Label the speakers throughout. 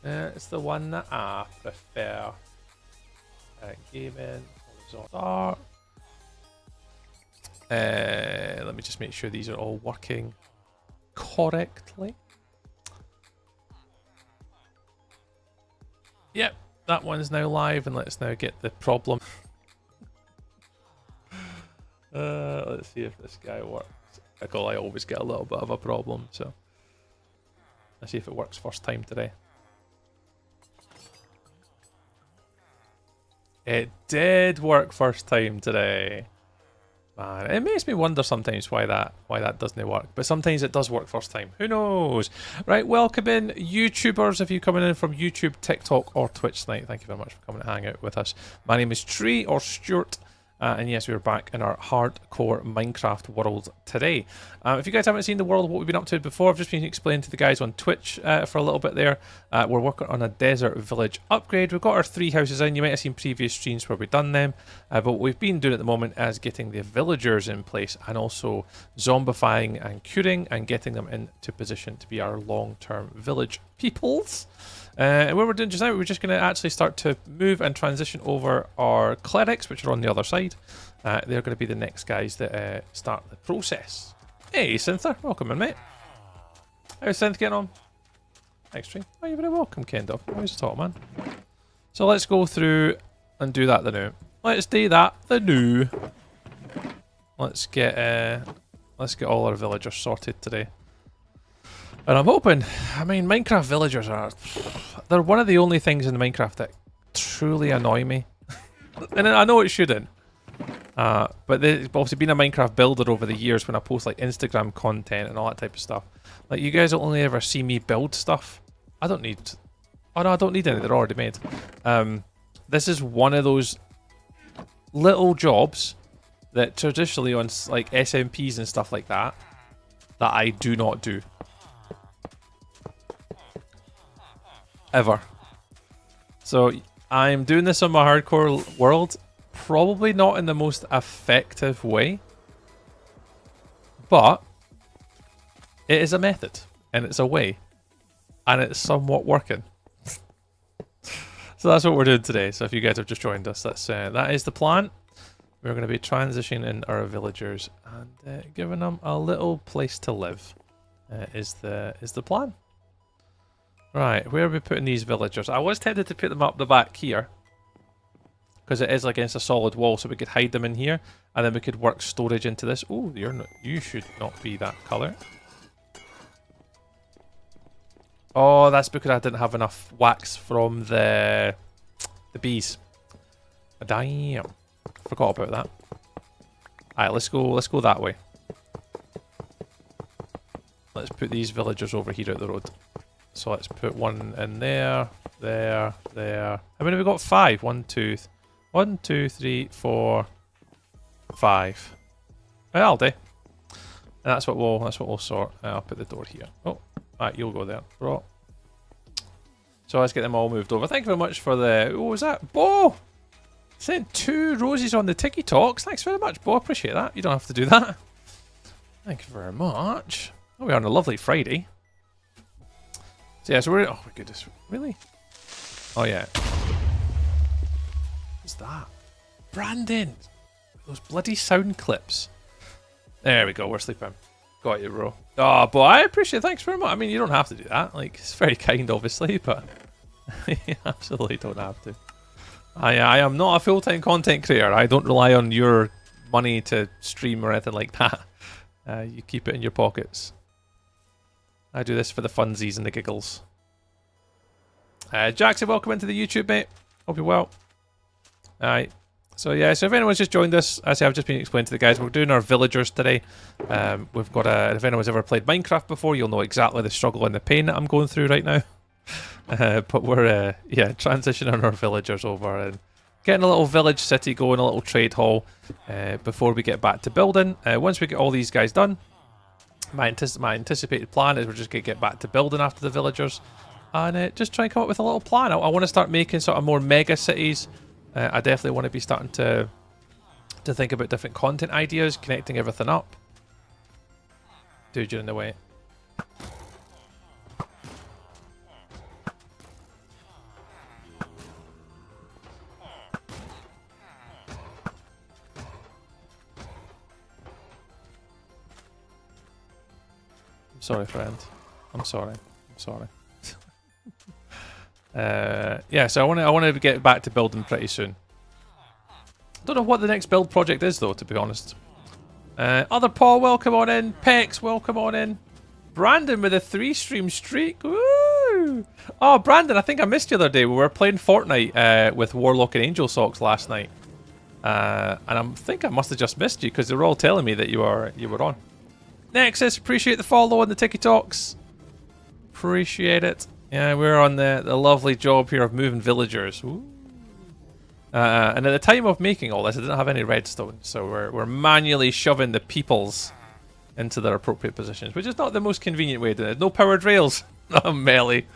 Speaker 1: It's the one that I prefer. Gaming. Start. Let me just make sure these are all working correctly. Yep, that one's now live, and let's now get the problem. Let's see if this guy works. I always get a little bit of a problem, so let's see if it works first time today. It did work first time today. Man, it makes me wonder sometimes why that doesn't work, but sometimes it does work first time. Who knows? Right, welcome in YouTubers. If you're coming in from YouTube, TikTok, or Twitch tonight, thank you very much for coming to hang out with us. My name is Tree or Stuart. And yes, we're back in our hardcore Minecraft world today. If you guys haven't seen the world, what we've been up to before, I've just been explaining to the guys on Twitch for a little bit there. We're working on a desert village upgrade. We've got our 3 houses in. You might have seen previous streams where we've done them. But what we've been doing at the moment is getting the villagers in place and also zombifying and curing and getting them into position to be our long-term village peoples. And what we're doing just now, we're just going to actually start to move and transition over our clerics, which are on the other side. They're going to be the next guys that start the process. Hey, Cynthia, welcome in, mate. How's Cynthia getting on? Thanks, Tree. Oh, you're very welcome, Kendall. How's the talk, man? So let's go through and do that the new. Let's do that the new. Let's get all our villagers sorted today. And I'm hoping, I mean, Minecraft villagers they're one of the only things in Minecraft that truly annoy me. And I know it shouldn't. But they've obviously been a Minecraft builder over the years when I post like Instagram content and all that type of stuff. Like, you guys will only ever see me build stuff. I don't need any, they're already made. This is one of those little jobs that traditionally on like SMPs and stuff like that I do not do. Ever. So I'm doing this on my hardcore world, probably not in the most effective way, but it is a method and it's a way and it's somewhat working. So that's what we're doing today. So if you guys have just joined us, that is the plan. We're going to be transitioning our villagers and giving them a little place to live. Is the plan. Right, where are we putting these villagers? I was tempted to put them up the back here, because it is against a solid wall, so we could hide them in here, and then we could work storage into this. Oh, you should not be that colour. Oh, that's because I didn't have enough wax from the bees. Damn, forgot about that. Alright, let's go that way. Let's put these villagers over here at the road. So let's put one in there, there. How many have we got? 5. 1, 2, 3, 4, 5. That'll do. And that's what we'll sort. I'll put the door here. Oh, alright, you'll go there. Right. So let's get them all moved over. Thank you very much for the. What was that? Bo! Sent 2 roses on the Tiki Talks. Thanks very much, Bo. Appreciate that. You don't have to do that. Thank you very much. Oh, we're on a lovely Friday. So yeah, so we're... Oh my goodness. Really? Oh yeah. What's that? Brandon! Those bloody sound clips. There we go, we're sleeping. Got you, bro. Oh, boy, I appreciate it. Thanks very much. I mean, you don't have to do that. Like, it's very kind, obviously, but... you absolutely don't have to. I am not a full-time content creator. I don't rely on your money to stream or anything like that. You keep it in your pockets. I do this for the funsies and the giggles. Jackson, welcome into the YouTube, mate. Hope you're well. Alright. So yeah, so if anyone's just joined us, as I've just been explaining to the guys, we're doing our villagers today. We've got if anyone's ever played Minecraft before, you'll know exactly the struggle and the pain that I'm going through right now. But we're transitioning our villagers over and getting a little village city going, a little trade hall before we get back to building. Once we get all these guys done, my anticipated plan is we're just going to get back to building after the villagers and just try and come up with a little plan. I want to start making sort of more mega cities. I definitely want to be starting to think about different content ideas, connecting everything up. Dude, you're in the way. sorry, friend. I'm sorry. I'm sorry. Yeah, so I want to get back to building pretty soon. Don't know what the next build project is, though, to be honest. Other Paul, welcome on in. Pex, welcome on in. Brandon with a 3-stream streak. Woo! Oh, Brandon, I think I missed you the other day. We were playing Fortnite with Warlock and Angel Socks last night. And I think I must have just missed you because they were all telling me that you were on. Nexus, appreciate the follow on the TikToks. Appreciate it. Yeah, we're on the lovely job here of moving villagers. Ooh. And at the time of making all this, I didn't have any redstone, so we're manually shoving the peoples into their appropriate positions, which is not the most convenient way to do it. No powered rails. Oh, Melly.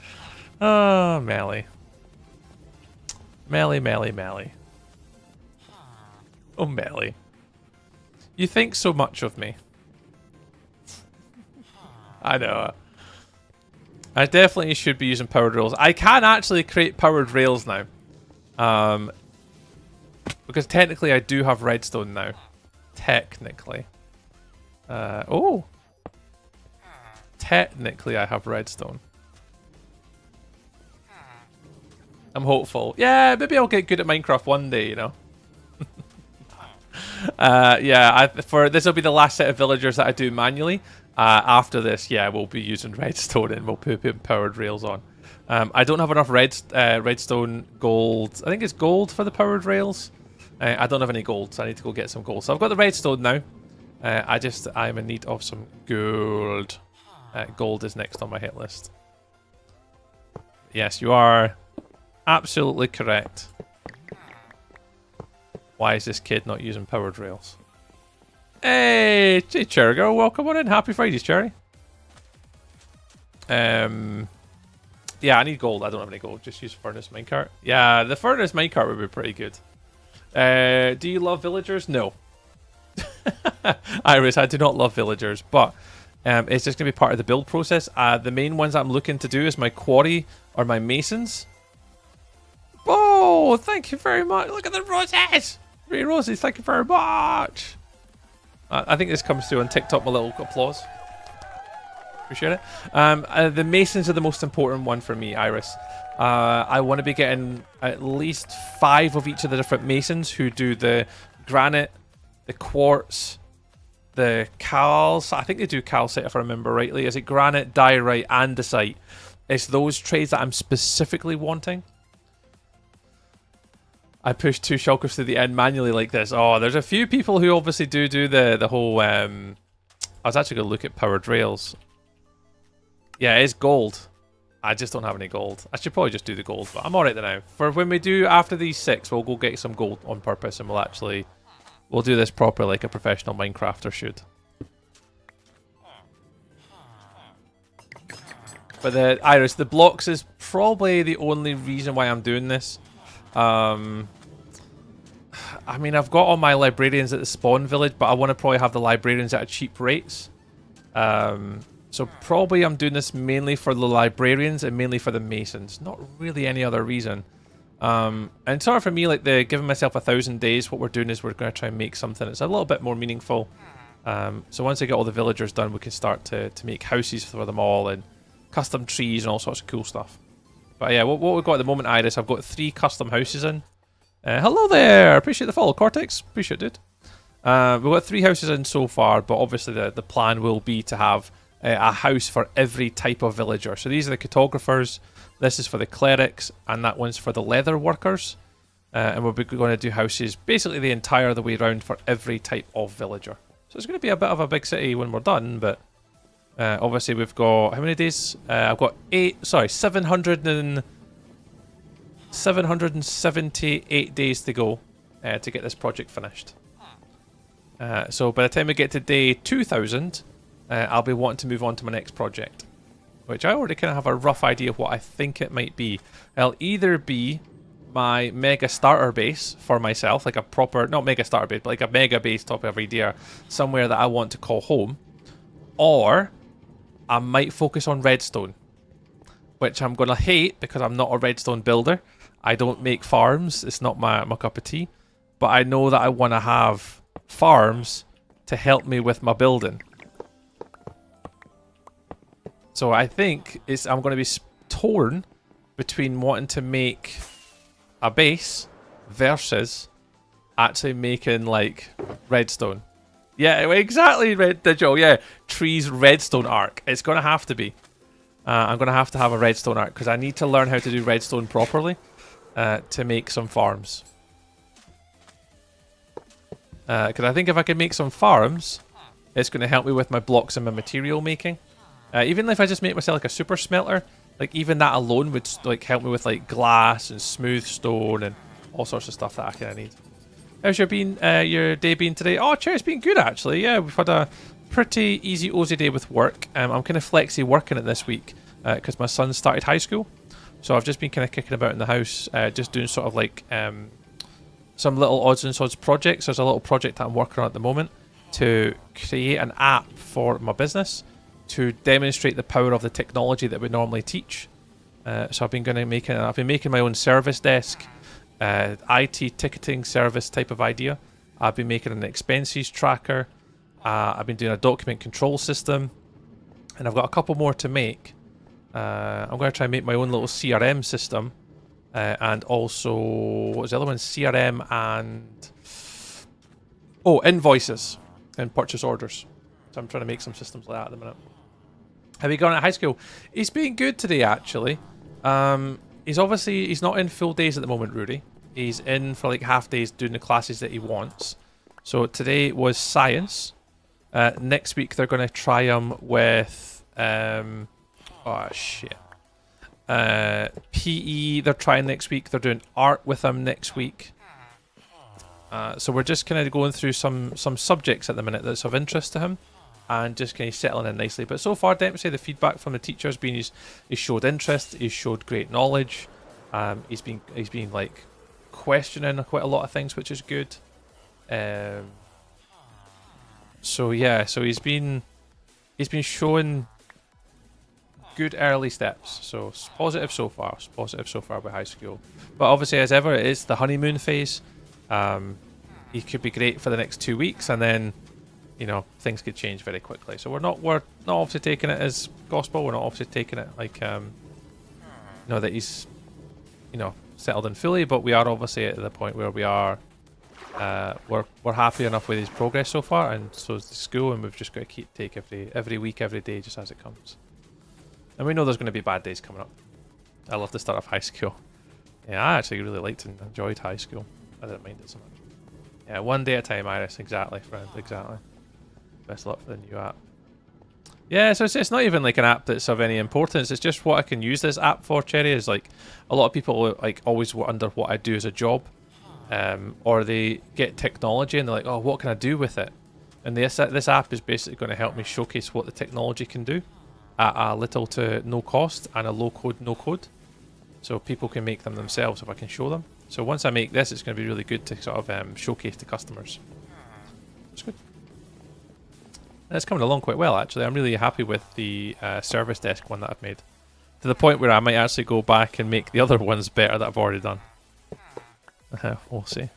Speaker 1: Oh, Melly. Melly, Melly, Melly. Oh, Melly. You think so much of me. I know. I definitely should be using powered rails. I can actually create powered rails now. Because technically I do have redstone now. Technically. Oh. Technically I have redstone. I'm hopeful. Yeah, maybe I'll get good at Minecraft one day, you know. Yeah, this will be the last set of villagers that I do manually. After this, yeah, we'll be using redstone and we'll put powered rails on. I don't have enough redstone gold. I think it's gold for the powered rails. I don't have any gold, so I need to go get some gold. So I've got the redstone now. I'm in need of some gold. Gold is next on my hit list. Yes, you are absolutely correct. Why is this kid not using powered rails? Hey, Cherry Girl, welcome on in. Happy Fridays, Cherry. Yeah, I need gold. I don't have any gold. Just use furnace minecart. Yeah, the furnace minecart would be pretty good. Do you love villagers? No. Iris, I do not love villagers, but it's just going to be part of the build process. The main ones I'm looking to do is my quarry or my masons. Oh, thank you very much. Look at the roses. 3 roses, thank you very much. I think this comes through on TikTok, my little applause. Appreciate it. The masons are the most important one for me, Iris. I want to be getting at least 5 of each of the different masons who do the granite, the quartz, the cals. I think they do calcite if I remember rightly. Is it granite, diorite, andesite? It's those trades that I'm specifically wanting. I pushed 2 shulkers to the end manually like this. Oh, there's a few people who obviously do the whole... I was actually going to look at powered rails. Yeah, it is gold. I just don't have any gold. I should probably just do the gold, but I'm alright now. For when we do after these 6, we'll go get some gold on purpose and we'll do this proper like a professional Minecrafter should. But Iris, the blocks is probably the only reason why I'm doing this. I mean, I've got all my librarians at the spawn village, but I want to probably have the librarians at cheap rates. So probably I'm doing this mainly for the librarians and mainly for the masons. Not really any other reason. And sort of for me, like giving myself 1,000 days, what we're doing is we're going to try and make something that's a little bit more meaningful. So once I get all the villagers done, we can start to make houses for them all and custom trees and all sorts of cool stuff. But yeah, what we've got at the moment, Iris, I've got 3 custom houses in. Hello there! Appreciate the follow, Cortex. Appreciate it. We've got 3 houses in so far, but obviously the plan will be to have a house for every type of villager. So these are the cartographers, this is for the clerics, and that one's for the leather workers. And we're going to do houses basically the entire way around for every type of villager. So it's going to be a bit of a big city when we're done, but obviously we've got, how many days? I've got 778 days to go to get this project finished. So by the time we get to day 2000, I'll be wanting to move on to my next project, which I already kind of have a rough idea of what I think it might be. It'll either be my mega starter base for myself, like a proper, not mega starter base, but like a mega base top of every day, somewhere that I want to call home, or I might focus on redstone, which I'm going to hate because I'm not a redstone builder. I don't make farms, it's not my cup of tea, but I know that I want to have farms to help me with my building. So I think I'm going to be torn between wanting to make a base versus actually making like redstone. Yeah, exactly, Red Digital. Yeah, trees redstone arc. It's going to have to be. I'm going to have a redstone arc because I need to learn how to do redstone properly to make some farms. Because I think if I can make some farms, it's going to help me with my blocks and my material making. Even if I just make myself like a super smelter, like even that alone would like help me with like glass and smooth stone and all sorts of stuff that I kind of need. How's your day been today? Oh, it's been good actually. Yeah, we've had a pretty easy, ozy day with work. I'm kind of flexi working it this week because my son started high school. So I've just been kind of kicking about in the house, just doing sort of like some little odds and sods projects. There's a little project that I'm working on at the moment to create an app for my business to demonstrate the power of the technology that we normally teach. So I've been making my own service desk, IT ticketing service type of idea. I've been making an expenses tracker. I've been doing a document control system, and I've got a couple more to make. I'm going to try and make my own little CRM system, and also what was the other one? CRM and invoices and purchase orders. So I'm trying to make some systems like that at the minute. Have you gone at high school? He's been good today, actually. He's not in full days at the moment, Rudy. He's in for like half days doing the classes that he wants. So today was science. Next week they're going to try him with PE. They're trying next week. They're doing art with him next week. So we're just kind of going through some subjects at the minute that's of interest to him, and just kind of settling in nicely. But so far, definitely the feedback from the teachers been he's showed interest, he's showed great knowledge. He's been like questioning quite a lot of things, which is good. So yeah, so he's been showing good early steps. So it's positive so far. It's positive so far with high school. But obviously, as ever, it is the honeymoon phase. He could be great for the next 2 weeks, and then things could change very quickly. So we're not obviously taking it as gospel. We're not obviously taking it like that he's settled in fully, but we are obviously at the point where we are we're happy enough with his progress so far, and so is the school, and we've just got to take every week, every day just as it comes. And we know there's going to be bad days coming up. I love the start of high school. Yeah, I actually really liked and enjoyed high school. I didn't mind it so much. Yeah, one day at a time, Iris. Exactly, friend. Exactly. Best of luck for the new app. Yeah, so it's not even like an app that's of any importance. It's just what I can use this app for, Cherry. Is like a lot of people like always wonder what I do as a job, or they get technology and they're like, oh, what can I do with it? And this app is basically going to help me showcase what the technology can do at a little to no cost and a low code, no code. So people can make them themselves if I can show them. So once I make this, it's going to be really good to sort of showcase to customers. It's good. And it's coming along quite well, actually. I'm really happy with the service desk one that I've made. To the point where I might actually go back and make the other ones better that I've already done. We'll see.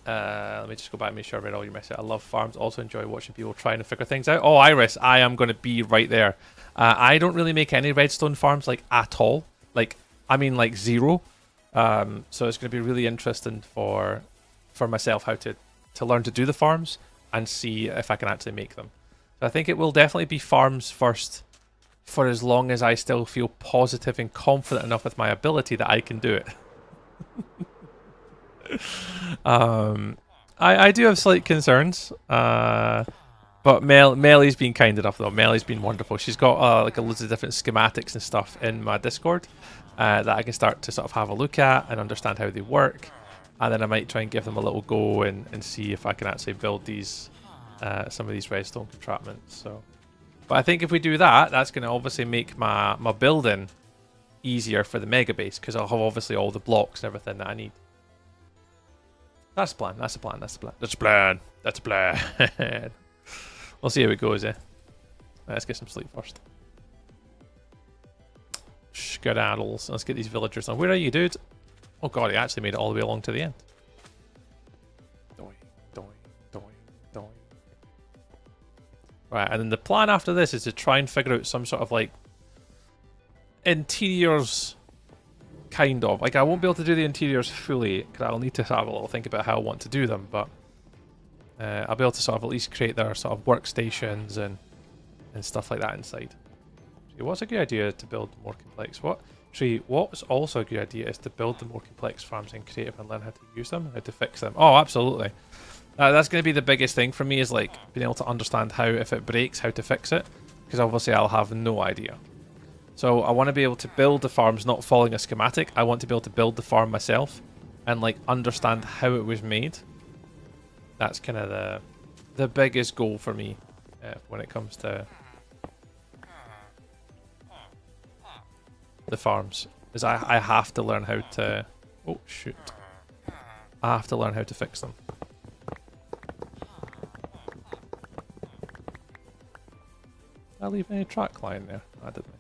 Speaker 1: Let me just go back and make sure I read all your messages. I love farms. Also enjoy watching people trying to figure things out. Oh, Iris, I am going to be right there. I don't really make any redstone farms like at all. Like, I mean like zero. So it's going to be really interesting for myself how to learn to do the farms and see if I can actually make them. So I think it will definitely be farms first for as long as I still feel positive and confident enough with my ability that I can do it. I do have slight concerns, but Melly's been kind enough though. Melly's been wonderful. She's got like a loads of different schematics and stuff in my Discord that I can start to sort of have a look at and understand how they work, and then I might try and give them a little go and see if I can actually build these some of these redstone entrapments. So, but I think if we do that, that's going to obviously make my building easier for the mega base because I'll have obviously all the blocks and everything that I need. That's the plan. That's the plan. That's the plan. That's the plan. That's the plan. We'll see how it goes, eh? Let's get some sleep first. Skedaddles. Let's get these villagers on. Where are you, dude? Oh god, he actually made it all the way along to the end. Doing, doing, doing, doing. Right, and then the plan after this is to try and figure out some sort of like interiors, kind of. Like I won't be able to do the interiors fully because I'll need to have a little think about how I want to do them, but I'll be able to sort of at least create their sort of workstations and stuff like that inside. So what's a good idea to build more complex? What's also a good idea is to build the more complex farms in creative and learn how to use them, how to fix them. Oh, absolutely. That's going to be the biggest thing for me, is like being able to understand how, if it breaks, how to fix it, because obviously I'll have no idea. So I want to be able to build the farms not following a schematic. I want to be able to build the farm myself and like understand how it was made. That's kind of the biggest goal for me when it comes to the farms, is I have to learn how to... Oh, shoot. I have to learn how to fix them. Did I leave any track line there? I didn't.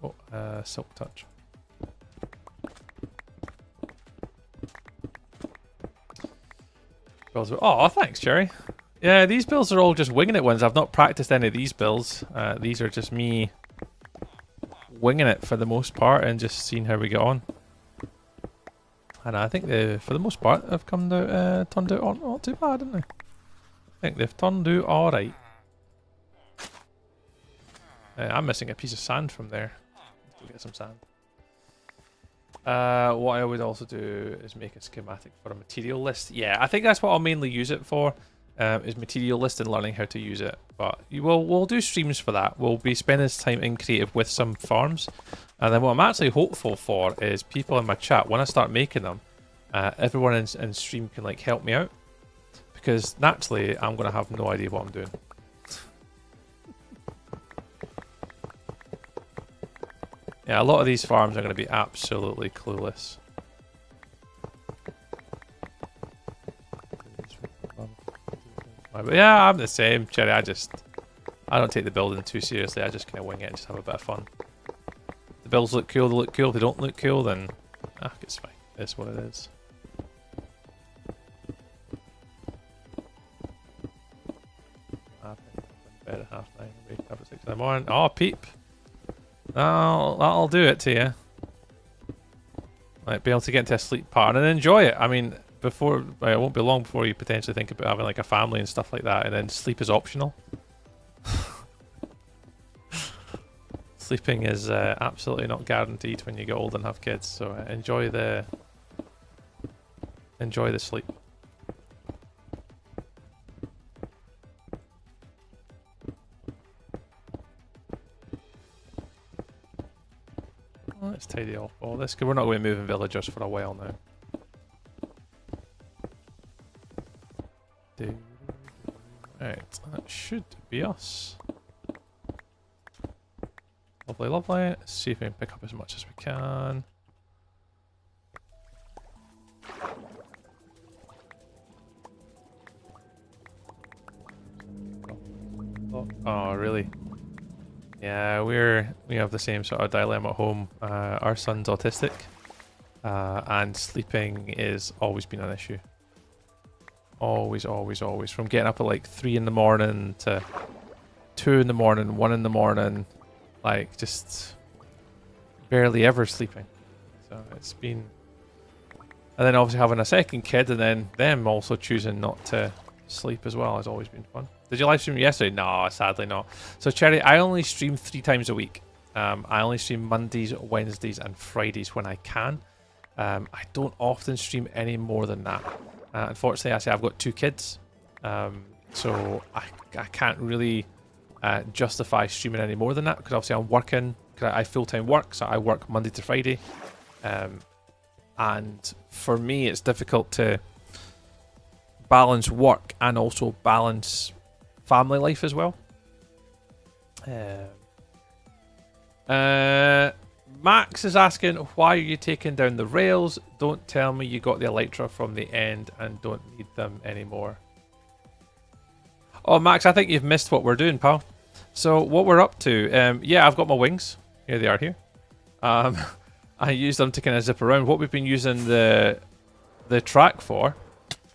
Speaker 1: Oh, silk touch. Oh, thanks, Jerry. Yeah, these builds are all just winging it ones. I've not practiced any of these builds. These are just me winging it for the most part and just seeing how we get on. And I think they, for the most part, have turned out not too bad, haven't they? I think they've turned out alright. I'm missing a piece of sand from there. Let's go get some sand. What I would also do is make a schematic for a material list. Yeah, I think that's what I'll mainly use it for, is material list and learning how to use it. But we'll do streams for that. We'll be spending this time in creative with some farms. And then what I'm actually hopeful for is people in my chat, when I start making them, everyone in stream can like help me out. Because naturally, I'm going to have no idea what I'm doing. Yeah, a lot of these farms are going to be absolutely clueless. But yeah, I'm the same, Cherry. I don't take the building too seriously. I just kind of wing it and just have a bit of fun. If the builds look cool, they look cool. If they don't look cool, then it's fine. It's what it is. Bed at 9:30, wake up at 6 in the morning. Oh, peep. That'll do it to you. Like, be able to get into a sleep pattern and enjoy it. I mean, it won't be long before you potentially think about having like a family and stuff like that, and then sleep is optional. Sleeping is absolutely not guaranteed when you get old and have kids, so enjoy the sleep. Let's tidy off all this, because we're not going to be moving villagers for a while now. Right, that should be us. Lovely, lovely. Let's see if we can pick up as much as we can. Oh, really? Yeah, we have the same sort of dilemma at home. Our son's autistic, and sleeping is always been an issue. Always, always, always. From getting up at like 3 in the morning to 2 in the morning, 1 in the morning, like just barely ever sleeping. So it's been, and then obviously having a second kid, and then them also choosing not to sleep as well has always been fun. Did you live stream yesterday? No, sadly not. So Cherry, I only stream 3 times a week. I only stream Mondays, Wednesdays, and Fridays when I can. I don't often stream any more than that. Unfortunately, I say I've got 2 kids, so I can't really justify streaming any more than that, because obviously I'm working, because I full-time work, so I work Monday to Friday. And for me, it's difficult to balance work and also balance family life as well. Max is asking, why are you taking down the rails? Don't tell me you got the Elytra from the end and don't need them anymore. Oh, Max, I think you've missed what we're doing, pal. So what we're up to, yeah, I've got my wings. Here they are here. I use them to kind of zip around. What we've been using the track for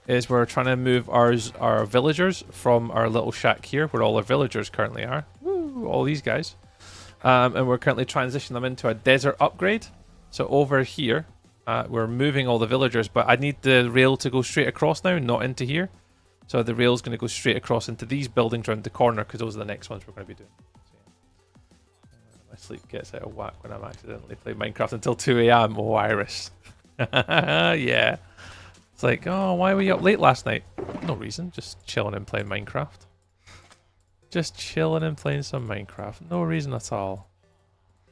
Speaker 1: is we're trying to move our villagers from our little shack here, where all our villagers currently are. Woo, all these guys. And we're currently transitioning them into a desert upgrade. So over here, we're moving all the villagers, but I need the rail to go straight across now, not into here. So the rail's going to go straight across into these buildings around the corner, because those are the next ones we're going to be doing. My sleep gets out of whack when I'm accidentally playing Minecraft until 2 AM. Oh, Iris. Yeah. It's like, oh, why were you up late last night? No reason, just chilling and playing Minecraft. Just chilling and playing some Minecraft. No reason at all.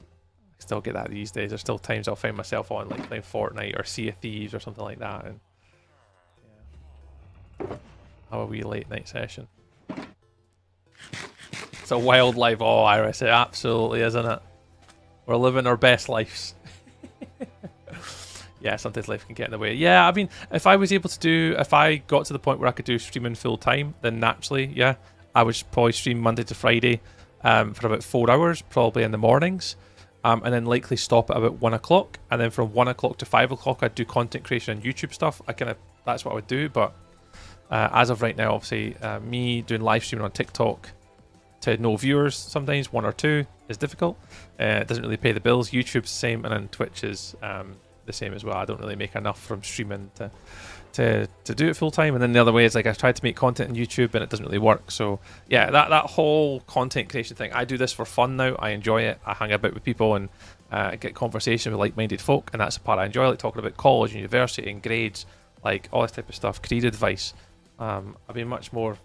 Speaker 1: I still get that these days. There's still times I'll find myself on like playing Fortnite or Sea of Thieves or something like that. And yeah. Have a wee late night session. It's a wild life. Oh, Iris, it absolutely is, isn't it? We're living our best lives. Yeah, sometimes life can get in the way. Yeah, I mean, if I got to the point where I could do streaming full time, then naturally, yeah, I would probably stream Monday to Friday for about 4 hours, probably in the mornings, and then likely stop at about 1 o'clock. And then from 1 o'clock to 5 o'clock, I'd do content creation and YouTube stuff. That's what I would do. But as of right now, obviously, me doing live streaming on TikTok to no viewers, sometimes 1 or 2, is difficult. It doesn't really pay the bills. YouTube's the same, and then Twitch is the same as well. I don't really make enough from streaming to do it full time. And then the other way is like I've tried to make content on YouTube and it doesn't really work. So yeah, that whole content creation thing, I do this for fun now. I enjoy it. I hang about with people and get conversation with like-minded folk, and that's the part I enjoy. I like talking about college and university and grades, like all this type of stuff, career advice. I've been much more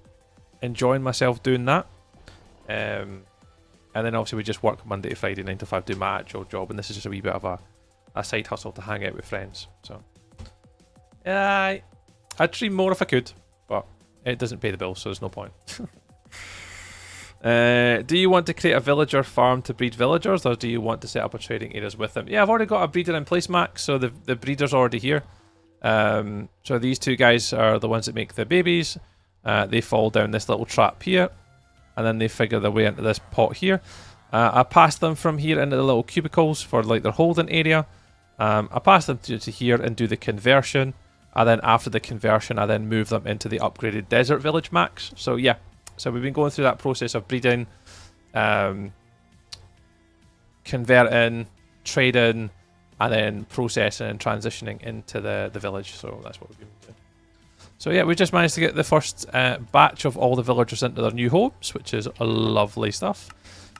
Speaker 1: enjoying myself doing that. And then obviously we just work Monday to Friday 9 to 5, do my actual job, and this is just a wee bit of a side hustle to hang out with friends. So yeah, I'd stream more if I could, but it doesn't pay the bills, so there's no point. Do you want to create a villager farm to breed villagers, or do you want to set up a trading areas with them? Yeah, I've already got a breeder in place, Max, so the breeder's already here. So these two guys are the ones that make the babies. They fall down this little trap here, and then they figure their way into this pot here. I pass them from here into the little cubicles for like their holding area. I pass them to here and do the conversion, and then after the conversion I then move them into the upgraded desert village, Max. So yeah, so we've been going through that process of breeding, converting, trading, and then processing and transitioning into the village. So that's what we've been doing. So yeah, we just managed to get the first batch of all the villagers into their new homes, which is lovely stuff.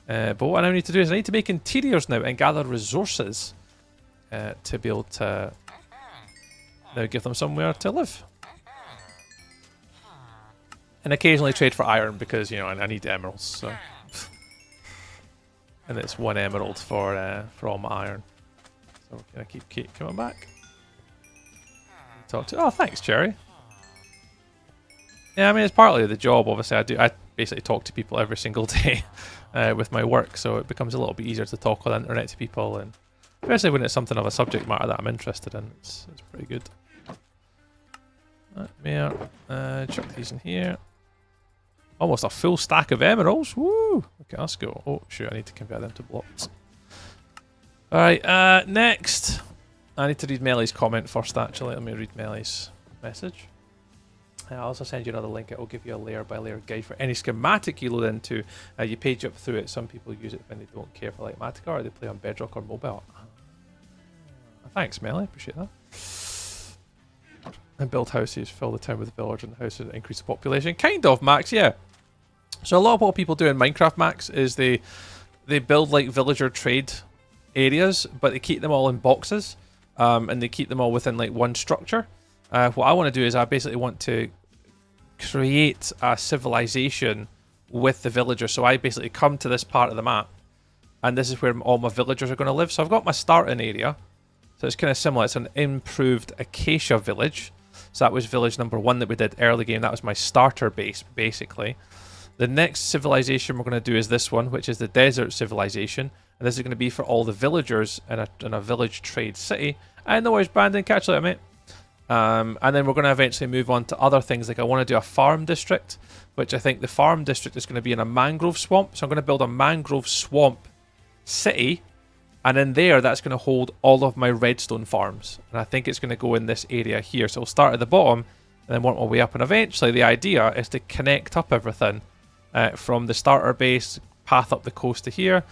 Speaker 1: But what I now need to do is I need to make interiors now and gather resources to be able to now give them somewhere to live. And occasionally trade for iron because, you know, I need emeralds. So. And it's 1 emerald for all my iron. So can I keep coming back? Talk to. Oh, thanks, Jerry. Yeah, I mean, it's partly the job. Obviously, I basically talk to people every single day with my work, so it becomes a little bit easier to talk on the internet to people, and especially when it's something of a subject matter that I'm interested in. It's pretty good. Chuck these in here. Almost a full stack of emeralds. Woo! Okay, let's go. Oh, shoot, I need to convert them to blocks. Alright, next. I need to read Melly's comment first, actually. Let me read Melly's message. I'll also send you another link. It will give you a layer by layer guide for any schematic you load into. You page up through it. Some people use it when they don't care for Matica, or they play on Bedrock or mobile. Thanks, Melly. Appreciate that. And build houses, fill the town with villagers and houses, increase the population. Kind of, Max, yeah. So a lot of what people do in Minecraft, Max, is they build like villager trade areas, but they keep them all in boxes, and they keep them all within like one structure. What I want to do is I basically want to create a civilization with the villagers. So I basically come to this part of the map, and this is where all my villagers are going to live. So I've got my starting area. So it's kind of similar. It's an improved acacia village. So that was village number 1 that we did early game. That was my starter base, basically. The next civilization we're going to do is this one, which is the desert civilization. And this is going to be for all the villagers in a village trade city. I know where's Brandon. Catch you later, mate. And then we're going to eventually move on to other things. Like I want to do a farm district, which I think the farm district is going to be in a mangrove swamp. So I'm going to build a mangrove swamp city. And in there, that's going to hold all of my redstone farms. And I think it's going to go in this area here. So we'll start at the bottom, and then work my way up. And eventually the idea is to connect up everything from the starter base, path up the coast to here,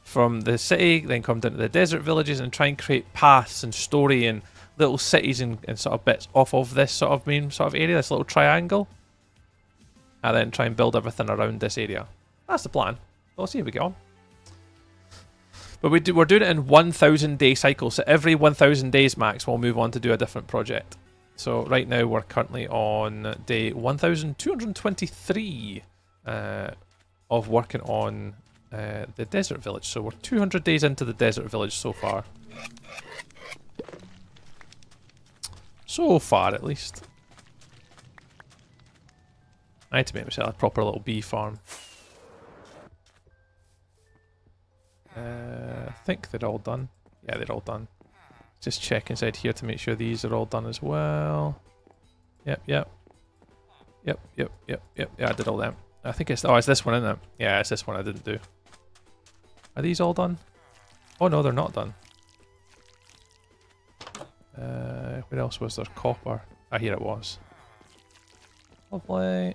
Speaker 1: from the city, then come down to the desert villages and try and create paths and story and little cities and sort of bits off of this sort of main sort of area, this little triangle. And then try and build everything around this area. That's the plan. We'll see how we get on. But we're doing it in 1,000 day cycles. So every 1,000 days max, we'll move on to do a different project. So right now we're currently on day 1,223 of working on the desert village. So we're 200 days into the desert village so far. So far, at least. I need to make myself a proper little bee farm. I think they're all done. Yeah, they're all done. Just check inside here to make sure these are all done as well. Yep. Yeah, I did all them. I think it's... Oh, it's this one, isn't it? Yeah, it's this one I didn't do. Are these all done? Oh, no, they're not done. Where else was there? Copper. Ah, here it was. Lovely.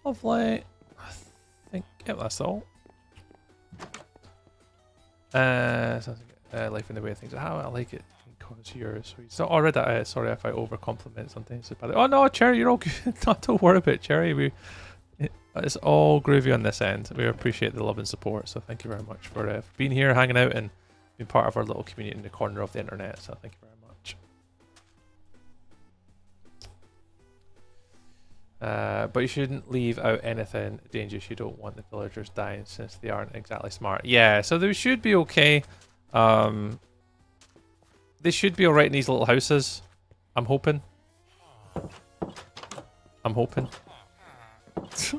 Speaker 1: Lovely. I think... Yep, that's all. Life in the way of things. How I like it because you're sweet. So already, sorry if I over compliment sometimes. Oh no, Cherry, you're all good. No, don't worry about it, Cherry. It's all groovy on this end. We appreciate the love and support. So thank you very much for being here, hanging out, and being part of our little community in the corner of the internet. So thank you very much. But you shouldn't leave out anything dangerous. You don't want the villagers dying since they aren't exactly smart. Yeah, so they should be okay. They should be alright in these little houses. I'm hoping. As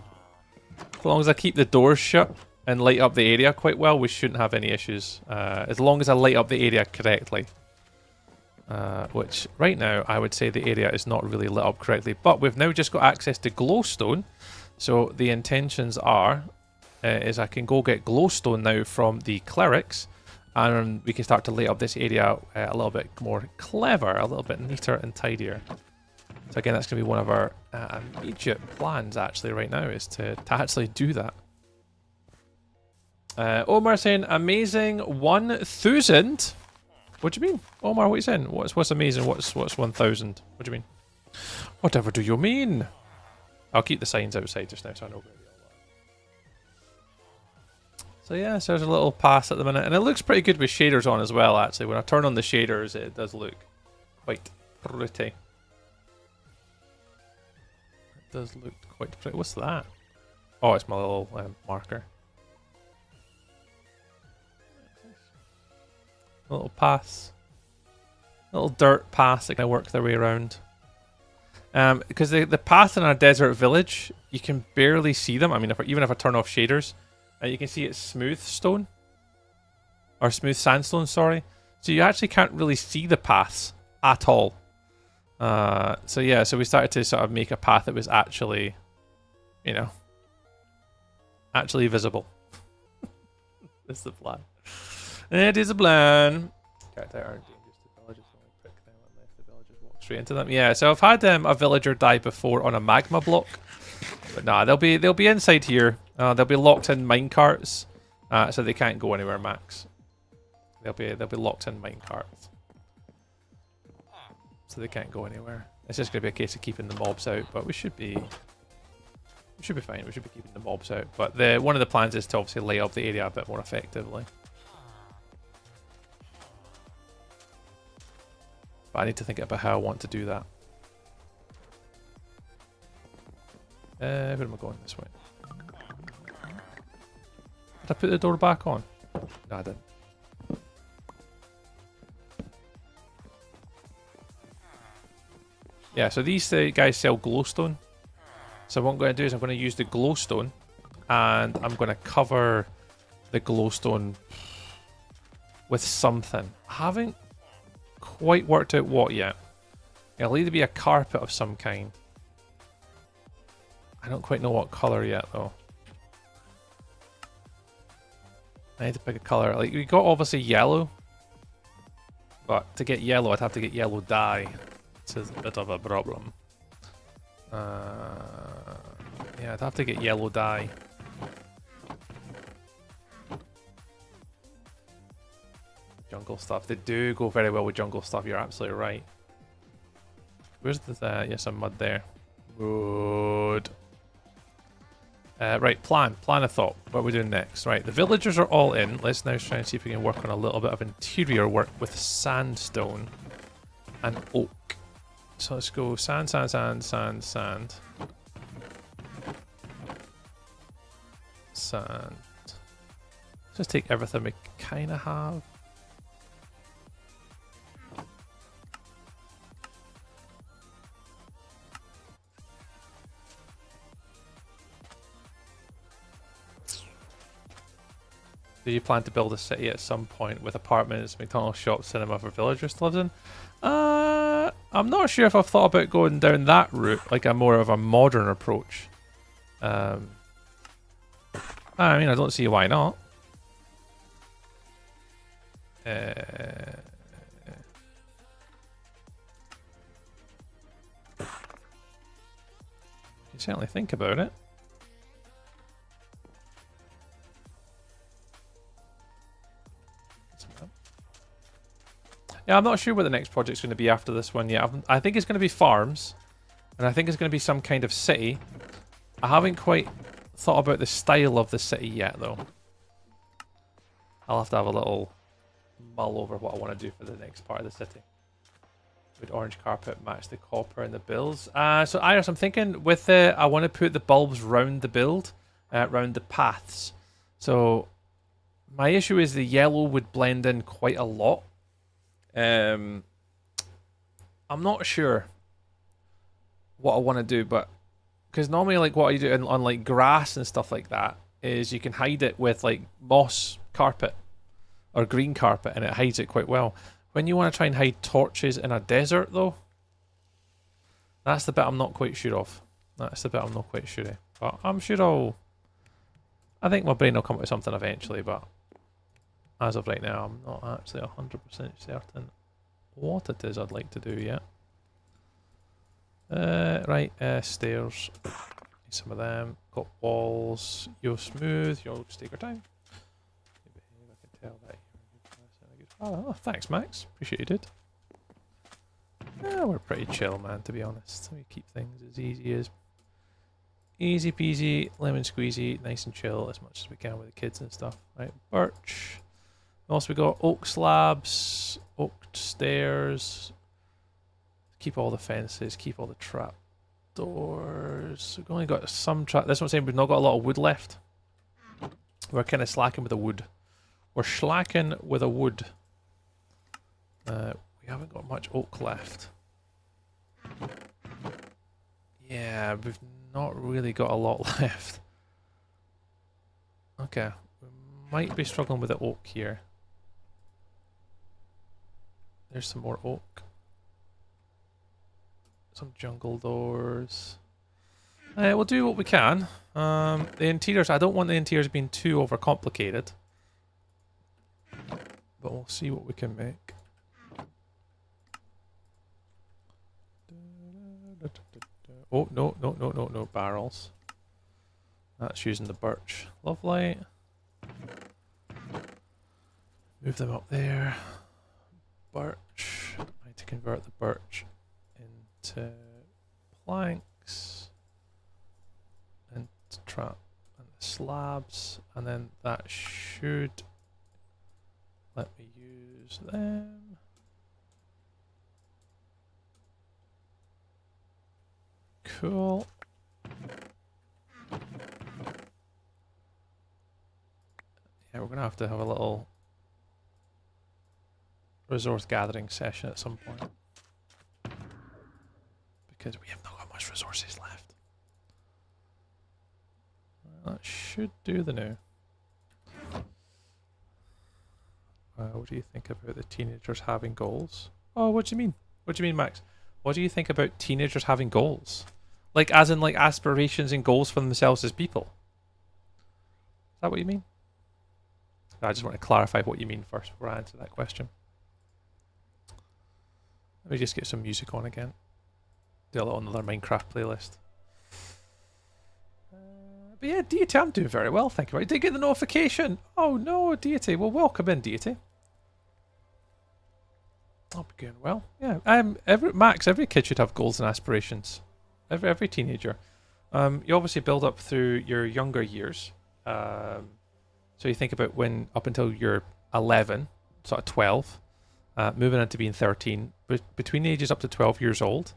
Speaker 1: long as I keep the doors shut and light up the area quite well, we shouldn't have any issues. As long as I light up the area correctly. Which right now I would say the area is not really lit up correctly, but we've now just got access to glowstone. So the intentions are is I can go get glowstone now from the clerics, and we can start to light up this area a little bit more clever, a little bit neater and tidier. So again, that's going to be one of our immediate plans actually right now, is to actually do that. Omar saying amazing 1,000. What do you mean? Omar, what are you saying? What's amazing? What's 1,000? What do you mean? Whatever do you mean? I'll keep the signs outside just now so I know where they all are. So yeah, so there's a little pass at the minute. And it looks pretty good with shaders on as well, actually. When I turn on the shaders, it does look quite pretty. It does look quite pretty. What's that? Oh, it's my little marker. A little pass. Little dirt paths that can work their way around. Because the path in our desert village, you can barely see them. I mean, even if I turn off shaders, you can see it's smooth stone. Or smooth sandstone, sorry. So you actually can't really see the paths at all. So yeah, so we started to sort of make a path that was actually, you know, actually visible. That's the plan. It is a plan. Character aren't dangerous to villagers, only prick them unless the villagers walk straight into them. Yeah, so I've had a villager die before on a magma block, but nah, they'll be inside here. They'll be locked in minecarts, so they can't go anywhere, Max. They'll be locked in minecarts, so they can't go anywhere. It's just gonna be a case of keeping the mobs out, but we should be fine. We should be keeping the mobs out. But one of the plans is to obviously lay up the area a bit more effectively. But I need to think about how I want to do that. Where am I going this way? Did I put the door back on? No, I didn't. Yeah, so these guys sell glowstone. So what I'm going to do is I'm going to use the glowstone, and I'm going to cover the glowstone with something. I haven't quite worked out what yet. It'll either be a carpet of some kind. I don't quite know what colour yet though. I need to pick a colour. Like, we got obviously yellow, but to get yellow I'd have to get yellow dye. is a bit of a problem. Yeah, I'd have to get yellow dye. Jungle stuff. They do go very well with jungle stuff, you're absolutely right. Where's the... yeah, some mud there. Good. Right, plan of thought. What are we doing next? Right, the villagers are all in. Let's now try and see if we can work on a little bit of interior work with sandstone and oak. So let's go sand, sand, sand, sand, sand. Sand. Let's just take everything we kind of have. Do you plan to build a city at some point with apartments, McDonald's, shops, cinema for villagers to live in? I'm not sure if I've thought about going down that route, like a more of a modern approach. I mean, I don't see why not. You can certainly think about it. Yeah, I'm not sure what the next project's going to be after this one yet. I think it's going to be farms, and I think it's going to be some kind of city. I haven't quite thought about the style of the city yet, though. I'll have to have a little mull over what I want to do for the next part of the city. Would orange carpet match the copper and the bills? So Iris, I'm thinking with the... I want to put the bulbs round the build, round the paths. So my issue is the yellow would blend in quite a lot. I'm not sure what I want to do, but because normally like what I do on like grass and stuff like that is you can hide it with like moss carpet or green carpet and it hides it quite well. When you want to try and hide torches in a desert though, that's the bit I'm not quite sure of. That's the bit I'm not quite sure of. But I'm sure I think my brain will come up with something eventually, but as of right now, I'm not actually 100% certain what it is I'd like to do yet. Right, stairs. Need some of them. Got walls. You're smooth. You'll just take your time. Maybe I can tell that you're a good person. Oh, thanks, Max. Appreciate you, dude. We're pretty chill, man, to be honest. We keep things as easy as... Easy peasy, lemon squeezy, nice and chill as much as we can with the kids and stuff. Right, birch. Also, we got oak slabs, oak stairs. Keep all the fences, keep all the trap doors. We've only got some trap. That's what I'm saying. We've not got a lot of wood left. We're kind of slacking with the wood. We're slacking with a wood. We haven't got much oak left. Yeah, we've not really got a lot left. Okay, we might be struggling with the oak here. There's some more oak. Some jungle doors. We'll do what we can. The interiors, I don't want the interiors being too overcomplicated. But we'll see what we can make. Oh, no, barrels. That's using the birch. Lovely. Move them up there. Birch. I need to convert the birch into planks. And trap. And the slabs. And then that should let me use them. Cool. Yeah, we're going to have a little resource gathering session at some point. Because we have not got much resources left. That should do the new. What do you think about the teenagers having goals? Oh, what do you mean? What do you mean, Max? What do you think about teenagers having goals? Like, as in, like, aspirations and goals for themselves as people? Is that what you mean? I just want to clarify what you mean first before I answer that question. Let me just get some music on again. Do a little another Minecraft playlist. But yeah, Deity, I'm doing very well, thank you. Right, did you get the notification? Oh no, Deity. Well, welcome in, Deity. I'll be going well. Yeah, every kid should have goals and aspirations. Every teenager. You obviously build up through your younger years. So you think about when up until you're 11, sort of 12, moving into being 13. But between the ages up to 12 years old,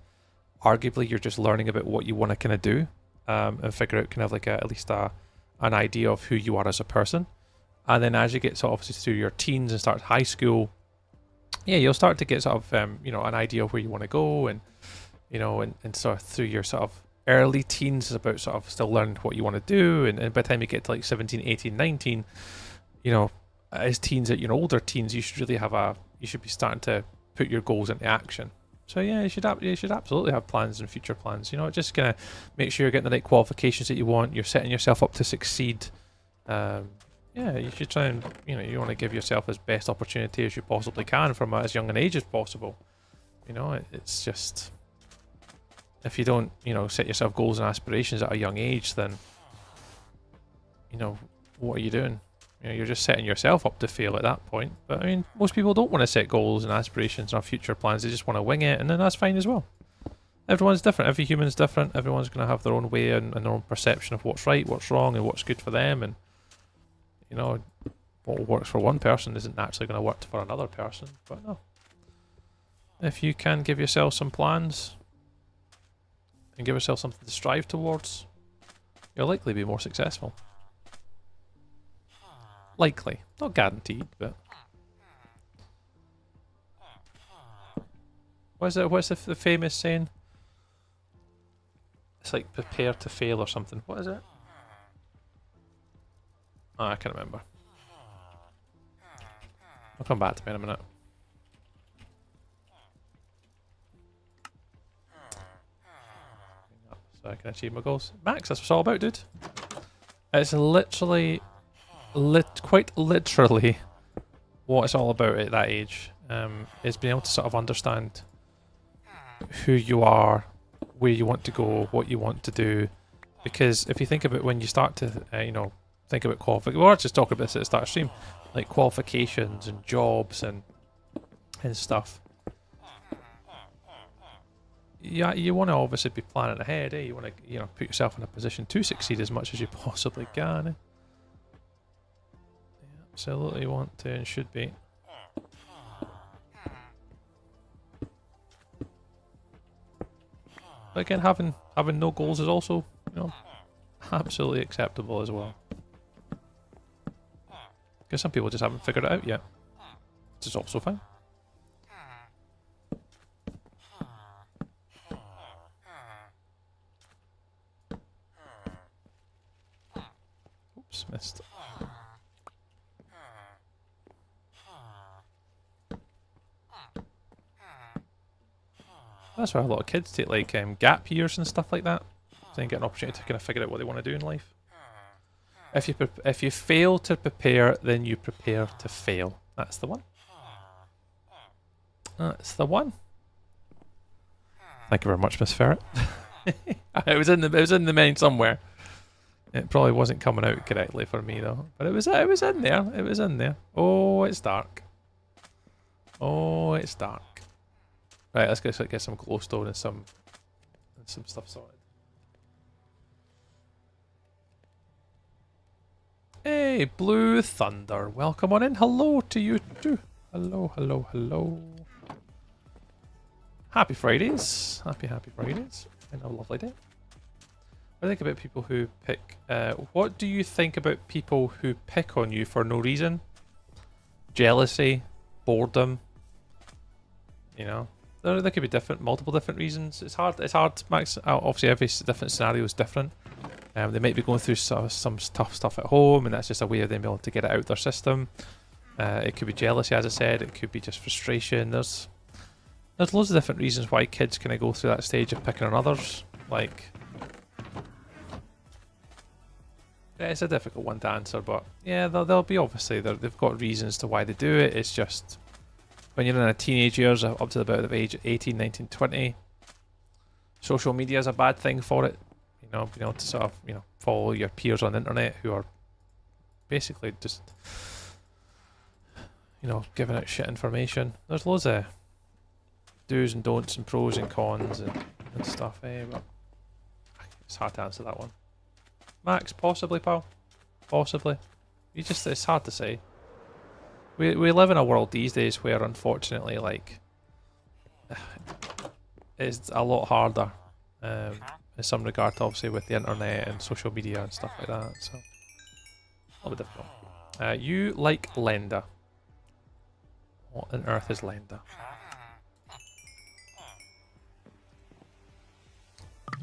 Speaker 1: arguably you're just learning about what you want to kind of do, and figure out kind of like at least an idea of who you are as a person. And then as you get sort of obviously through your teens and start high school, yeah, you'll start to get sort of an idea of where you want to go, and and sort of through your sort of early teens is about sort of still learning what you want to do, and by the time you get to like 17, 18, 19, as teens, at your older teens, you should be starting to put your goals into action. So yeah, you should absolutely have plans and future plans. Just gonna make sure you're getting the right qualifications that you want. You're setting yourself up to succeed. Yeah, you should try and you want to give yourself as best opportunity as you possibly can from as young an age as possible. It's just, if you don't set yourself goals and aspirations at a young age, then what are you doing? You're just setting yourself up to fail at that point. But I mean, most people don't want to set goals and aspirations or future plans. They just want to wing it, and then that's fine as well. Everyone's different. Every human's different. Everyone's going to have their own way and their own perception of what's right, what's wrong, and what's good for them. And what works for one person isn't naturally going to work for another person. But no, if you can give yourself some plans and give yourself something to strive towards, you'll likely be more successful. Likely, not guaranteed, but what's the famous saying? It's like prepare to fail or something. What is it? Oh, I can't remember. I'll come back to me in a minute. So I can achieve my goals. Max, that's what it's all about, dude. It's literally, quite literally, what it's all about at that age. Is being able to sort of understand who you are, where you want to go, what you want to do. Because if you think about when you start to, think about qualifications, we'll just talk about this at the start of stream, like qualifications and jobs and stuff. Yeah, you want to obviously be planning ahead, eh? You want to, put yourself in a position to succeed as much as you possibly can, eh? You absolutely want to and should be. But again, having no goals is also, absolutely acceptable as well. Because some people just haven't figured it out yet, which is also fine. Oops, missed. That's why a lot of kids take like gap years and stuff like that, so they get an opportunity to kind of figure out what they want to do in life. If you fail to prepare, then you prepare to fail. That's the one. That's the one. Thank you very much, Miss Ferret. it was in the main somewhere. It probably wasn't coming out correctly for me though, but it was in there. It was in there. Oh, it's dark. Oh, it's dark. Right, let's get some glowstone and some stuff sorted. Hey, Blue Thunder, welcome on in. Hello to you too. Hello, hello, hello. Happy Fridays. Happy Fridays. And a lovely day. What do you think about people who pick... what do you think about people who pick on you for no reason? Jealousy, boredom. There could be multiple different reasons. It's hard, Max. Obviously, every different scenario is different. They might be going through some tough stuff at home, and that's just a way of them being able to get it out their system. It could be jealousy, as I said. It could be just frustration. There's loads of different reasons why kids kind of go through that stage of picking on others. Like, it's a difficult one to answer, but yeah, they'll be obviously they've got reasons to why they do it. It's just when you're in a teenage years, up to about the age of 18, 19, 20, social media is a bad thing for it. You know, being able to sort of, you know, follow your peers on the internet who are basically just, you know, giving out shit information. There's loads of do's and don'ts and pros and cons and stuff, but it's hard to answer that one. Max, possibly, pal. Possibly. It's hard to say. We live in a world these days where, unfortunately, like, it's a lot harder in some regard, obviously, with the internet and social media and stuff like that, so a little bit difficult. You like Lenda. What on earth is Lenda?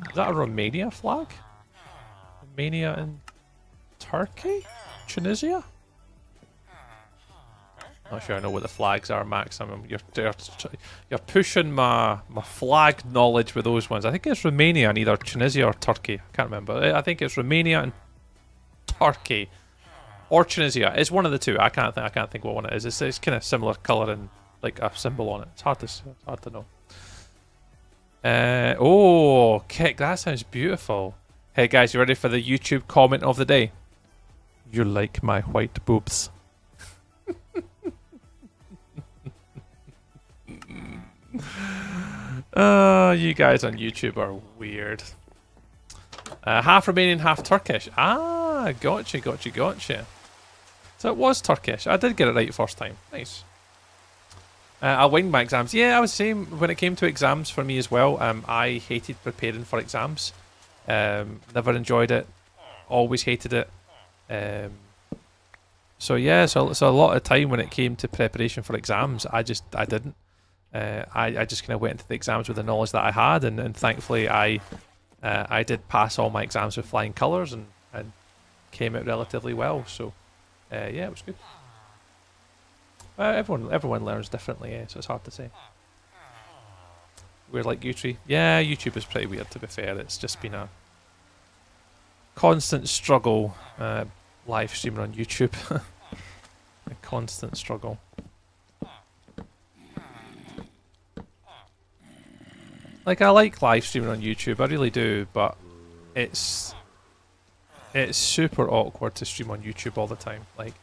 Speaker 1: Is that a Romania flag? Romania and Turkey? Tunisia? Not sure I know what the flags are, Max. I mean, you're pushing my flag knowledge with those ones. I think it's Romania and either Tunisia or Turkey. I can't remember. I think it's Romania and Turkey, or Tunisia. It's one of the two. I can't think what one it is. It's kind of similar colour and like a symbol on it. It's hard to know. Oh, kick! That sounds beautiful. Hey guys, you ready for the YouTube comment of the day? You like my white boobs. You guys on YouTube are weird. Half Romanian, half Turkish. Ah, gotcha. So it was Turkish. I did get it right first time. Nice. I winged my exams. Yeah, I was the same when it came to exams for me as well. I hated preparing for exams. Never enjoyed it. Always hated it. So yeah, so a lot of time when it came to preparation for exams, I didn't. I just kind of went into the exams with the knowledge that I had, and thankfully I did pass all my exams with flying colours and came out relatively well. So yeah, it was good. Everyone learns differently, so it's hard to say. We're like YouTube. Yeah, YouTube is pretty weird, to be fair. It's just been a constant struggle live streaming on YouTube. A constant struggle. Like, I like live streaming on YouTube, I really do, but it's super awkward to stream on YouTube all the time. Like,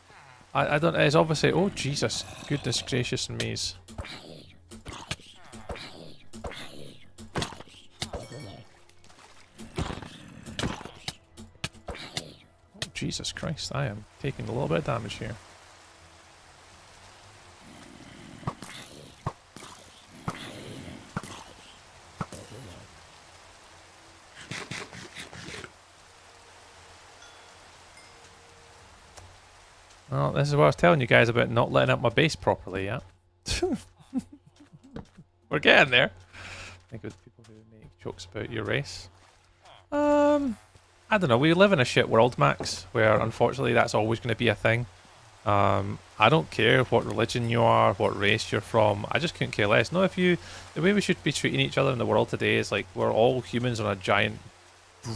Speaker 1: I don't, it's obviously, oh Jesus, goodness gracious and me's. Oh, Jesus Christ, I am taking a little bit of damage here. Well, this is what I was telling you guys about not letting up my base properly, yeah? We're getting there. I think with people who make jokes about your race. I don't know, we live in a shit world, Max, where unfortunately that's always going to be a thing. I don't care what religion you are, what race you're from, I just couldn't care less. No, the way we should be treating each other in the world today is like we're all humans on a giant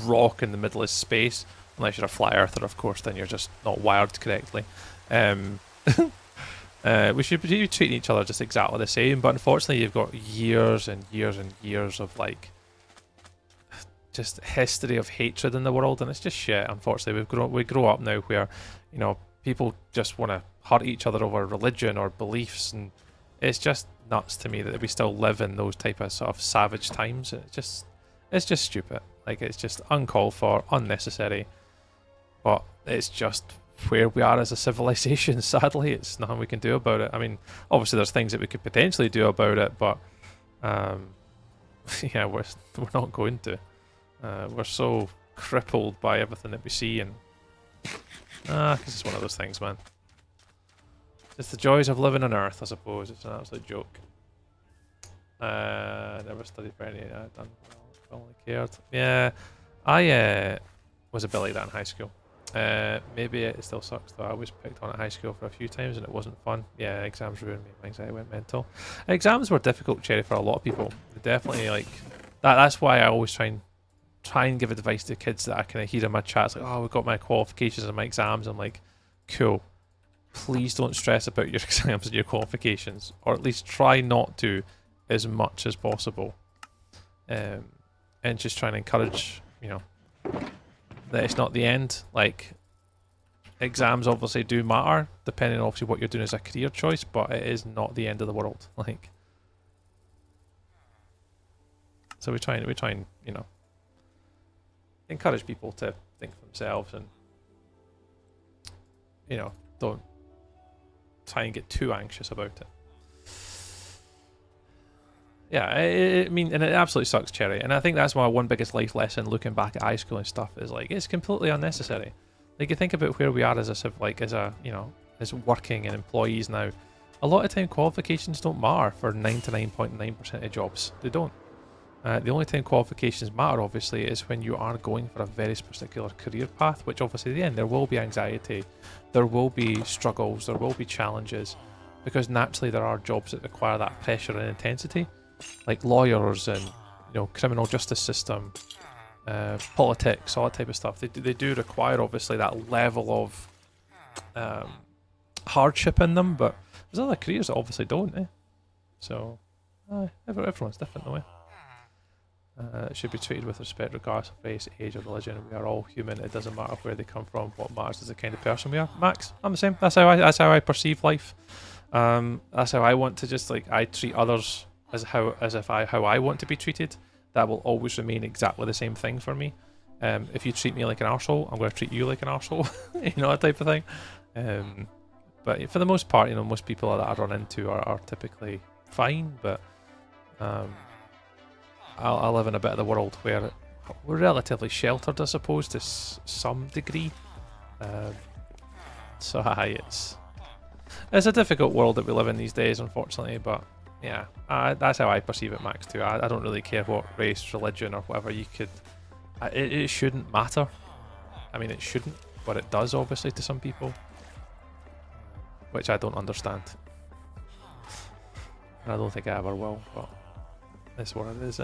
Speaker 1: rock in the middle of space. Unless you're a flat earther, of course, then you're just not wired correctly. We should be treating each other just exactly the same, but unfortunately you've got years and years and years of like just history of hatred in the world, and it's just shit. Unfortunately, we grow up now where, you know, people just want to hurt each other over religion or beliefs, and it's just nuts to me that we still live in those type of sort of savage times. It's just stupid. Like, it's just uncalled for, unnecessary. But it's just where we are as a civilization. Sadly, it's nothing we can do about it. I mean, obviously there's things that we could potentially do about it, but yeah, we're not going to. We're so crippled by everything that we see, and because it's one of those things, man. It's the joys of living on Earth, I suppose. It's an absolute joke. Never studied for any. I done well, only cared. Yeah, I was a bit like that in high school. Maybe it still sucks though. I was picked on at high school for a few times and it wasn't fun. Yeah, exams ruined me. My anxiety went mental. Exams were difficult, Cherry, for a lot of people. They definitely, like, that's why I always try and give advice to kids that I kind of hear in my chats, like, oh, we've got my qualifications and my exams. I'm like, cool. please don't stress about your exams and your qualifications, or at least try not to as much as possible. And just try and encourage, that it's not the end. Like, exams obviously do matter, depending on obviously what you're doing as a career choice, but it is not the end of the world. Like, so we try and encourage people to think for themselves, and don't try and get too anxious about it. Yeah, I mean, and it absolutely sucks, Cherry. And I think that's my one biggest life lesson looking back at high school and stuff is like it's completely unnecessary. Like, you think about where we are as as working and employees now. A lot of time qualifications don't matter for 99.9% of jobs. They don't. The only time qualifications matter, obviously, is when you are going for a very particular career path, which obviously, again, there will be anxiety, there will be struggles, there will be challenges, because naturally there are jobs that require that pressure and intensity, like lawyers and criminal justice system, politics, all that type of stuff. They do require, obviously, that level of hardship in them, but there's other careers that obviously don't, So, everyone's different, though, It should be treated with respect regardless of race, age, or religion. We are all human. It doesn't matter where they come from. What matters is the kind of person we are. Max, I'm the same. That's how I perceive life. That's how I want to just I treat others how I want to be treated. That will always remain exactly the same thing for me. If you treat me like an arsehole, I'm going to treat you like an arsehole. That type of thing. But for the most part, most people that I run into are typically fine. But I live in a bit of the world where we're relatively sheltered, I suppose, to some degree. So it's a difficult world that we live in these days, unfortunately. But yeah, that's how I perceive it, Max, too. I don't really care what race, religion, or whatever you could... It shouldn't matter. I mean, it shouldn't, but it does, obviously, to some people. Which I don't understand. And I don't think I ever will, but... That's what it is,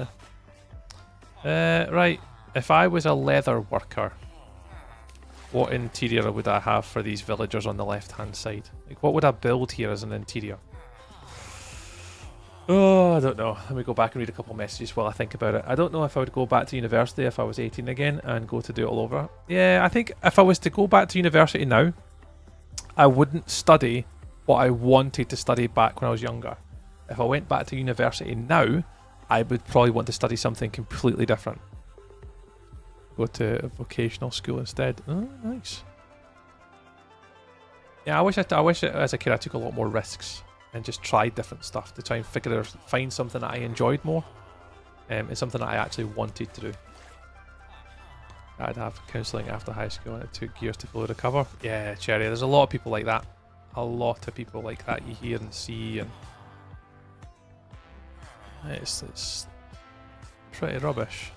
Speaker 1: right, if I was a leather worker, what interior would I have for these villagers on the left-hand side? Like, what would I build here as an interior? Oh, I don't know. Let me go back and read a couple of messages while I think about it. I don't know if I would go back to university if I was 18 again and go to do it all over. Yeah, I think if I was to go back to university now, I wouldn't study what I wanted to study back when I was younger. If I went back to university now, I would probably want to study something completely different. Go to a vocational school instead. Oh, nice. Yeah, I wish as a kid I took a lot more risks and just tried different stuff to try and find something that I enjoyed more, and something that I actually wanted to do. I'd have counselling after high school and it took years to fully recover. Yeah, Cherry, there's a lot of people like that. A lot of people like that you hear and see, and it's pretty rubbish.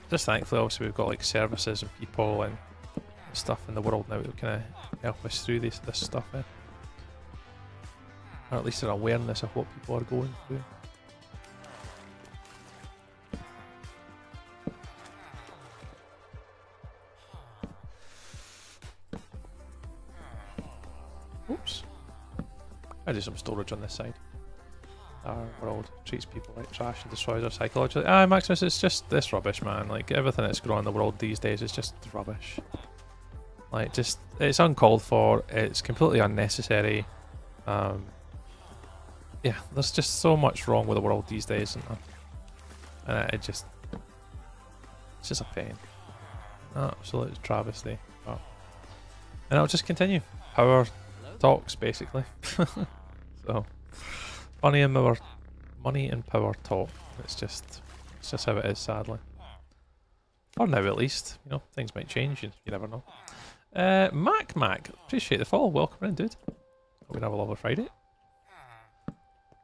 Speaker 1: Just thankfully, obviously, we've got services and people and stuff in the world now that kind of help us through this stuff, or at least an awareness of what people are going through. Oops. I do some storage on this side. Our world treats people like trash and destroys our psychology. Maximus, it's just this rubbish, man. Like, everything that's going on in the world these days is just rubbish. Like, just, it's uncalled for, it's completely unnecessary. Yeah, there's just so much wrong with the world these days, and it's just a pain. Absolute travesty. But, and it'll just continue. Power talks, basically. So, money and power talk. It's just how it is, sadly. For now, at least. Things might change. You never know. Mac, appreciate the follow. Welcome in, dude. Hope we have a lovely Friday.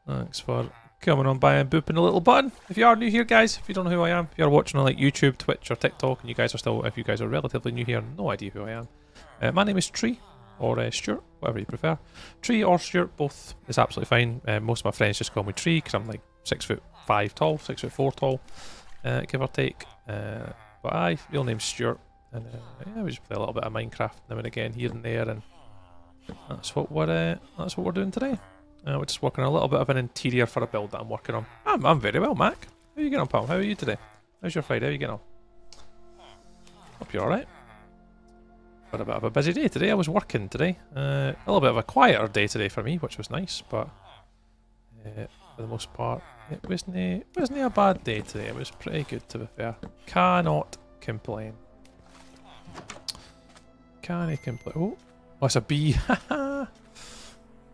Speaker 1: Thanks for coming on by and booping the little button. If you are new here, guys, if you don't know who I am, if you're watching on YouTube, Twitch, or TikTok, and if you guys are relatively new here, no idea who I am. My name is Tree, or Stuart, whatever you prefer. Tree or Stuart, both is absolutely fine. Most of my friends just call me Tree because I'm like 6'5" tall, 6'4" tall, give or take. But real name's Stuart. And yeah, we just play a little bit of Minecraft now and again, here and there, and that's what we're doing today. We're just working on a little bit of an interior for a build that I'm working on. I'm very well, Mac. How are you getting on, pal? How are you today? How's your Friday? How are you getting on? Hope you're alright. Got a bit of a busy day today. I was working today. A little bit of a quieter day today for me, which was nice, but for the most part, it wasn't a bad day today. It was pretty good, to be fair. Cannot complain. Can I complain? Oh, it's a bee.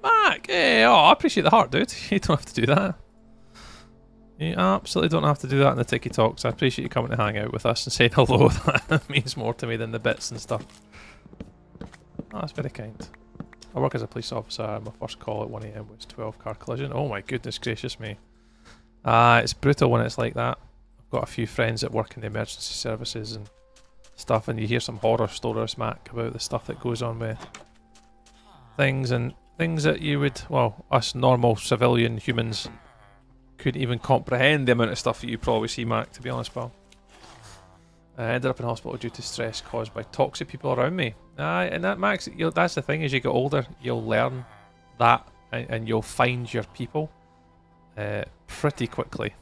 Speaker 1: Mac! Hey, oh, I appreciate the heart, dude. You don't have to do that. You absolutely don't have to do that in the Tiki Talks. I appreciate you coming to hang out with us and saying hello. That means more to me than the bits and stuff. Oh, that's very kind. I work as a police officer. My first call at 1 AM was 12-car collision. Oh my goodness gracious me. It's brutal when it's like that. I've got a few friends that work in the emergency services and stuff, and you hear some horror stories, Mac, about the stuff that goes on with things that you would, well, us normal civilian humans couldn't even comprehend the amount of stuff that you probably see, Mac, to be honest, pal. I ended up in hospital due to stress caused by toxic people around me. And that, Max, that's the thing, as you get older, you'll learn that, and you'll find your people pretty quickly.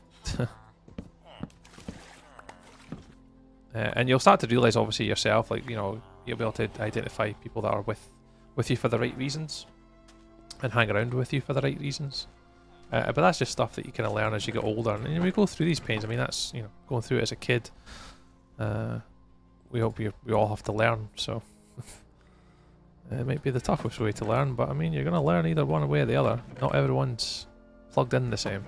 Speaker 1: And you'll start to realise, obviously, yourself, like, you know, you'll be able to identify people that are with you for the right reasons and hang around with you for the right reasons. But that's just stuff that you kind of learn as you get older. And you know, we go through these pains. I mean, that's, you know, going through it as a kid. We hope we all have to learn, so it might be the toughest way to learn, but I mean, you're going to learn either one way or the other. Not everyone's plugged in the same.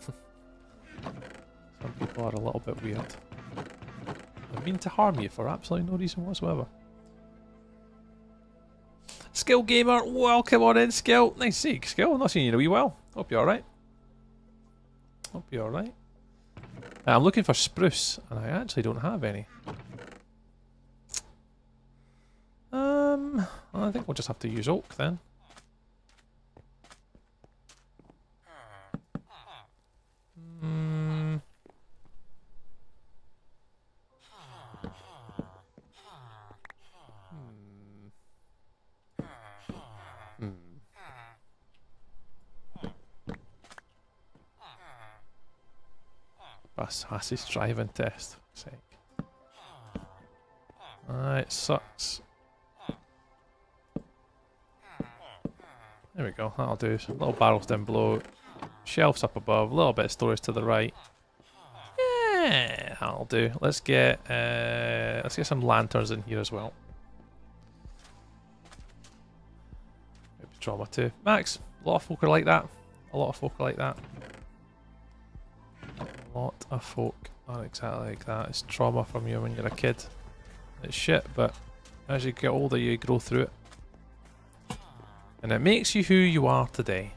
Speaker 1: Some people are a little bit weird. I mean to harm you for absolutely no reason whatsoever. Skill Gamer, welcome on in, Skill. Nice to see you, Skill. I'm not seeing you in a wee while. Hope you're alright. Hope you're alright. I'm looking for spruce, and I actually don't have any. I think we'll just have to use oak then. Assassin's driving test. For sake. It sucks. There we go. That'll do. So little barrels down below, shelves up above, a little bit of storage to the right. Yeah, that'll do. Let's get some lanterns in here as well. Maybe trauma too. Max, a lot of folk are like that. A lot of folk are like that. A lot of folk are exactly like that. It's trauma from you when you're a kid. It's shit, but as you get older, you grow through it. And it makes you who you are today.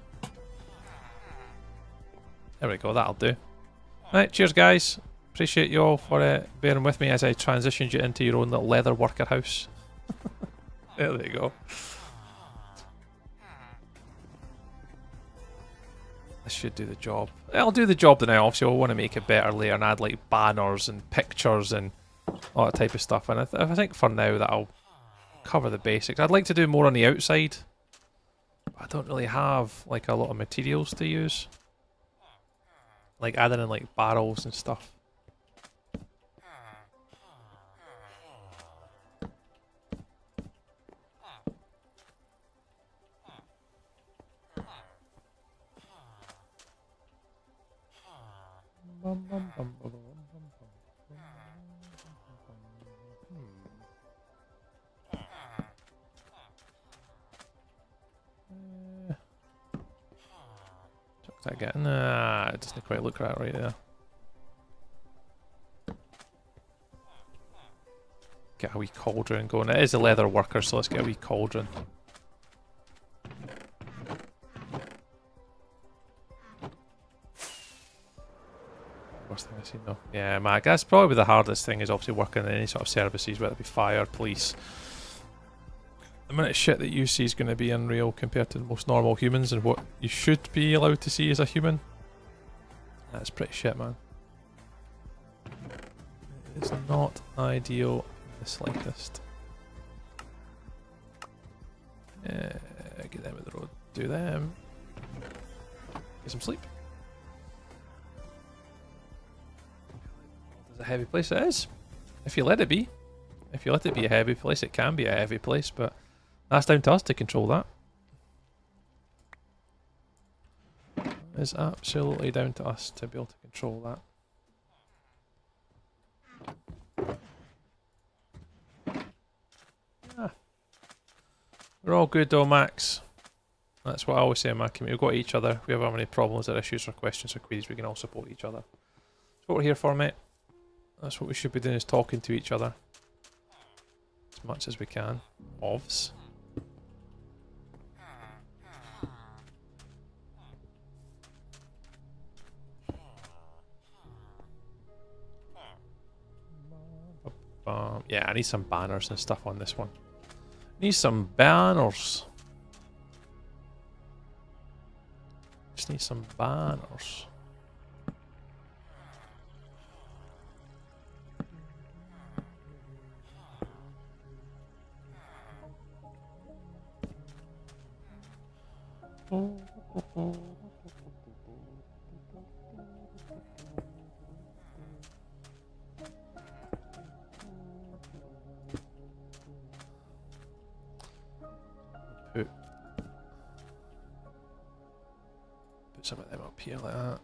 Speaker 1: There we go, that'll do. Right, cheers guys. Appreciate you all for bearing with me as I transitioned you into your own little leather worker house. There you go. This should do the job. I'll do the job then. I obviously want to make it better later and add like banners and pictures and all that type of stuff. And I think for now that'll cover the basics. I'd like to do more on the outside. I don't really have like a lot of materials to use. Like adding in like barrels and stuff. What's that getting? It doesn't quite look right there. Get a wee cauldron going. It is a leather worker, so let's get a wee cauldron. Worst thing I've seen though. Yeah, Mac, that's probably the hardest thing, is obviously working in any sort of services, whether it be fire, police. The amount of shit that you see is going to be unreal compared to most normal humans and what you should be allowed to see as a human. That's pretty shit, man. It's not ideal the slightest. Get them with the road. Do them. Get some sleep. It's a heavy place it is. If you let it be. If you let it be a heavy place, it can be a heavy place, but that's down to us to control that. It's absolutely down to us to be able to control that. Ah. We're all good though, Max. That's what I always say in my community. We've got each other. If we ever have any problems or issues or questions or queries, we can all support each other. That's what we're here for, mate. That's what we should be doing, is talking to each other. As much as we can. Ovs. Yeah, I need some banners and stuff on this one. Need some banners. Just need some banners. Put some of them up here like that.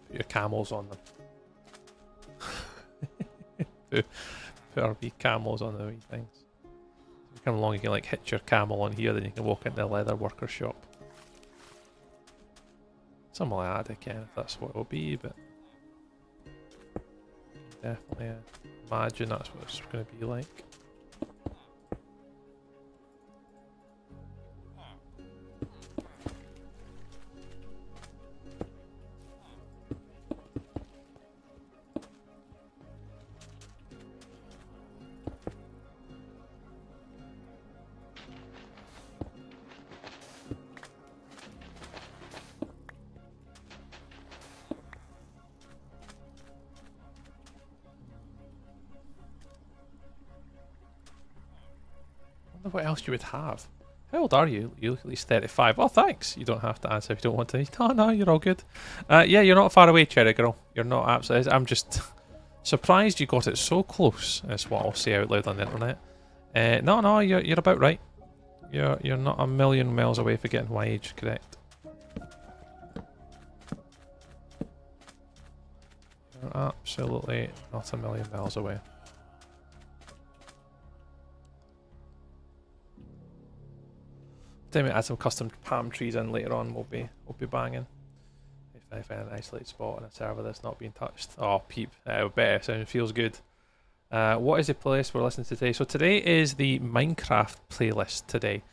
Speaker 1: Put your camels on them. put our wee camels on the wee things. You come along, you can like hitch your camel on here, then you can walk into the leather worker shop. Something like that, I can, if that's what it'll be, but definitely imagine that's what it's going to be like. What else you would have? How old are you? You look at least 35. Oh, thanks. You don't have to answer if you don't want to. Oh, no, you're all good. Yeah, you're not far away, Cherry Girl. You're not absolutely. I'm just surprised you got it so close. That's what I'll say out loud on the internet. No, you're about right. You're not a million miles away for getting my age correct. You're absolutely not a million miles away. Then we add some custom palm trees in later on. We'll be banging. If I find an isolated spot on a server that's not being touched. Oh, peep! Better sound feels good. What is the playlist we're listening to today? So today is the Minecraft playlist today.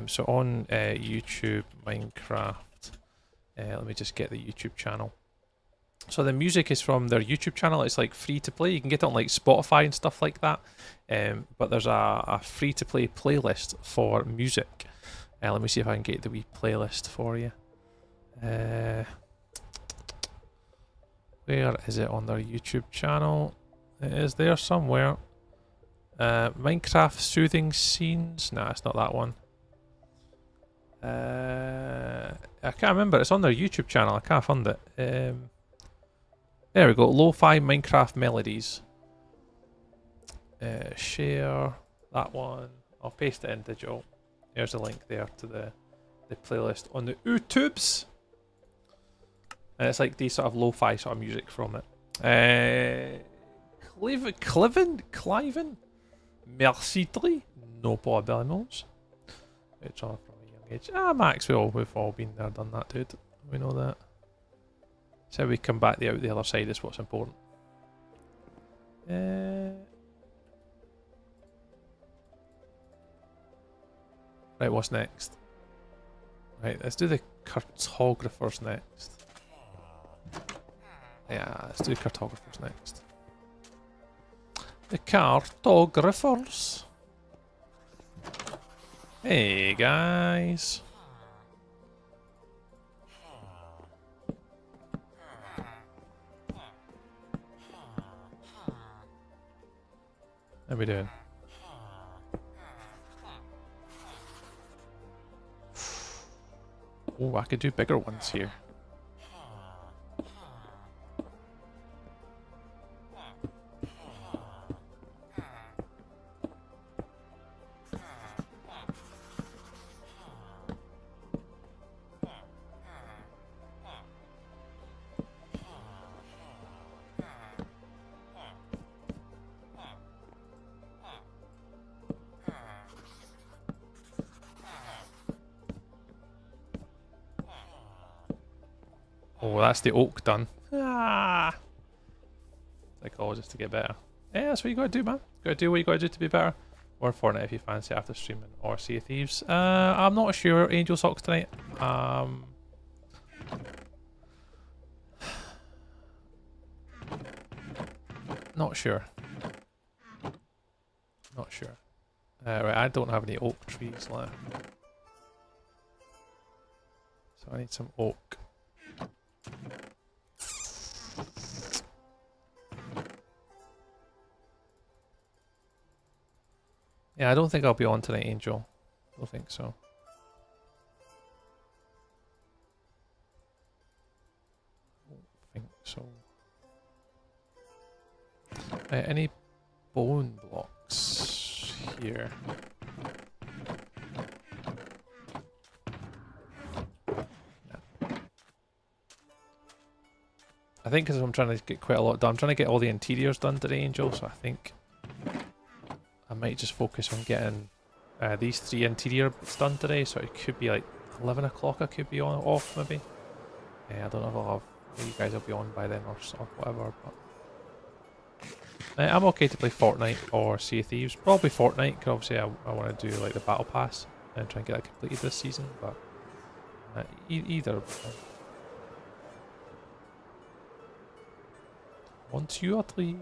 Speaker 1: So on YouTube, Minecraft. Let me just get the YouTube channel. So the music is from their YouTube channel. It's like free to play. You can get it on like Spotify and stuff like that. But there's a free to play playlist for music. Let me see if I can get the wee playlist for you. Where is it on their YouTube channel? It is there somewhere. Minecraft Soothing Scenes. Nah, it's not that one. I can't remember. It's on their YouTube channel. I can't find it. There we go. Lo-fi Minecraft Melodies. Share that one. I'll paste it in digital. There's a link there to the playlist on the YouTubes. And it's like these sort of lo-fi sort of music from it. Cliven? Merci très. No problemos. It's on from a young age. Max, we've all been there, done that, dude. We know that. So we come back out the other side is what's important. Right, what's next? Right, let's do the cartographers next. Yeah, let's do cartographers next. The cartographers. Hey guys. How we doing? Oh, I could do bigger ones here. Oh, that's the oak done. Ah! Psychologist to get better. Yeah, that's what you gotta do, man. Gotta do what you gotta do to be better. Or Fortnite if you fancy after streaming. Or Sea of Thieves. I'm not sure. Angel Socks tonight. Not sure. Not sure. Right, I don't have any oak trees left. So I need some oak. Yeah, I don't think I'll be on tonight, Angel. I don't think so. I don't think so. Any bone blocks here? I think because I'm trying to get quite a lot done. I'm trying to get all the interiors done today, Angel, so I think I might just focus on getting these 3 interior bits done today, so it could be like 11 o'clock I could be on off maybe. I don't know if I'll have, maybe you guys will be on by then or whatever, but I'm okay to play Fortnite or Sea of Thieves. Probably Fortnite, because obviously I want to do like the Battle Pass and try and get that completed this season, but either. 1, 2 or 3.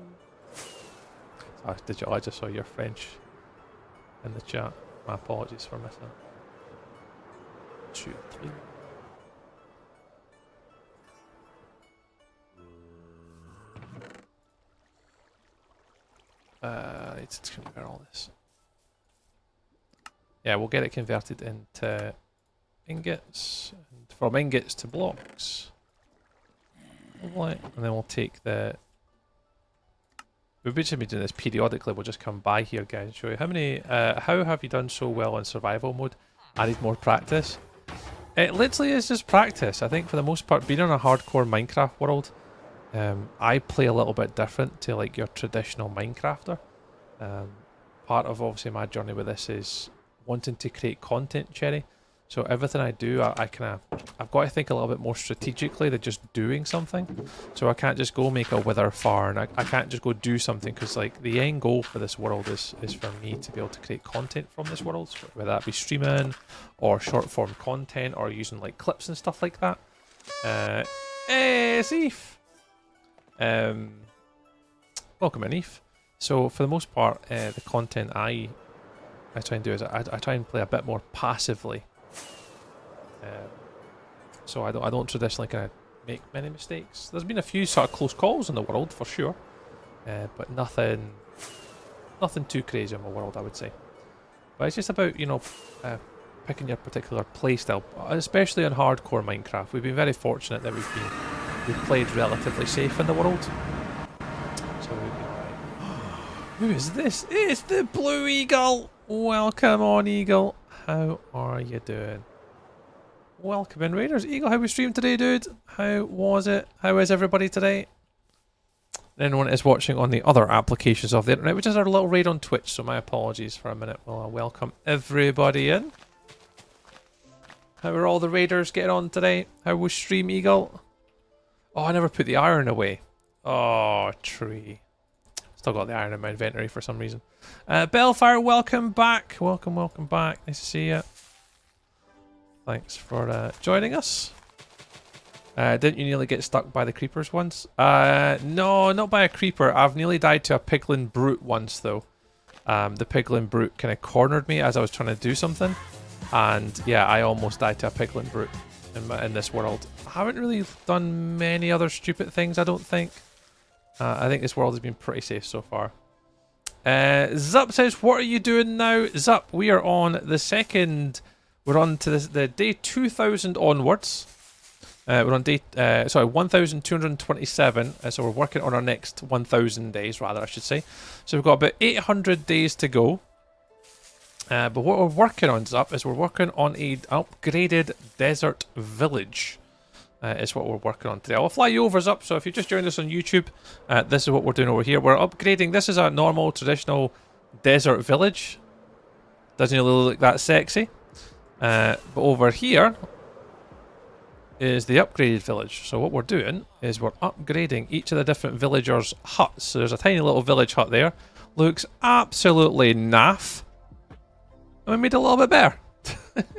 Speaker 1: Oh, I just saw your French in the chat. My apologies for missing it. 2, 3. I need to convert all this. Yeah, we'll get it converted into ingots, and from ingots to blocks. And then we'll take the... We've been doing this periodically. We'll just come by here, guys, and show you how many. How have you done so well in survival mode? I need more practice. It literally is just practice. I think for the most part, being in a hardcore Minecraft world, I play a little bit different to like your traditional Minecrafter. Part of obviously my journey with this is wanting to create content, Cherry. So everything I do, I've got to think a little bit more strategically than just doing something. So I can't just go make a wither farm. I can't just go do something, because like the end goal for this world is for me to be able to create content from this world, so whether that be streaming or short form content or using like clips and stuff like that. Hey, it's Eve. Welcome in, Eve. So for the most part, the content I try and do is I try and play a bit more passively. So I don't traditionally kind of make many mistakes. There's been a few sort of close calls in the world for sure, but nothing too crazy in my world, I would say. But it's just about, you know, picking your particular playstyle, especially in hardcore Minecraft. We've been very fortunate that we've played relatively safe in the world. So we've been alright. Who is this? It's the Blue Eagle. Welcome on, Eagle. How are you doing? Welcome in, Raiders. Eagle, how we streamed today, dude? How was it? How is everybody today? Anyone is watching on the other applications of the internet, which is our little raid on Twitch, so my apologies for a minute while I welcome everybody in. How are all the Raiders getting on today? How was stream, Eagle? Oh, I never put the iron away. Oh, tree. Still got the iron in my inventory for some reason. Bellfire, welcome back. Welcome back. Nice to see you. Thanks for joining us. Didn't you nearly get stuck by the creepers once? No, not by a creeper. I've nearly died to a piglin brute once, though. The piglin brute kind of cornered me as I was trying to do something. And yeah, I almost died to a piglin brute in this world. I haven't really done many other stupid things, I don't think. I think this world has been pretty safe so far. Zup says, what are you doing now? Zup, we are on the second. We're on to the day 2000 onwards. We're on day, 1227. So we're working on our next 1000 days, rather, I should say. So we've got about 800 days to go. But what we're working on, Zup, is we're working on a upgraded desert village. Is what we're working on today. I'll fly you over, Zup. So if you just joined us on YouTube, this is what we're doing over here. We're upgrading. This is a normal, traditional desert village. Doesn't really look that sexy. But over here is the upgraded village. So what we're doing is we're upgrading each of the different villagers' huts. So there's a tiny little village hut there. Looks absolutely naff. And we made it a little bit better.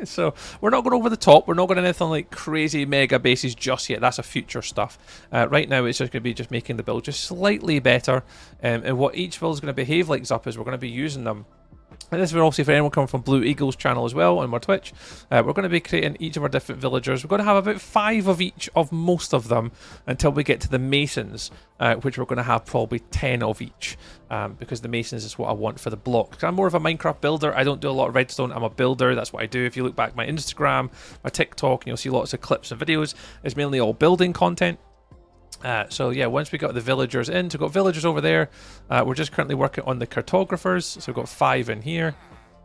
Speaker 1: So we're not going over the top. We're not going anything like crazy mega bases just yet. That's a future stuff. Right now it's just going to be just making the build just slightly better. And what each build is going to behave like, Zup, is we're going to be using them. And this is obviously for anyone coming from Blue Eagle's channel as well on our Twitch. We're going to be creating each of our different villagers. We're going to have about 5 of each of most of them until we get to the Masons, which we're going to have probably 10 of each. Because the Masons is what I want for the block. I'm more of a Minecraft builder. I don't do a lot of redstone. I'm a builder. That's what I do. If you look back at my Instagram, my TikTok, and you'll see lots of clips and videos. It's mainly all building content. So yeah, once we got the villagers in, so we've got villagers over there. We're just currently working on the cartographers, so we've got 5 in here.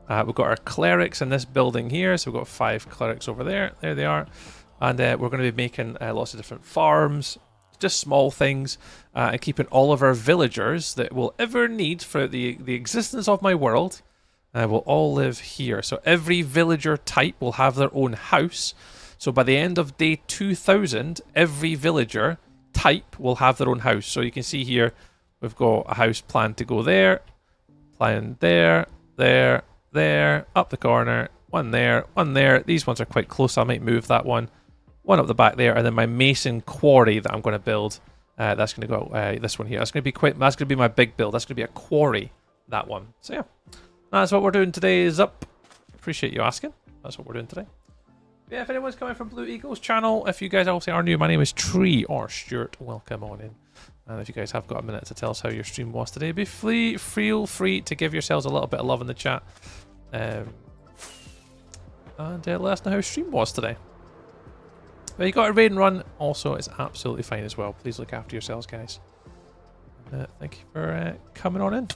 Speaker 1: We've got our clerics in this building here, so we've got 5 clerics over there. There they are. And we're going to be making lots of different farms, just small things, and keeping all of our villagers that we'll ever need for the existence of my world will all live here. So every villager type will have their own house. So by the end of day 2000, every villager type will have their own house. So you can see here we've got a house planned to go there, planned there, there, there, up the corner, one there, one there. These ones are quite close, so I might move that one up the back there, and then my mason quarry that I'm going to build, that's going to go this one here. That's going to be my big build. That's going to be a quarry, that one. So yeah, that's what we're doing today. Is up. Appreciate you asking. That's what we're doing today. Yeah, if anyone's coming from Blue Eagle's channel, if you guys obviously are new, my name is Tree or Stuart. Welcome on in. And if you guys have got a minute to tell us how your stream was today, feel free to give yourselves a little bit of love in the chat. And let us know how your stream was today. But you got a raid and run, also, it's absolutely fine as well. Please look after yourselves, guys. Thank you for coming on in.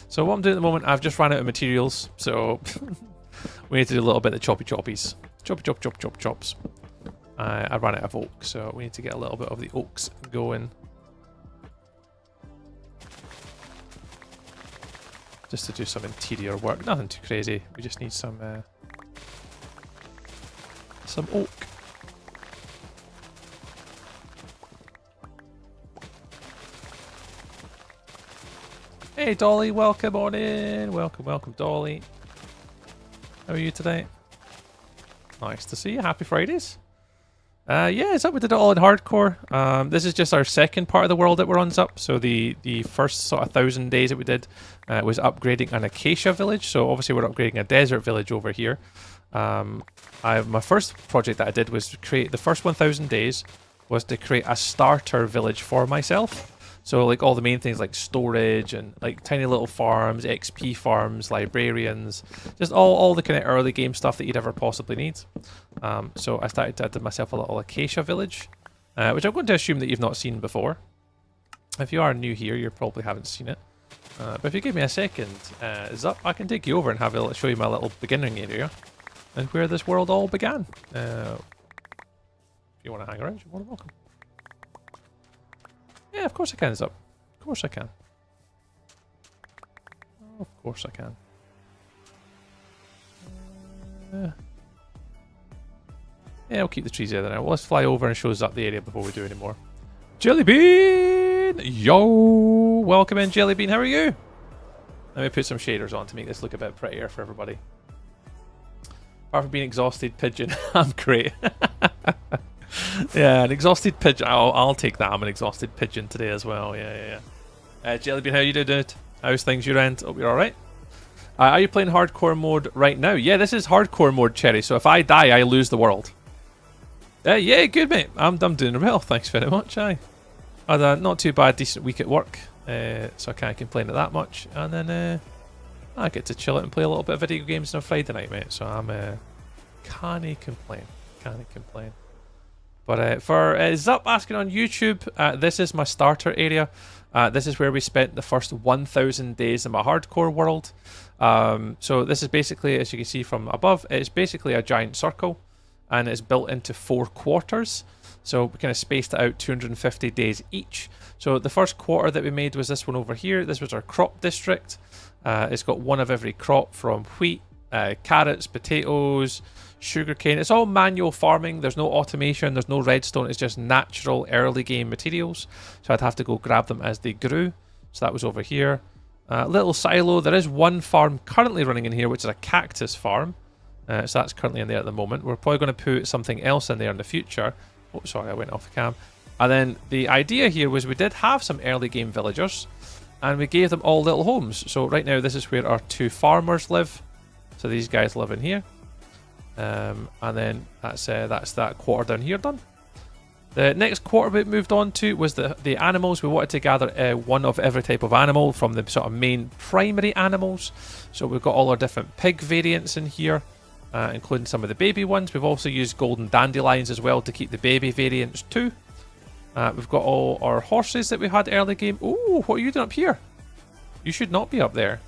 Speaker 1: So what I'm doing at the moment, I've just ran out of materials, so we need to do a little bit of choppy choppies. Chops. I ran out of oak, so we need to get a little bit of the oaks going. Just to do some interior work, nothing too crazy. We just need some oak. Hey Dolly, welcome on in. Welcome Dolly. How are you today? Nice to see you. Happy Fridays. Yeah, Zup, we did it all in hardcore. This is just our second part of the world that we're on, Zup. So the first sort of 1000 days that we did was upgrading an acacia village. So obviously we're upgrading a desert village over here. My first project that I did was to create, the first 1000 days was to create a starter village for myself. So like all the main things like storage and like tiny little farms, XP farms, librarians, just all the kind of early game stuff that you'd ever possibly need. So I started to add myself a little acacia village, which I'm going to assume that you've not seen before. If you are new here, you probably haven't seen it. But if you give me a second, Zup, I can take you over and show you my little beginning area and where this world all began. If you want to hang around, you're more than welcome. Yeah, of course I can, Zup. Of course I can. Oh, of course I can. Yeah, I'll keep the trees there now. Well, let's fly over and show Zup the area before we do any more. Jellybean! Yo! Welcome in, Jellybean. How are you? Let me put some shaders on to make this look a bit prettier for everybody. Apart from being exhausted pigeon, I'm great. Yeah, an exhausted pigeon. I'll take that. I'm an exhausted pigeon today as well. Yeah. Jellybean, how you doing it? How's things your end? Hope you're alright. Are you playing hardcore mode right now? Yeah, this is hardcore mode, Cherry. So if I die, I lose the world. Yeah, good, mate. I'm doing well. Thanks very much. Aye. Had a not too bad, decent week at work. so I can't complain at that much. And then I get to chill out and play a little bit of video games on a Friday night, mate. So I'm can't complain. Can't complain. But for Zup asking on YouTube, this is my starter area. This is where we spent the first 1,000 days in my hardcore world. So this is basically, as you can see from above, it's basically a giant circle, and it's built into 4 quarters. So we kind of spaced it out 250 days each. So the first quarter that we made was this one over here. This was our crop district. It's got one of every crop from wheat, carrots, potatoes, sugarcane. It's all manual farming. There's no automation. There's no redstone. It's just natural early game materials. So I'd have to go grab them as they grew. So that was over here. Little silo. There is one farm currently running in here, which is a cactus farm. So that's currently in there at the moment. We're probably going to put something else in there in the future. Oh, sorry, I went off the cam. And then the idea here was we did have some early game villagers, and we gave them all little homes. So right now this is where our 2 farmers live. So these guys live in here. And then that's that quarter down here done. The next quarter we moved on to was the animals. We wanted to gather one of every type of animal from the sort of main primary animals. So we've got all our different pig variants in here, including some of the baby ones. We've also used golden dandelions as well to keep the baby variants too. We've got all our horses that we had early game. Oh, what are you doing up here? You should not be up there.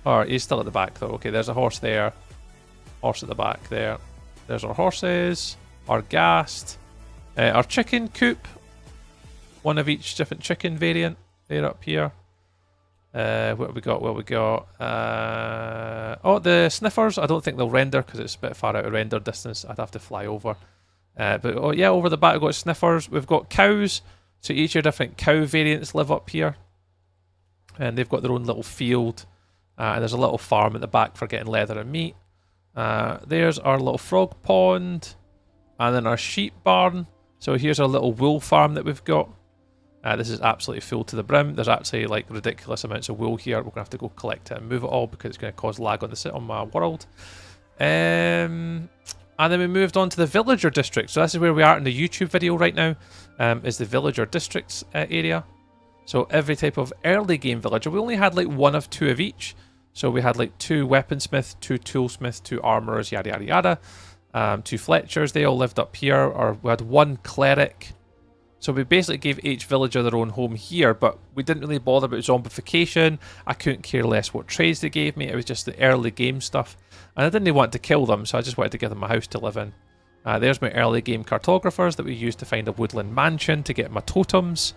Speaker 1: Or he's still at the back though. Okay, there's a horse there. Horse at the back there. There's our horses. Our ghast. Our chicken coop. One of each different chicken variant. They're up here. What have we got? Well, we got... oh, the sniffers. I don't think they'll render because it's a bit far out of render distance. I'd have to fly over. But oh, yeah, over the back we've got sniffers. We've got cows. So each of your different cow variants live up here. And they've got their own little field. And there's a little farm at the back for getting leather and meat. There's our little frog pond. And then our sheep barn. So here's our little wool farm that we've got. This is absolutely full to the brim. There's actually like ridiculous amounts of wool here. We're going to have to go collect it and move it all because it's going to cause lag on my world. And then we moved on to the villager district. So this is where we are in the YouTube video right now. Is the villager districts area. So every type of early game villager. We only had like 1 of 2 of each. So we had like 2 weaponsmiths, 2 toolsmiths, 2 armorers, yada yada yada. 2 Fletchers, they all lived up here. Or we had 1 cleric. So we basically gave each villager their own home here, but we didn't really bother about zombification. I couldn't care less what trades they gave me. It was just the early game stuff. And I didn't want to kill them, so I just wanted to give them a house to live in. There's my early game cartographers that we used to find a woodland mansion to get my totems.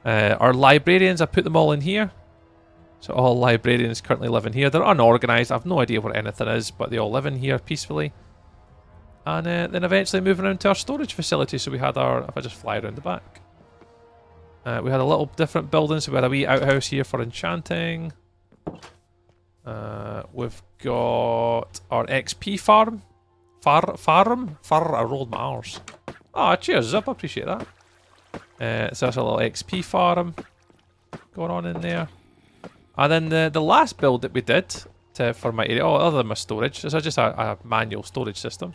Speaker 1: Our librarians, I put them all in here. So all librarians currently live in here. They're unorganised. I have no idea what anything is, but they all live in here peacefully. And then eventually moving around to our storage facility. So we had our, if I just fly around the back. We had a little different building. So we had a wee outhouse here for enchanting. We've got our XP farm. I rolled my R's. Oh, cheers, Zip. I appreciate that. So that's a little XP farm going on in there. And then the last build that we did for my area, other than my storage, so just a manual storage system.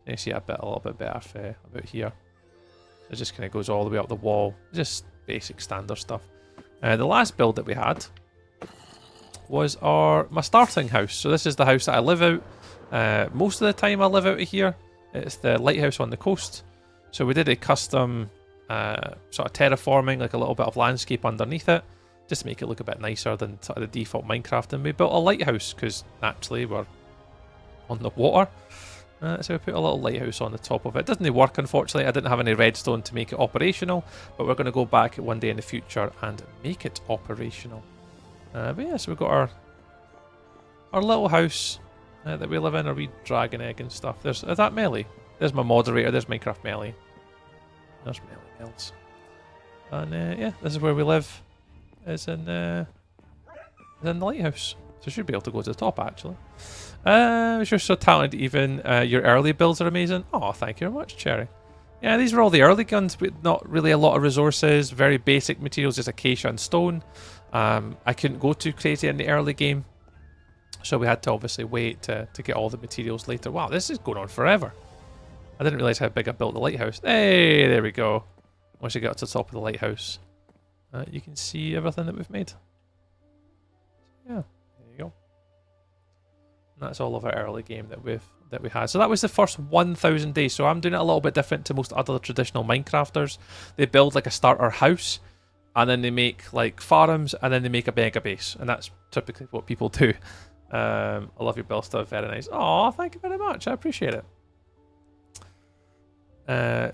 Speaker 1: You see a little bit better about here. It just kind of goes all the way up the wall. Just basic standard stuff. The last build that we had was my starting house. So this is the house that I live out. Most of the time I live out of here. It's the lighthouse on the coast. So we did a custom sort of terraforming, like a little bit of landscape underneath it, just to make it look a bit nicer than sort of the default Minecraft. And we built a lighthouse because naturally we're on the water. So we put a little lighthouse on the top of it. It doesn't work, unfortunately. I didn't have any redstone to make it operational, but we're going to go back one day in the future and make it operational. But yeah, so we've got our little house that we live in, our wee dragon egg and stuff. Is that Melly? There's my moderator. There's Minecraft Melly. There's Melly Mills. And yeah, this is where we live. Is in the lighthouse. So I should be able to go to the top, actually. You're so talented even. Your early builds are amazing. Oh, thank you very much, Cherry. Yeah, these were all the early guns, but not really a lot of resources. Very basic materials, just acacia and stone. I couldn't go too crazy in the early game. So we had to obviously wait to get all the materials later. Wow, this is going on forever. I didn't realise how big I built the lighthouse. Hey, there we go. once you get up to the top of the lighthouse, you can see everything that we've made. Yeah, there you go. And that's all of our early game that we had. So that was the first 1,000 days. So I'm doing it a little bit different to most other traditional Minecrafters. They build like a starter house, and then they make like farms, and then they make a mega base, and that's typically what people do. I love your build stuff, very nice. Oh, thank you very much. I appreciate it.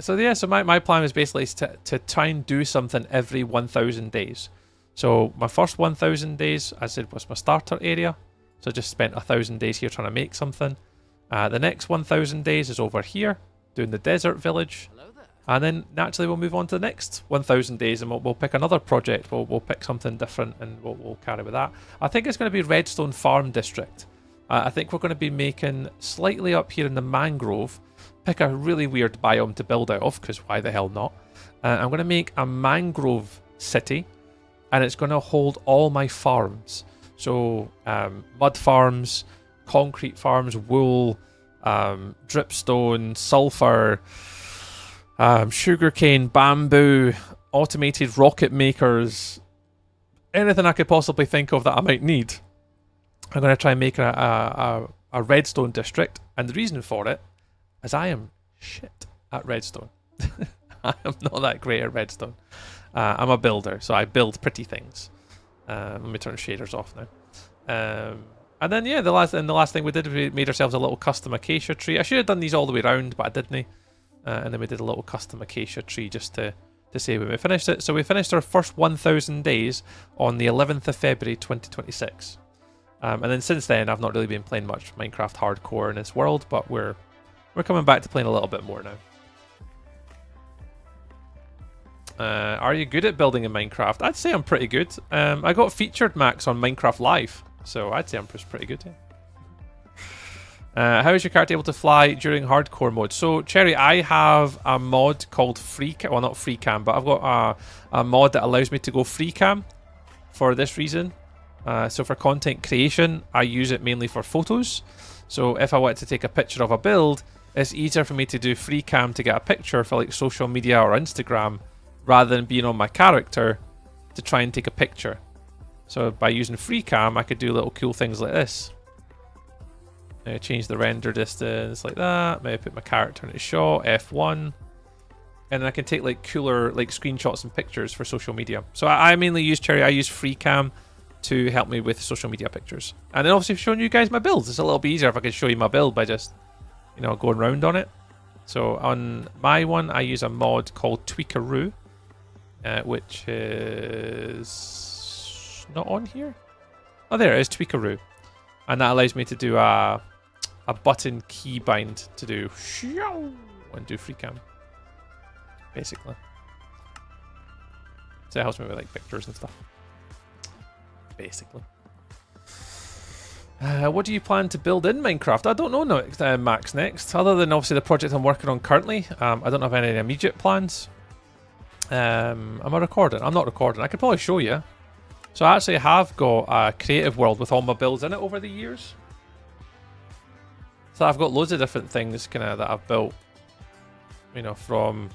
Speaker 1: So yeah, so my plan is basically to try and do something every 1,000 days. So my first 1,000 days, as I said, was my starter area. So I just spent 1,000 days here trying to make something. The next 1,000 days is over here, doing the desert village. And then naturally we'll move on to the next 1,000 days, and we'll pick another project. We'll pick something different, and we'll carry with that. I think it's going to be Redstone Farm District. I think we're going to be making slightly up here in the mangrove. Pick a really weird biome to build out of, because why the hell not? I'm going to make a mangrove city, and it's going to hold all my farms. So mud farms, concrete farms, wool, dripstone, sulfur, sugarcane, bamboo, automated rocket makers, anything I could possibly think of that I might need. I'm going to try and make a redstone district, and the reason for it is I am shit at redstone. I am not that great at redstone. I'm a builder, so I build pretty things. Let me turn shaders off now. And then yeah, the last thing we did, we made ourselves a little custom acacia tree. I should have done these all the way around, but I didn't. And then we did a little custom acacia tree just to say when we finished it. So we finished our first 1,000 days on the 11th of February 2026. And then since then, I've not really been playing much Minecraft hardcore in this world, but we're coming back to playing a little bit more now. Are you good at building in Minecraft? I'd say I'm pretty good. I got featured max on Minecraft Live, so I'd say I'm pretty good. Yeah. How is your character able to fly during hardcore mode? So, Cherry, I have a mod called Free Cam. Well, not Free Cam, but I've got a mod that allows me to go Free Cam for this reason. So for content creation, I use it mainly for photos. So if I wanted to take a picture of a build, it's easier for me to do Free Cam to get a picture for like social media or Instagram, rather than being on my character to try and take a picture. So by using Free Cam, I could do little cool things like this. Change the render distance like that. Maybe put my character in a shot, F1. And then I can take like cooler like screenshots and pictures for social media. So I mainly use Cherry. I use Free Cam to help me with social media pictures. And then obviously showing you guys my builds. It's a little bit easier if I could show you my build by just, you know, going around on it. So on my one, I use a mod called Tweakaroo, which is not on here. Oh, there it is, Tweakaroo. And that allows me to do a button keybind to do and do Free Cam, basically. So it helps me with like pictures and stuff. Basically. What do you plan to build in Minecraft? I don't know, Max, next. Other than obviously the project I'm working on currently, I don't have any immediate plans. Am I recording? I'm not recording. I could probably show you. So I actually have got a creative world with all my builds in it over the years. So I've got loads of different things kind of that I've built. You know, from,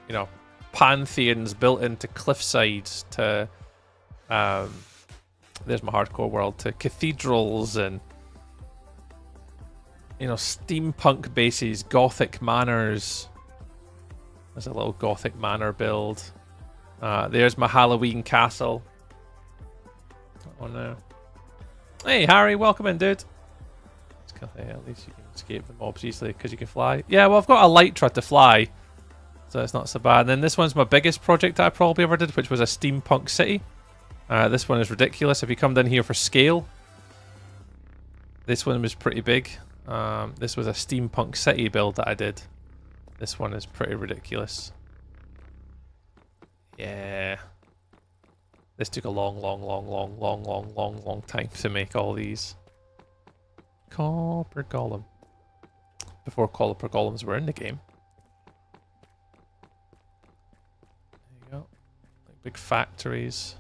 Speaker 1: you know, pantheons built into cliffsides to there's my hardcore world, to cathedrals and, you know, steampunk bases, gothic manors. There's a little gothic manor build. There's my Halloween castle. Oh no. Hey Harry, welcome in, dude. At least you can escape the mobs easily because you can fly. Yeah, well, I've got a Elytra to fly, so it's not so bad. And then this one's my biggest project that I probably ever did, which was a steampunk city. This one is ridiculous. If you come down here for scale, this one was pretty big. This was a steampunk city build that I did. This one is pretty ridiculous. Yeah. This took a long time to make all these. Copper Golem. Before Copper Golems were in the game. There you go. Like big factories.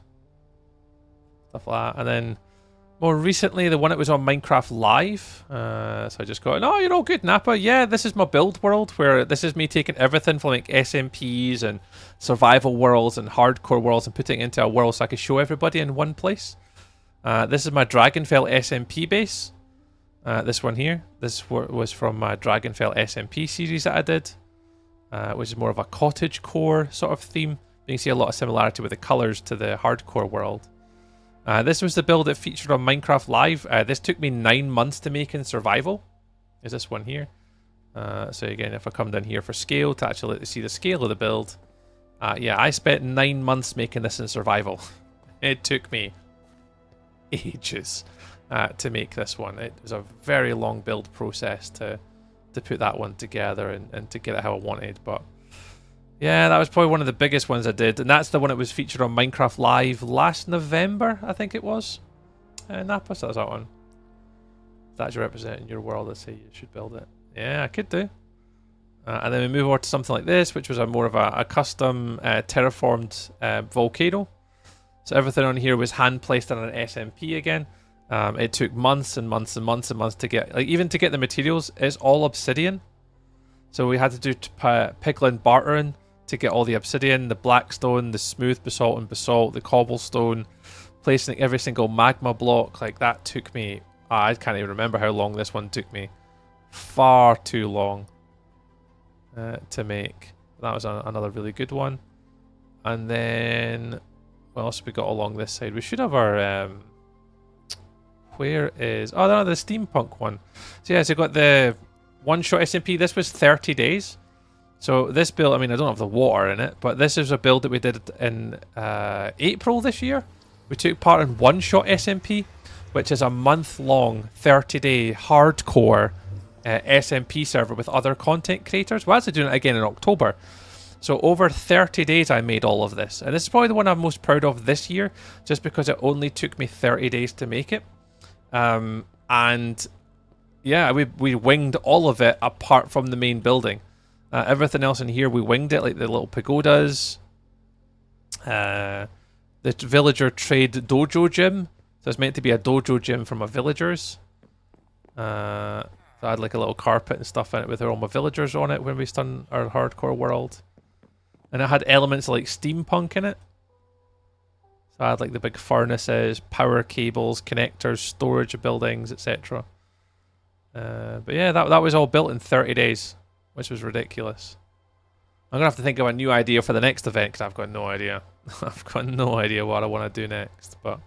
Speaker 1: Stuff like that. And then More recently, the one that was on Minecraft Live. So I just got, oh, you're all good, Napa. Yeah, this is my build world, where this is me taking everything from like SMPs and survival worlds and hardcore worlds and putting it into a world so I can show everybody in one place. This is my Dragonfell SMP base. This one here. This was from my Dragonfell SMP series that I did, which is more of a cottage core sort of theme. You can see a lot of similarity with the colours to the hardcore world. This was the build that featured on Minecraft Live. This took me 9 months to make in survival. Is this one here? So again, if I come down here for scale to actually see the scale of the build, yeah, I spent 9 months making this in survival. It took me ages to make this one. It was a very long build process to put that one together and to get it how I wanted. But yeah, that was probably one of the biggest ones I did, and that's the one that was featured on Minecraft Live last November, I think it was. Napa, so that's that one. That's representing your world. Let's say you should build it. Yeah, I could do. And then we move over to something like this, which was a more of a custom terraformed volcano. So everything on here was hand placed on an SMP again. It took months and months and months and months to get, like, even to get the materials. It's all obsidian. So we had to do piglin bartering to get all the obsidian, the blackstone, the smooth basalt and basalt, the cobblestone, placing every single magma block. Like, that took me, I can't even remember how long this one took me. Far too long to make. That was another really good one. And then what else have we got along this side? We should have our where is, oh no, the steampunk one. So yeah, so got the one-shot SMP. This was 30 days. So this build, I mean, I don't have the water in it, but this is a build that we did in April this year. We took part in one-shot SMP, which is a month-long, 30-day hardcore SMP server with other content creators. We're actually doing it again in October. So over 30 days I made all of this. And this is probably the one I'm most proud of this year, just because it only took me 30 days to make it. And yeah, we winged all of it apart from the main building. Everything else in here, we winged it, like the little pagodas. The villager trade dojo gym. So it's meant to be a dojo gym for my villagers. So I had like a little carpet and stuff in it with all my villagers on it when we done our hardcore world. And it had elements like steampunk in it. So I had like the big furnaces, power cables, connectors, storage buildings, etc. But yeah, that was all built in 30 days. Which was ridiculous. I'm going to have to think of a new idea for the next event, because I've got no idea. I've got no idea what I want to do next. But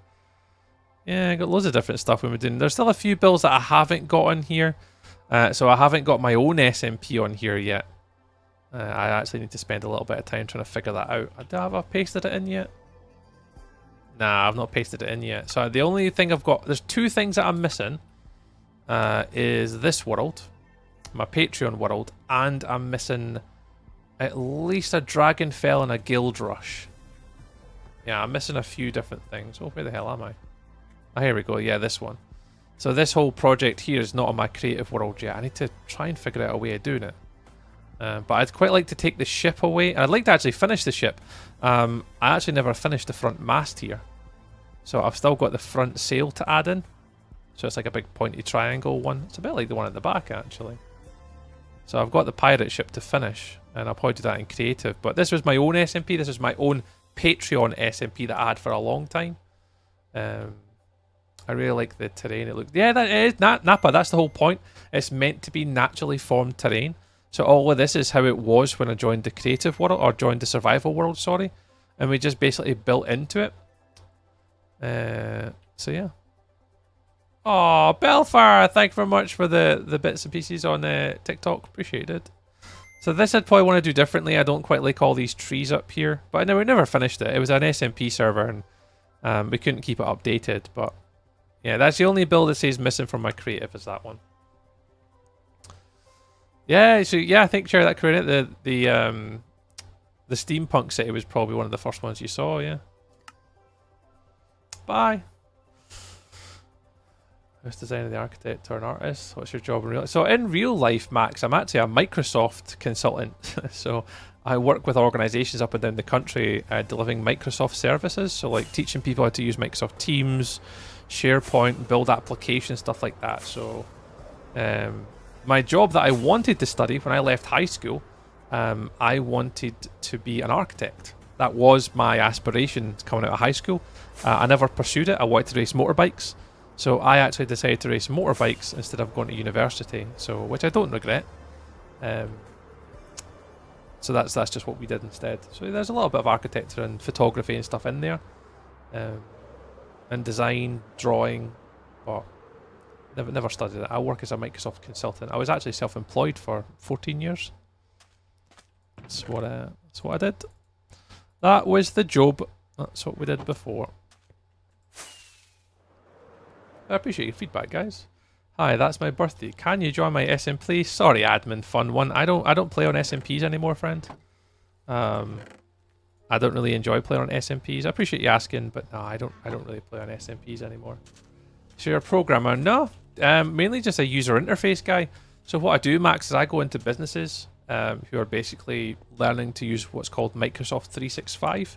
Speaker 1: yeah, I got loads of different stuff we've been doing. There's still a few builds that I haven't got on here. So I haven't got my own SMP on here yet. I actually need to spend a little bit of time trying to figure that out. Have I pasted it in yet? Nah, I've not pasted it in yet. So the only thing I've got, there's two things that I'm missing. Is this world. My Patreon world, and I'm missing at least a Dragonfell and a Guild Rush. Yeah, I'm missing a few different things. Oh, where the hell am I? Oh, here we go. Yeah, this one. So this whole project here is not on my creative world yet. I need to try and figure out a way of doing it. But I'd quite like to take the ship away. I'd like to actually finish the ship. I actually never finished the front mast here. So I've still got the front sail to add in. So it's like a big pointy triangle one. It's a bit like the one at the back, actually. So I've got the pirate ship to finish, and I'll probably do that in creative. But this was my own SMP. This was my own Patreon SMP that I had for a long time. I really like the terrain. It looked, yeah, that is Napa. That's the whole point. It's meant to be naturally formed terrain. So all of this is how it was when I joined the creative world, or joined the survival world. Sorry, and we just basically built into it. So yeah. Oh, Belfar, thank you very much for the bits and pieces on TikTok. Appreciate it. So this I'd probably want to do differently. I don't quite like all these trees up here. But we never finished it. It was an SMP server, and we couldn't keep it updated. But yeah, that's the only build that says missing from my creative is that one. Yeah, so yeah, I think share that credit. The steampunk city was probably one of the first ones you saw, yeah. Bye. Who's designing the architect or an artist? What's your job in real life? So in real life, Max, I'm actually a Microsoft consultant. So I work with organizations up and down the country delivering Microsoft services. So like teaching people how to use Microsoft Teams, SharePoint, build applications, stuff like that. So my job that I wanted to study when I left high school, I wanted to be an architect. That was my aspiration coming out of high school. I never pursued it. I wanted to race motorbikes. So I actually decided to race motorbikes instead of going to university. So, which I don't regret. So that's just what we did instead. So there's a little bit of architecture and photography and stuff in there, and design, drawing, but never studied it. I work as a Microsoft consultant. I was actually self-employed for 14 years. That's what I did. That was the job. That's what we did before. I appreciate your feedback, guys. Hi, that's my birthday. Can you join my SMP? Sorry, admin fun one. I don't play on SMPs anymore, friend. I don't really enjoy playing on SMPs. I appreciate you asking, but no, I don't really play on SMPs anymore. So you're a programmer? No, mainly just a user interface guy. So what I do, Max, is I go into businesses who are basically learning to use what's called Microsoft 365,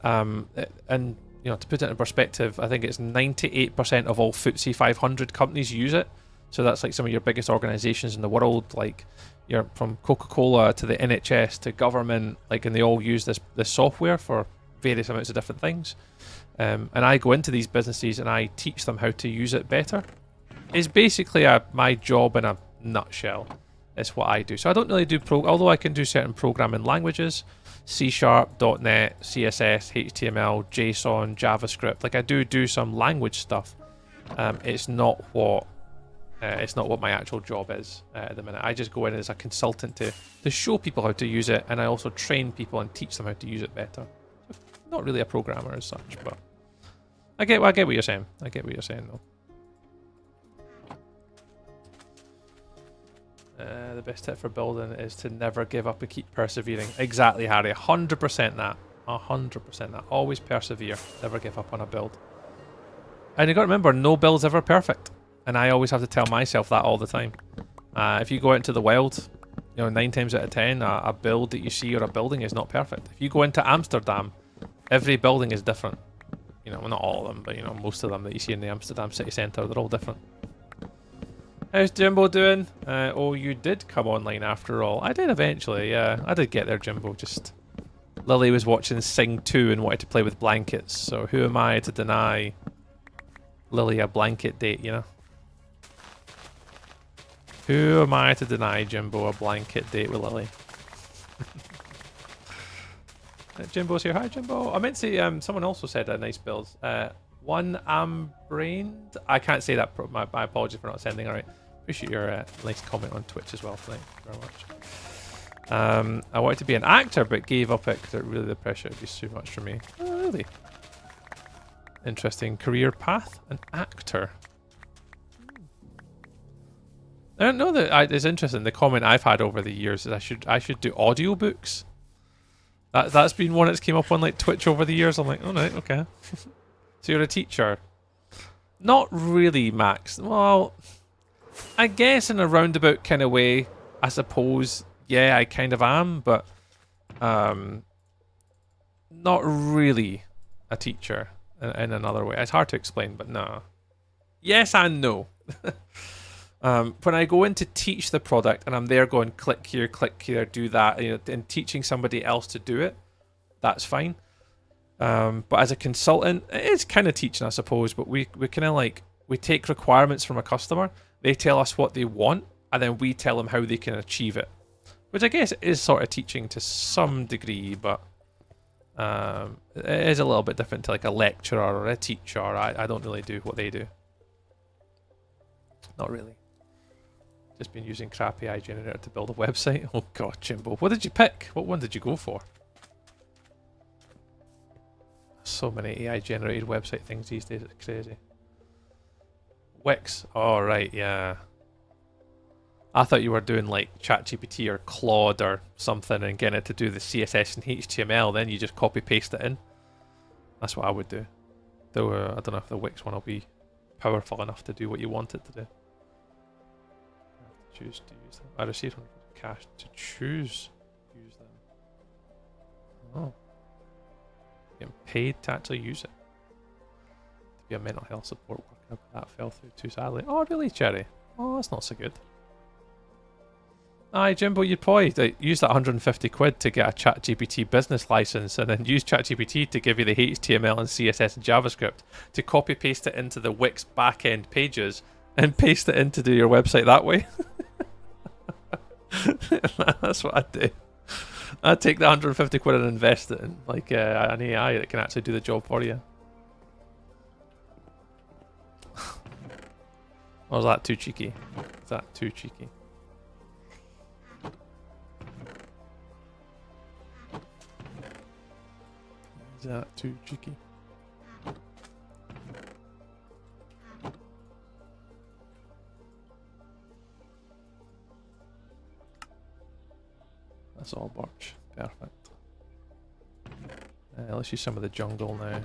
Speaker 1: and you know, to put it in perspective, I think it's 98% of all FTSE 500 companies use it. So that's like some of your biggest organizations in the world, like you're from Coca-Cola to the NHS to government, like, and they all use this software for various amounts of different things. And I go into these businesses and I teach them how to use it better. It's basically my job in a nutshell. It's what I do. So I don't really do although I can do certain programming languages. C#, .NET, CSS, HTML, JSON, JavaScript. Like I do some language stuff. It's not what my actual job is at the minute. I just go in as a consultant to show people how to use it, and I also train people and teach them how to use it better. Not really a programmer as such, but I get what you're saying. I get what you're saying though. The best tip for building is to never give up and keep persevering. Exactly, Harry. 100% that. 100% that. Always persevere. Never give up on a build. And you got to remember, no build's ever perfect. And I always have to tell myself that all the time. If you go out into the wild, you know, 9 times out of 10, a build that you see or a building is not perfect. If you go into Amsterdam, every building is different. You know, well, not all of them, but you know, most of them that you see in the Amsterdam city centre, they're all different. How's Jimbo doing? Oh, you did come online after all. I did eventually, yeah. I did get there, Jimbo. Just Lily was watching Sing 2 and wanted to play with blankets. So who am I to deny Lily a blanket date, you know? Who am I to deny Jimbo a blanket date with Lily? Jimbo's here. Hi, Jimbo. I meant to say, someone also said a nice build. One Ambrained. I can't say that. My apologies for not sending. All right. Appreciate your nice comment on Twitch as well tonight. Thank you very much. I wanted to be an actor, but gave up it because really the pressure would be too much for me. Oh, really? Interesting career path. An actor. I don't know that it's interesting. The comment I've had over the years is I should do audiobooks. That's been one that's came up on like Twitch over the years. I'm like, oh right, okay. So you're a teacher? Not really, Max. Well, I guess in a roundabout kind of way, I suppose. Yeah, I kind of am, but not really a teacher in another way. It's hard to explain, but no. Yes and no. When I go in to teach the product and I'm there going click here, do that, you know, and teaching somebody else to do it, that's fine. But as a consultant, it's kind of teaching, I suppose, but we kind of like, we take requirements from a customer, they tell us what they want, and then we tell them how they can achieve it. Which I guess is sort of teaching to some degree, but it is a little bit different to like a lecturer or a teacher. I don't really do what they do. Not really. Just been using crap AI generator to build a website. Oh god, Jimbo. What did you pick? What one did you go for? So many AI generated website things these days, it's crazy. Wix. Oh right, yeah. I thought you were doing like ChatGPT or Claude or something and getting it to do the CSS and HTML, then you just copy paste it in. That's what I would do. Though I don't know if the Wix one will be powerful enough to do what you want it to do. Choose to use them. I received cash to choose to use them. Oh. Getting paid to actually use it. To be a mental health support worker, but that fell through too sadly. Oh, really, Cherry? Oh, that's not so good. Aye, Jimbo, you'd probably use that 150 quid to get a ChatGPT business license and then use ChatGPT to give you the HTML and CSS and JavaScript to copy paste it into the Wix backend pages and paste it in to do your website that way. That's what I'd do. I'd take the 150 quid and invest it in like an AI that can actually do the job for you. Or is that too cheeky? Is that too cheeky? Is that too cheeky? That's all birch. Perfect. Let's use some of the jungle now.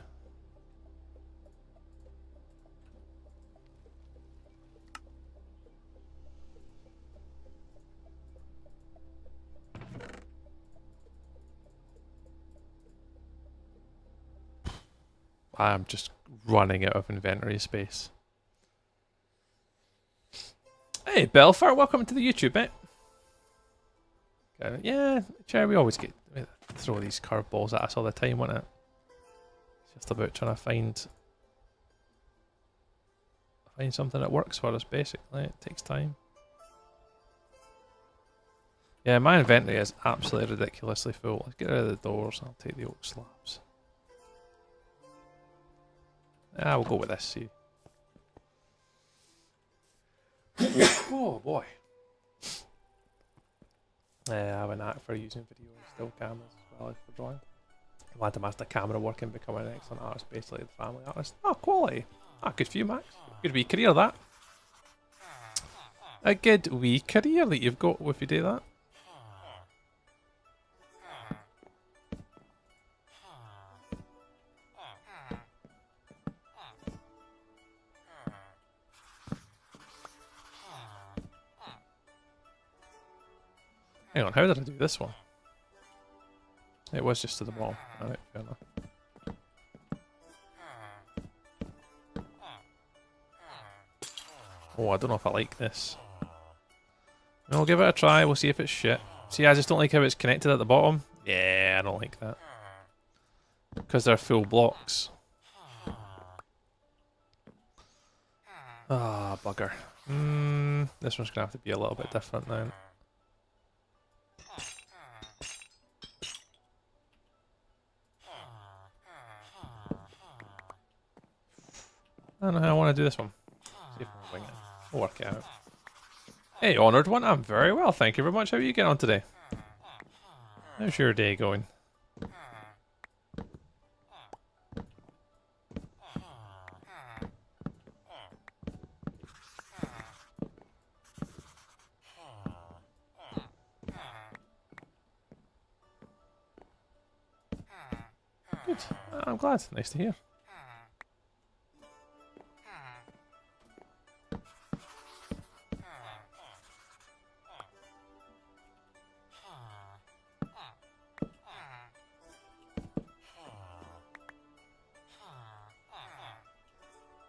Speaker 1: I'm just running out of inventory space. Hey, Belfar, welcome to the YouTube, mate. Yeah, Cherry, we always throw these curveballs at us all the time, won't it? It's just about trying to find something that works for us, basically. It takes time. Yeah, my inventory is absolutely ridiculously full. Let's get rid of the doors. I'll take the oak slabs. Ah, we'll go with this, see. Oh boy. I have a knack for using video and still cameras as well as for drawing. I want to master camera work and become an excellent artist, basically the family artist. Oh, quality. Ah, good for you, Max. Good wee career, that. A good wee career that you've got if you do that. Hang on, how did I do this one? It was just to the wall. Alright, fair enough. Oh, I don't know if I like this. We'll give it a try, we'll see if it's shit. See, I just don't like how it's connected at the bottom. Yeah, I don't like that. Because they're full blocks. Ah, bugger. This one's going to have to be a little bit different now. I don't know how I want to do this one. See if I can wing it. We'll work it out. Hey, Honoured One, I'm very well, thank you very much. How are you getting on today? How's your day going? Good. I'm glad. Nice to hear.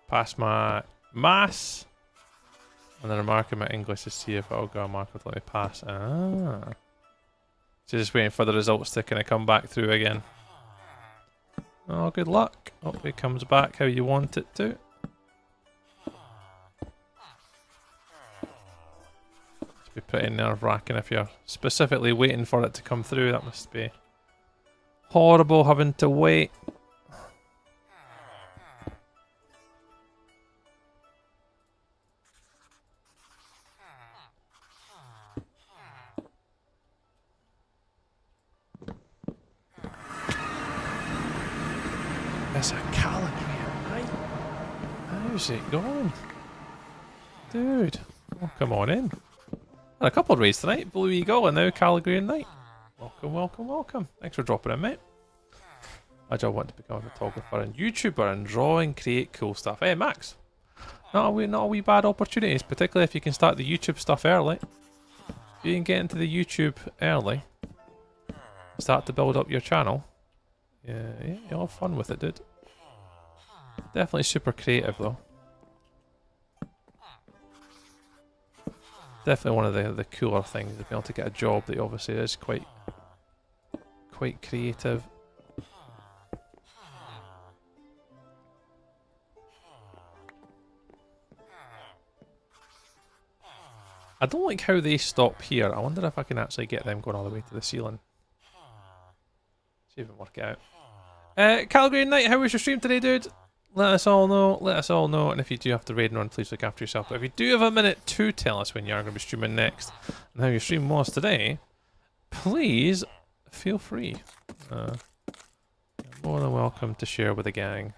Speaker 1: Pass my mass. And then a mark in my English to see if it'll go a mark would let me pass. Ah. So just waiting for the results to kind of come back through again. Oh, good luck. Hope it comes back how you want it to. Must be pretty nerve-wracking if you're specifically waiting for it to come through. That must be horrible having to wait. It's a Calagrean night. How's it going? Dude. Oh, come on in. Had a couple of raids tonight. Blue Eagle and now Calagrean night. Welcome, welcome, welcome. Thanks for dropping in, mate. I just want to become a photographer and YouTuber and draw and create cool stuff. Hey, Max. Not a wee bad opportunities, particularly if you can start the YouTube stuff early. If you can get into the YouTube early, start to build up your channel, Yeah, you'll have fun with it, dude. Definitely super creative, though. Definitely one of the cooler things, to be able to get a job that obviously is quite creative. I don't like how they stop here. I wonder if I can actually get them going all the way to the ceiling. See if we can work it out. Calgary Knight, how was your stream today, dude? Let us all know. Let us all know. And if you do have to raid and run, please look after yourself. But if you do have a minute to tell us when you are going to be streaming next and how your stream was today, please feel free. You're more than welcome to share with the gang.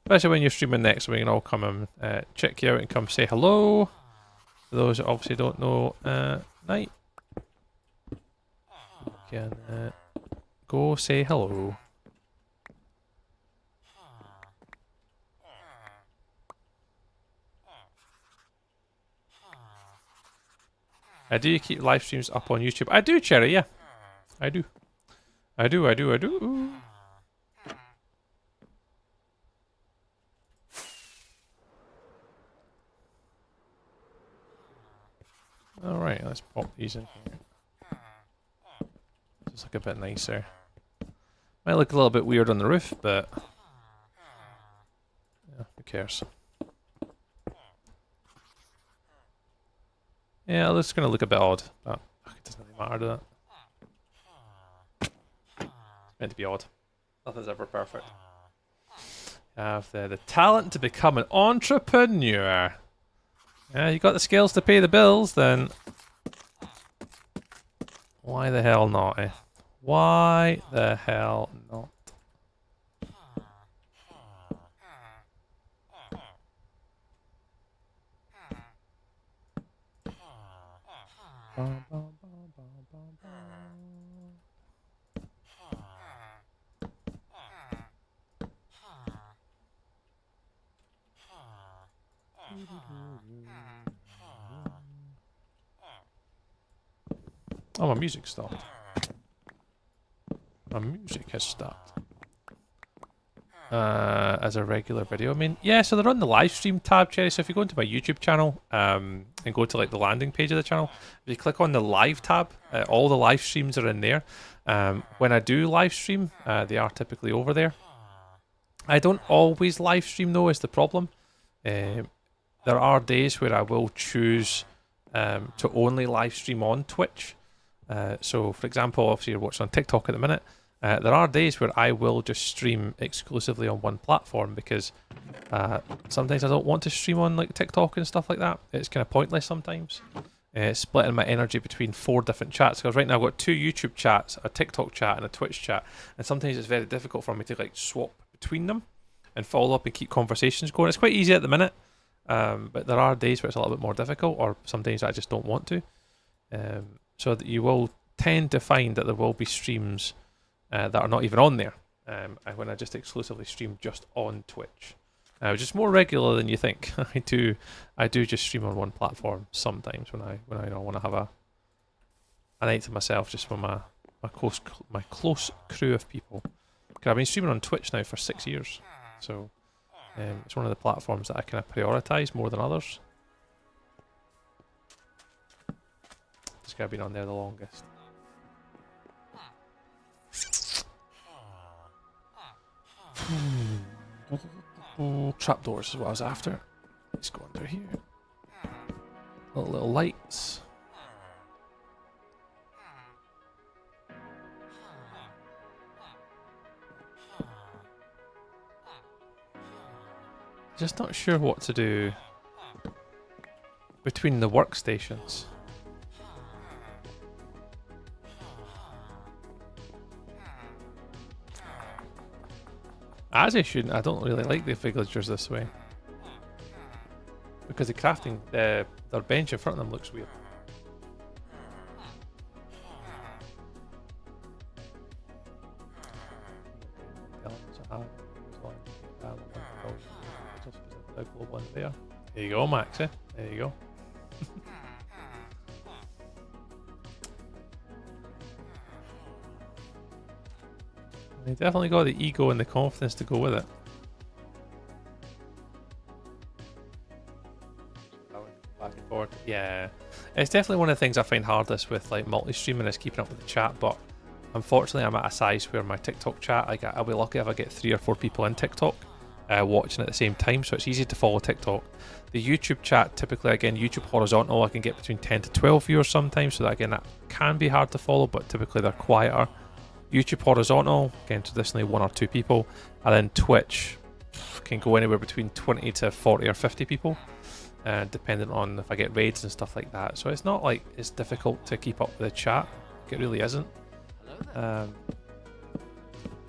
Speaker 1: Especially when you're streaming next, we can all come and check you out and come say hello. For those that obviously don't know, Night, you can go say hello. Do you keep live streams up on YouTube? I do, Cherry, yeah. I do. I do. Alright, let's pop these in here. Just look a bit nicer. Might look a little bit weird on the roof, but yeah, who cares? Yeah, it's going to look a bit odd, but it doesn't really matter, does it? It's meant to be odd. Nothing's ever perfect. You have the talent to become an entrepreneur. Yeah, you got the skills to pay the bills, then why the hell not, eh? Why the hell not? Oh, my music stopped. My music has stopped. As a regular video. I mean, yeah, so they're on the live stream tab, Cherry. So if you go into my YouTube channel and go to like the landing page of the channel, if you click on the live tab, all the live streams are in there. When I do live stream, they are typically over there. I don't always live stream though, is the problem. There are days where I will choose to only live stream on Twitch. So, for example, obviously you're watching on TikTok at the minute. There are days where I will just stream exclusively on one platform because sometimes I don't want to stream on like TikTok and stuff like that. It's kind of pointless sometimes. Splitting my energy between 4 different chats, because right now I've got 2 YouTube chats, a TikTok chat and a Twitch chat, and sometimes it's very difficult for me to like swap between them and follow up and keep conversations going. It's quite easy at the minute, but there are days where it's a little bit more difficult, or some days I just don't want to. So that you will tend to find that there will be streams that are not even on there when I just exclusively stream just on Twitch, which is more regular than you think. I do just stream on one platform sometimes when I don't want to have a night to myself, just for my close crew of people. Because I've been streaming on Twitch now for 6 years, so it's one of the platforms that I kind of prioritise more than others. This guy been on there the longest. Trapdoors is what I was after. Let's go under here. Little lights. Just not sure what to do between the workstations. As I shouldn't. I don't really like the villagers this way. Because the crafting, their bench in front of them looks weird. There you go, Max. There you go. They definitely got the ego and the confidence to go with it. Back and forward. Yeah, it's definitely one of the things I find hardest with like multi-streaming is keeping up with the chat. But unfortunately, I'm at a size where my TikTok chat, I'll be lucky if I get 3 or 4 people in TikTok watching at the same time, so it's easy to follow TikTok. The YouTube chat, typically, again, YouTube horizontal, I can get between 10 to 12 viewers sometimes, so that again, that can be hard to follow, but typically they're quieter. YouTube horizontal, again, traditionally 1 or 2 people, and then Twitch can go anywhere between 20 to 40 or 50 people, depending on if I get raids and stuff like that. So it's not like it's difficult to keep up with the chat. It really isn't.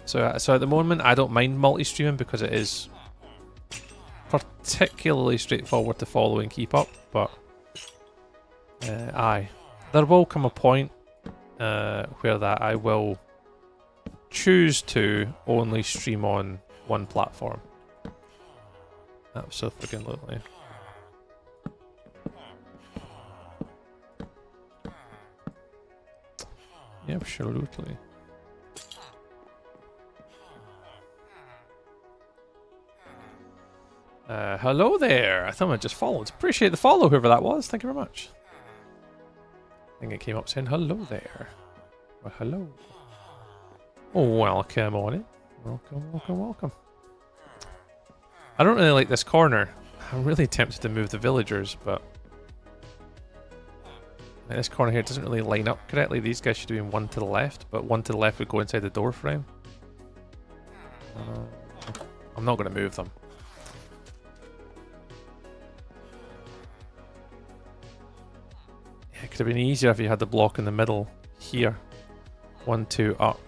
Speaker 1: So at the moment, I don't mind multi-streaming because it is particularly straightforward to follow and keep up, but aye, there will come a point where that I will choose to only stream on one platform. Absolutely. Yeah, absolutely. Hello there. I thought I just followed. Appreciate the follow, whoever that was. Thank you very much. I think it came up saying hello there. Well, hello. Oh, welcome on in. Welcome. I don't really like this corner. I'm really tempted to move the villagers, but this corner here doesn't really line up correctly. These guys should be in 1 to the left, but 1 to the left would go inside the door frame. I'm not going to move them. Yeah, it could have been easier if you had the block in the middle here. 1, 2, up.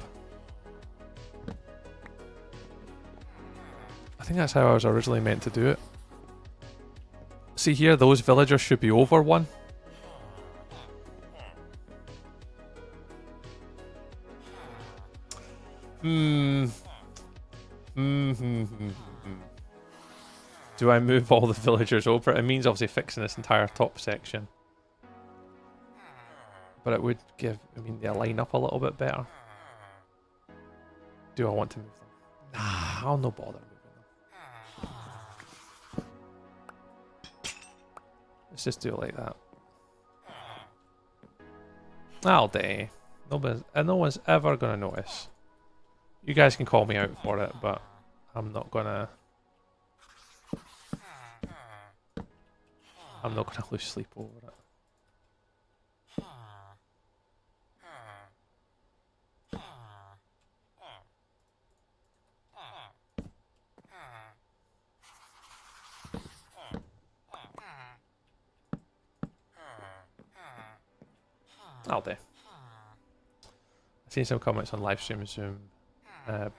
Speaker 1: I think that's how I was originally meant to do it. See here, those villagers should be over 1. Do I move all the villagers over? It means obviously fixing this entire top section. But it would give, they'll line up a little bit better. Do I want to move them? Nah, I'll no bother moving them. Let's just do it like that. That'll do. No one's ever going to notice. You guys can call me out for it, but I'm not gonna lose sleep over it. I'll do. I've seen some comments on live stream Zoom. So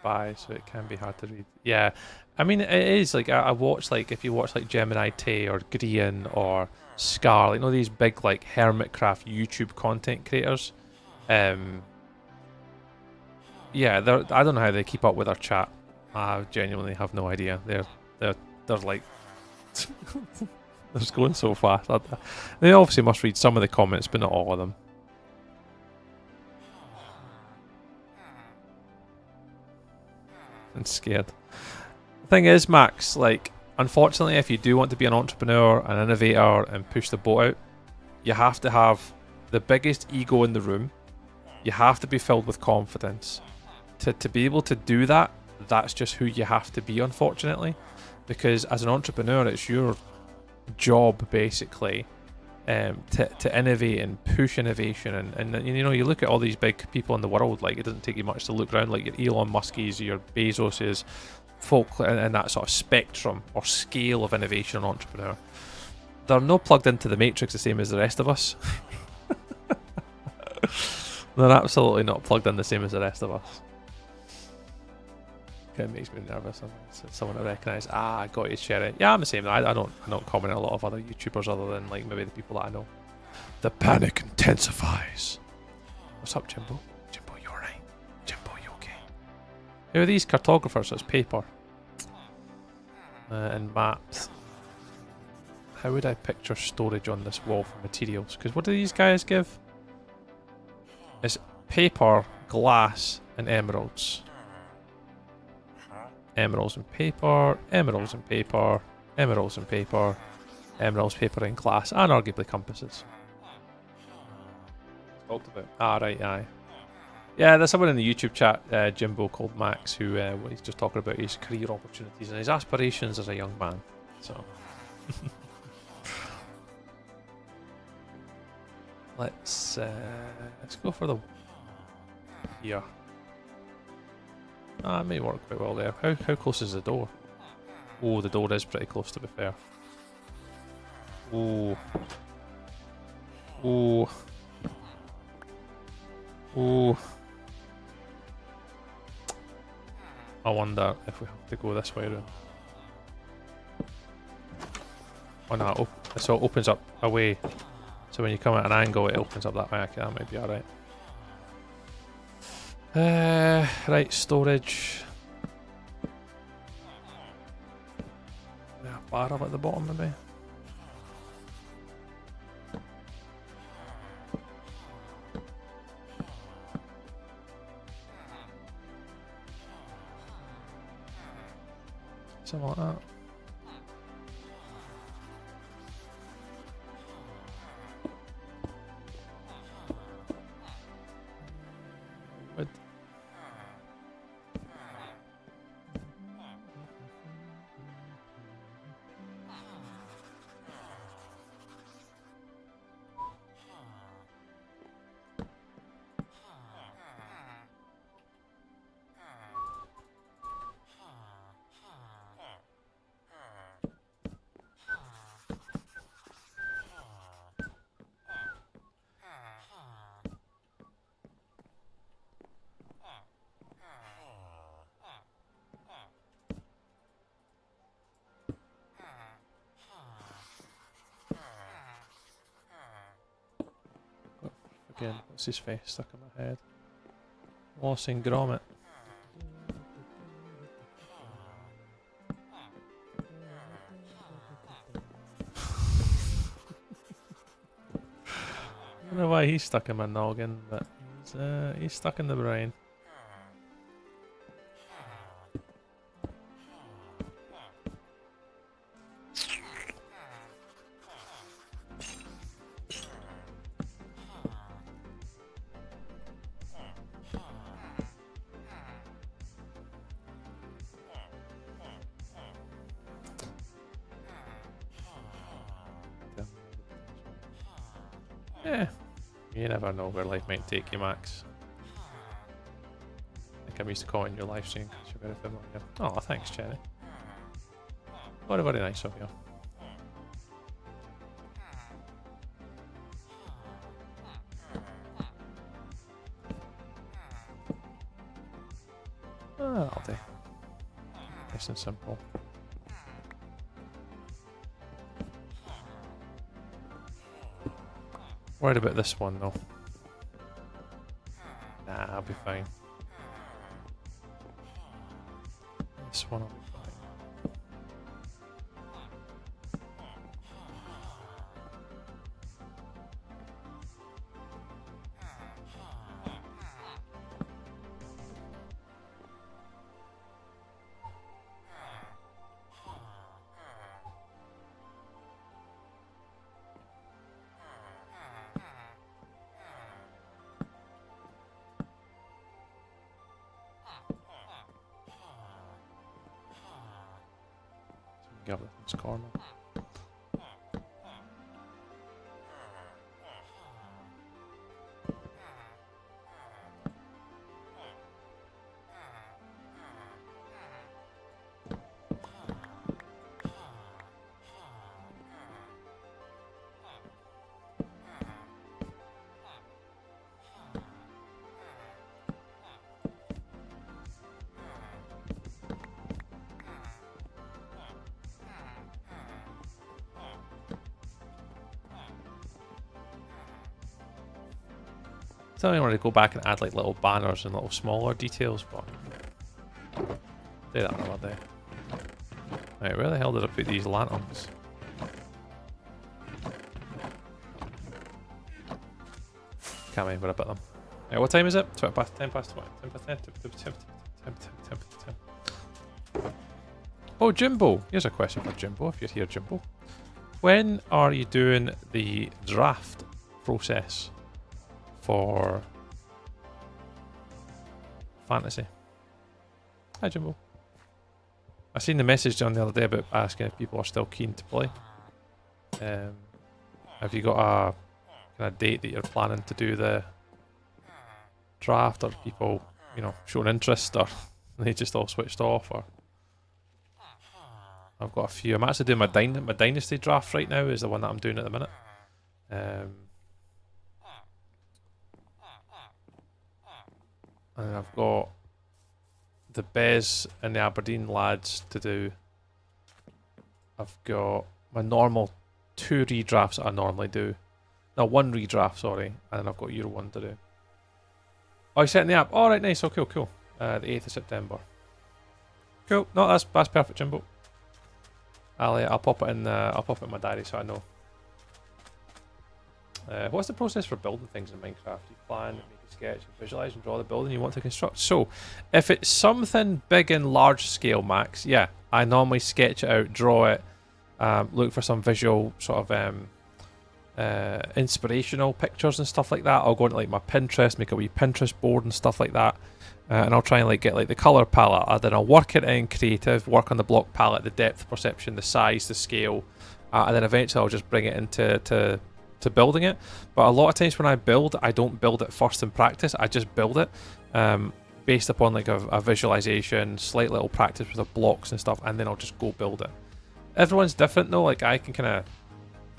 Speaker 1: it can be hard to read. Yeah, it is like I watch, like if you watch like Gemini Tay or Grian or Scar, like these big like Hermitcraft YouTube content creators. Yeah, I don't know how they keep up with our chat. I genuinely have no idea. They're like they're just going so fast. They obviously must read some of the comments, but not all of them. And scared. The thing is, Max, like, unfortunately, if you do want to be an entrepreneur, an innovator, and push the boat out, you have to have the biggest ego in the room. You have to be filled with confidence. To be able to do that, that's just who you have to be, unfortunately. Because as an entrepreneur, it's your job, basically, to innovate and push innovation. And you look at all these big people in the world, like, it doesn't take you much to look around, like your Elon Musk's, your Bezos's, folk in that sort of spectrum or scale of innovation and entrepreneur. They're not plugged into the matrix the same as the rest of us. They're absolutely not plugged in the same as the rest of us. It makes me nervous. Someone I recognise. I got you, Sherry. Yeah, I'm the same. I don't comment on a lot of other YouTubers other than like maybe the people that I know. The panic intensifies. What's up, Jimbo? Jimbo, you alright? Jimbo, you okay? Who are these cartographers? It's paper. And maps. How would I picture storage on this wall for materials? Because what do these guys give? It's paper, glass, and emeralds. Emeralds and paper, emeralds and paper, emeralds and paper, emeralds, paper and glass, and arguably compasses. Talked about. Ah, right, aye. Yeah, there's someone in the YouTube chat, Jimbo, called Max, who he's just talking about his career opportunities and his aspirations as a young man. So, let's go for the here. Ah, it may work quite well there. How close is the door? Oh, the door is pretty close, to be fair. Oh. Oh. Oh. I wonder if we have to go this way around. Oh no, so it opens up away. So when you come at an angle, it opens up that way. Okay, that might be alright. Right, storage. Yeah, a barrel at the bottom, maybe. Something like that. Wood. Again, what's his face stuck in my head? Lossing Gromit. I don't know why he's stuck in my noggin, but he's stuck in the brain. Yeah, you never know where life might take you, Max. I think I'm used to calling you live stream because you're very familiar. Oh, thanks, Cherry. Very, very nice of you. Oh, I'll do. Nice and simple. Worried about this one though. Nah, I'll be fine. This one will be fine. Everything's corner. Tell me where to go back and add like little banners and little smaller details, but do that another day. Right, where the hell did I put these lanterns? Can't remember where I put them. Right, what time is it? 10 past 20. 10 past 10. 10 past 10. Oh, Jimbo. Here's a question for Jimbo, if you're here, Jimbo. When are you doing the draft process for fantasy? Hi, Jimbo. I seen the message John the other day about asking if people are still keen to play. Have you got a kind of date that you're planning to do the draft, or people, you know, showing interest, or they just all switched off? Or I've got a few. I'm actually doing my dynasty draft right now. Is the one that I'm doing at the minute. And I've got the Bez and the Aberdeen lads to do. I've got my normal 2 redrafts that I normally do. No, 1 redraft, sorry. And then I've got Euro 1 to do. Oh, you set in the app. Alright, nice. Oh, cool. The 8th of September. Cool. No, that's perfect, Jimbo. I'll pop it in my diary so I know. What's the process for building things in Minecraft? You plan, make a sketch, visualize and draw the building you want to construct. So, if it's something big and large scale, Max, yeah, I normally sketch it out, draw it, look for some visual sort of inspirational pictures and stuff like that. I'll go into like my Pinterest, make a wee Pinterest board and stuff like that. And I'll try and like get like the color palette, and then I'll work it in creative, work on the block palette, the depth perception, the size, the scale, and then eventually I'll just bring it into to building it. But a lot of times when I build, I don't build it first in practice. I just build it based upon like a visualization, slight little practice with the blocks and stuff, and then I'll just go build it. Everyone's different though. Like I can kind of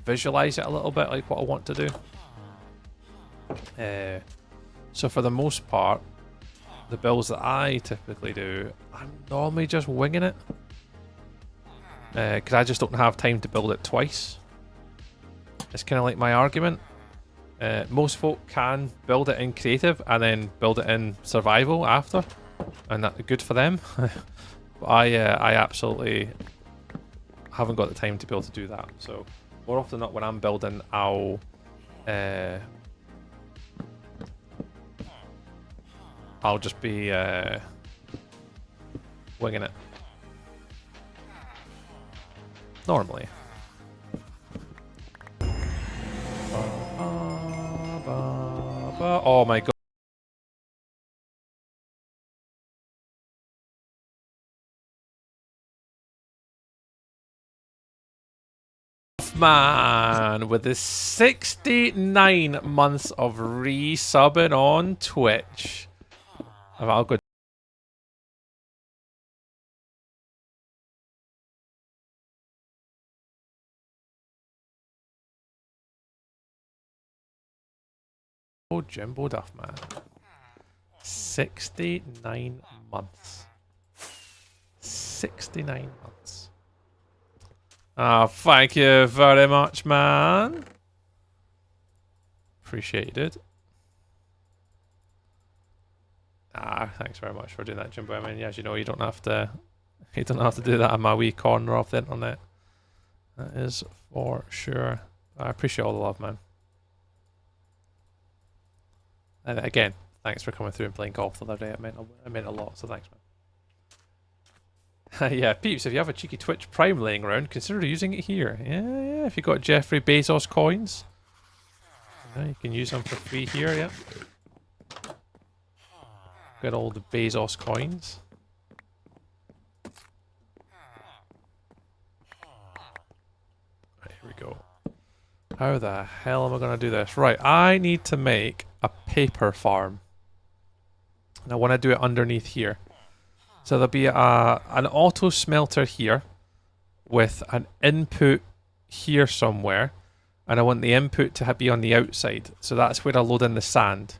Speaker 1: visualize it a little bit, like what I want to do. So for the most part, the builds that I typically do, I'm normally just winging it. Because I just don't have time to build it twice. It's kind of like my argument. Most folk can build it in creative and then build it in survival after. And that's good for them. But I absolutely haven't got the time to be able to do that. So more often than not, when I'm building, I'll just be winging it. Normally. Oh my god. Man, with the 69 months of resubbing on Twitch. I'll go. Oh, Jimbo Duff, man. 69 months. 69 months. Ah, thank you very much, man. Appreciate you, dude. Ah, thanks very much for doing that, Jimbo. I mean, yeah, as you know, you don't have to do that on my wee corner of the internet. That is for sure. I appreciate all the love, man. And again, thanks for coming through and playing golf the other day. It meant a lot, so thanks, man. Yeah, peeps, if you have a cheeky Twitch Prime laying around, consider using it here. Yeah, if you got Jeffrey Bezos coins, you can use them for free here, yeah. Good old Bezos coins. Right, here we go. How the hell am I going to do this? Right, I need to make a paper farm. And I want to do it underneath here. So there'll be an auto smelter here with an input here somewhere. And I want the input to be on the outside. So that's where I'll load in the sand.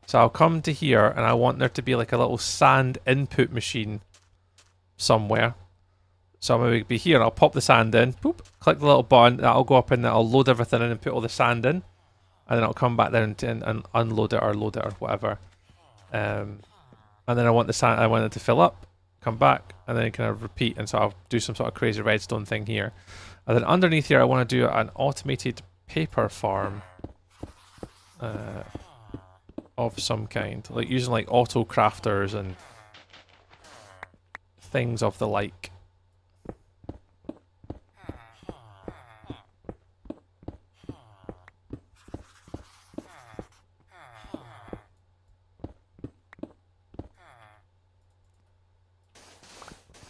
Speaker 1: So I'll come to here and I want there to be like a little sand input machine somewhere. So I'm going to be here, I'll pop the sand in, boop, click the little button, that'll go up and that'll load everything in and put all the sand in. And then I'll come back there and unload it or load it or whatever. And then I want the sand, I want it to fill up, come back, and then kind of repeat. And so I'll do some sort of crazy redstone thing here. And then underneath here I want to do an automated paper farm of some kind. Like using like auto crafters and things of the like.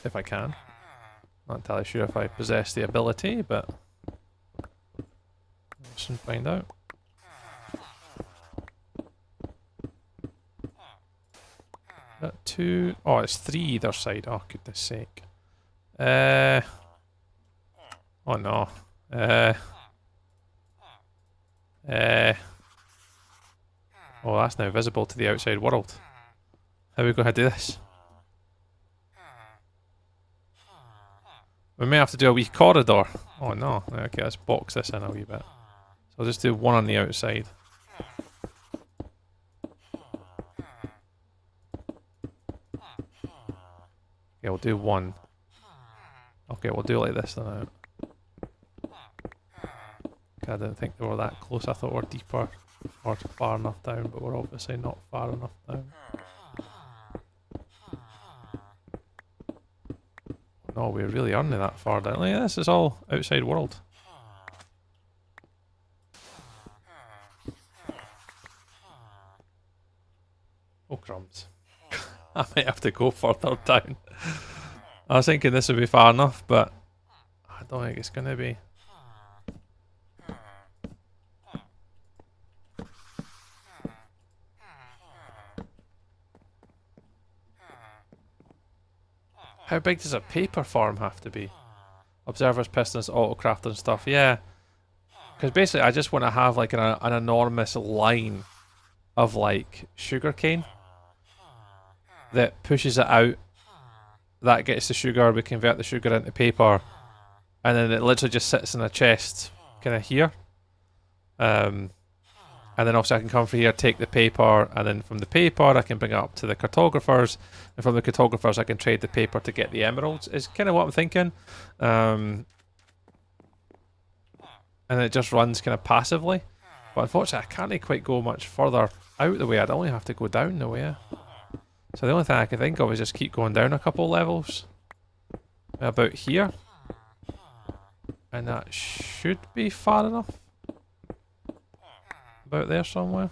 Speaker 1: if I can. Not entirely sure if I possess the ability, but we'll soon find out. That 2. Oh, it's 3 either side. Oh, goodness sake. Oh no. Oh, that's now visible to the outside world. How are we going to do this? We may have to do a wee corridor. Oh no. Okay, let's box this in a wee bit. So I'll just do one on the outside. Okay, we'll do one. Okay, we'll do it like this then out. Okay, I didn't think they were that close. I thought we were deeper or far enough down, but we're obviously not far enough down. No, we really aren't that far down. Like, this is all outside world. Oh, crumbs. I might have to go further down. I was thinking this would be far enough, but I don't think it's going to be. How big does a paper farm have to be? Observers, pistons, autocraft and stuff. Yeah. Because basically I just want to have like an enormous line of like sugarcane that pushes it out. That gets the sugar, we convert the sugar into paper, and then it literally just sits in a chest kind of here. And then obviously I can come from here, take the paper, and then from the paper I can bring it up to the cartographers, and from the cartographers I can trade the paper to get the emeralds, is kind of what I'm thinking. And it just runs kind of passively. But unfortunately I can't quite go much further out the way, I'd only have to go down the way. So the only thing I can think of is just keep going down a couple levels. About here. And that should be far enough. About there somewhere.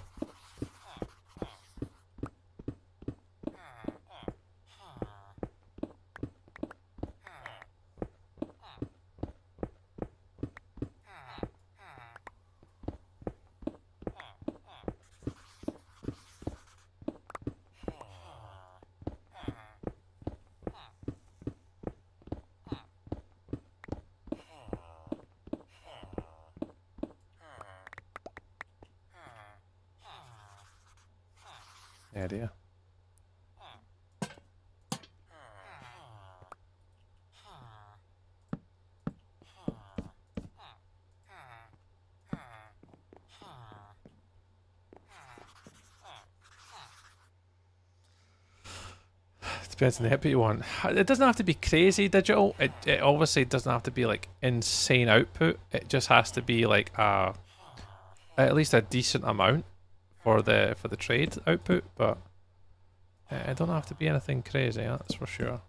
Speaker 1: Idea. Depends on the output you want. It doesn't have to be crazy digital. It obviously doesn't have to be like insane output. It just has to be like at least a decent amount for the trade output, but it don't have to be anything crazy, that's for sure.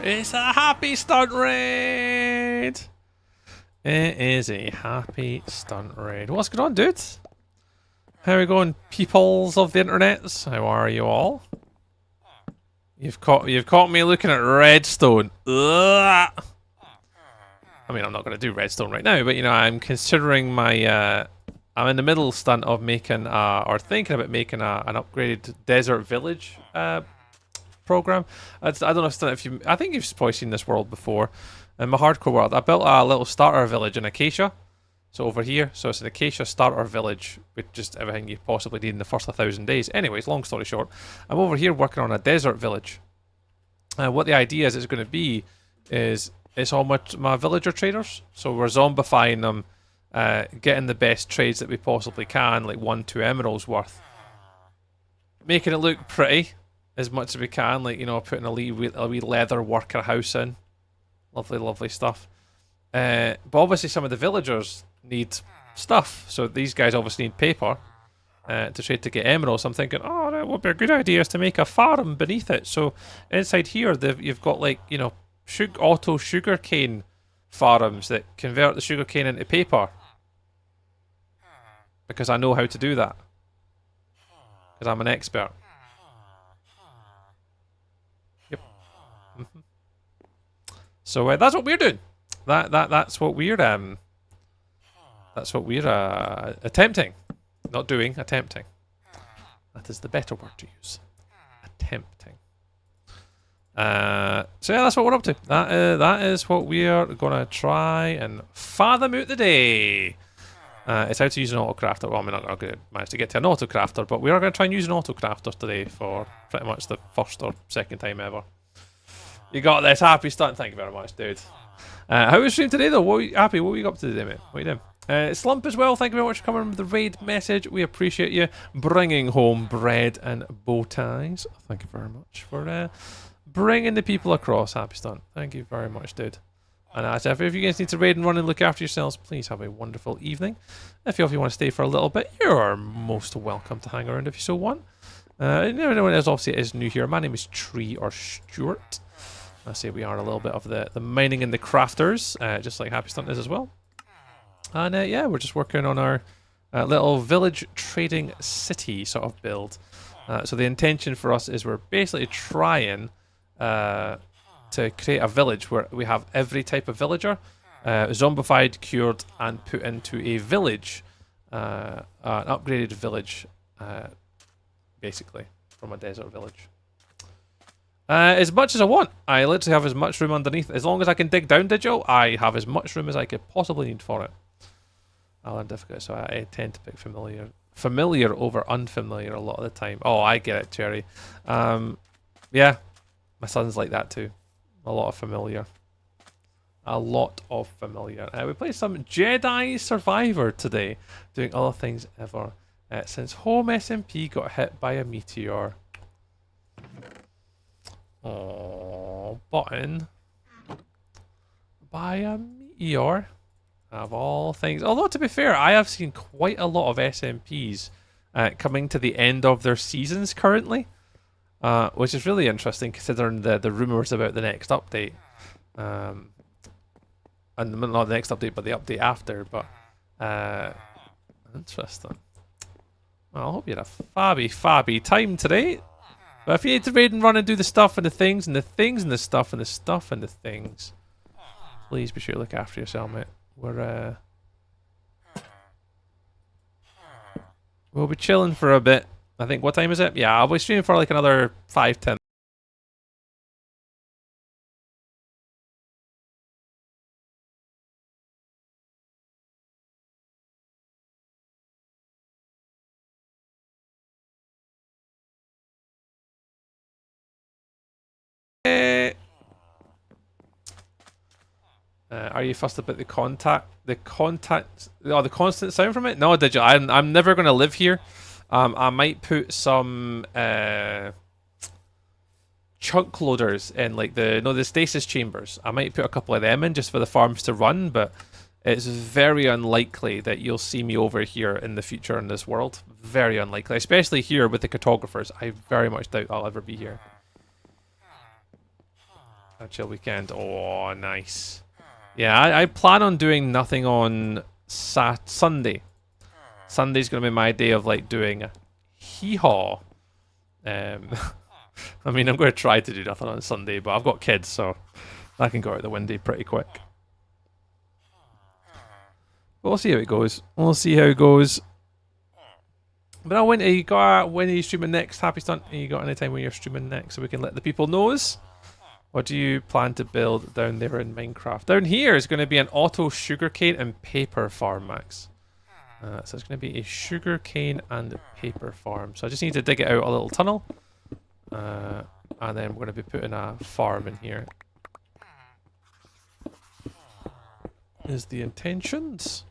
Speaker 1: It's a happy stunt raid! It is a happy stunt raid. What's going on, dudes? How are we going, peoples of the internets? How are you all? You've caught me looking at redstone. Ugh. I mean, I'm not going to do redstone right now, but you know, I'm considering my I'm in the middle stunt of making or thinking about making an upgraded desert village program. I don't know if you, I think you've probably seen this world before. In my hardcore world, I built a little starter village in Acacia. So over here, so it's an Acacia starter village with just everything you possibly need in the first 1,000 days. Anyways, long story short, I'm over here working on a desert village. What the idea is going to be is it's all my villager traders. So we're zombifying them, getting the best trades that we possibly can, like 1-2 emeralds worth. Making it look pretty as much as we can, like, you know, putting a wee leather worker house in. Lovely, lovely stuff. But obviously some of the villagers need stuff. So these guys obviously need paper to trade to get emeralds. I'm thinking, oh, that would be a good idea is to make a farm beneath it. So inside here, you've got like, you know, auto sugarcane farms that convert the sugarcane into paper. Because I know how to do that. Because I'm an expert. Yep. So that's what we're doing. That's what we're attempting. Not doing, attempting. That is the better word to use. Attempting. So yeah, that's what we're up to. That is what we are gonna try and fathom out today. It's how to use an autocrafter. Well, I'm not going to manage to get to an autocrafter, but we are going to try and use an autocrafter today for pretty much the first or second time ever. You got this. Happy stunt. Thank you very much, dude. How was stream today, though? Happy, what were you up to today, mate? What are you doing? Slump as well. Thank you very much for coming with the raid message. We appreciate you bringing home bread and bow ties. Thank you very much for bringing the people across. Happy stunt. Thank you very much, dude. And as ever, if you guys need to raid and run and look after yourselves, please have a wonderful evening. If you want to stay for a little bit, you're most welcome to hang around if you so want. Anyone else obviously is new here. My name is Tree or Stuart. I say we are a little bit of the mining and the crafters, just like Happy Stunt is as well. And yeah, we're just working on our little village trading city sort of build. So the intention for us is we're basically trying to create a village where we have every type of villager zombified, cured, and put into a village, an upgraded village, basically, from a desert village. As much as I want. I literally have as much room underneath. As long as I can dig down, Digital, I have as much room as I could possibly need for it. I'll learn difficult, so I tend to pick familiar over unfamiliar a lot of the time. Oh, I get it, Cherry. Yeah, my son's like that too. A lot of familiar. A lot of familiar. We played some Jedi Survivor today, doing all the things ever. Since home SMP got hit by a meteor. Oh, button. By a meteor. Of all things. Although, to be fair, I have seen quite a lot of SMPs coming to the end of their seasons currently. Which is really interesting considering the rumours about the next update. And not the next update, but the update after. But interesting. Well, I hope you had a fabby time today. But if you need to raid and run and do the stuff and the things and the things and the stuff and the stuff and the things, please be sure to look after yourself, mate. We'll be chilling for a bit. I think, what time is it? Yeah, I'll be streaming for like another 5-10. Are you fussed about the constant sound from it? No, Digital. I'm never going to live here. I might put some chunk loaders in, like the stasis chambers. I might put a couple of them in just for the farms to run, but it's very unlikely that you'll see me over here in the future in this world. Very unlikely, especially here with the cartographers. I very much doubt I'll ever be here. A chill weekend. Oh, nice. Yeah, I plan on doing nothing on Sunday. Sunday's going to be my day of like doing a hee-haw. I mean, I'm going to try to do nothing on Sunday, but I've got kids, so I can go out the window pretty quick. But we'll see how it goes. We'll see how it goes. But when are you streaming next? Happy Stunt, are you got any time when you're streaming next so we can let the people know? What do you plan to build down there in Minecraft? Down here is going to be an auto sugarcane and paper farm, Max. So it's going to be a sugarcane and paper farm. So I just need to dig it out a little tunnel. And then we're going to be putting a farm in here. Is the intentions.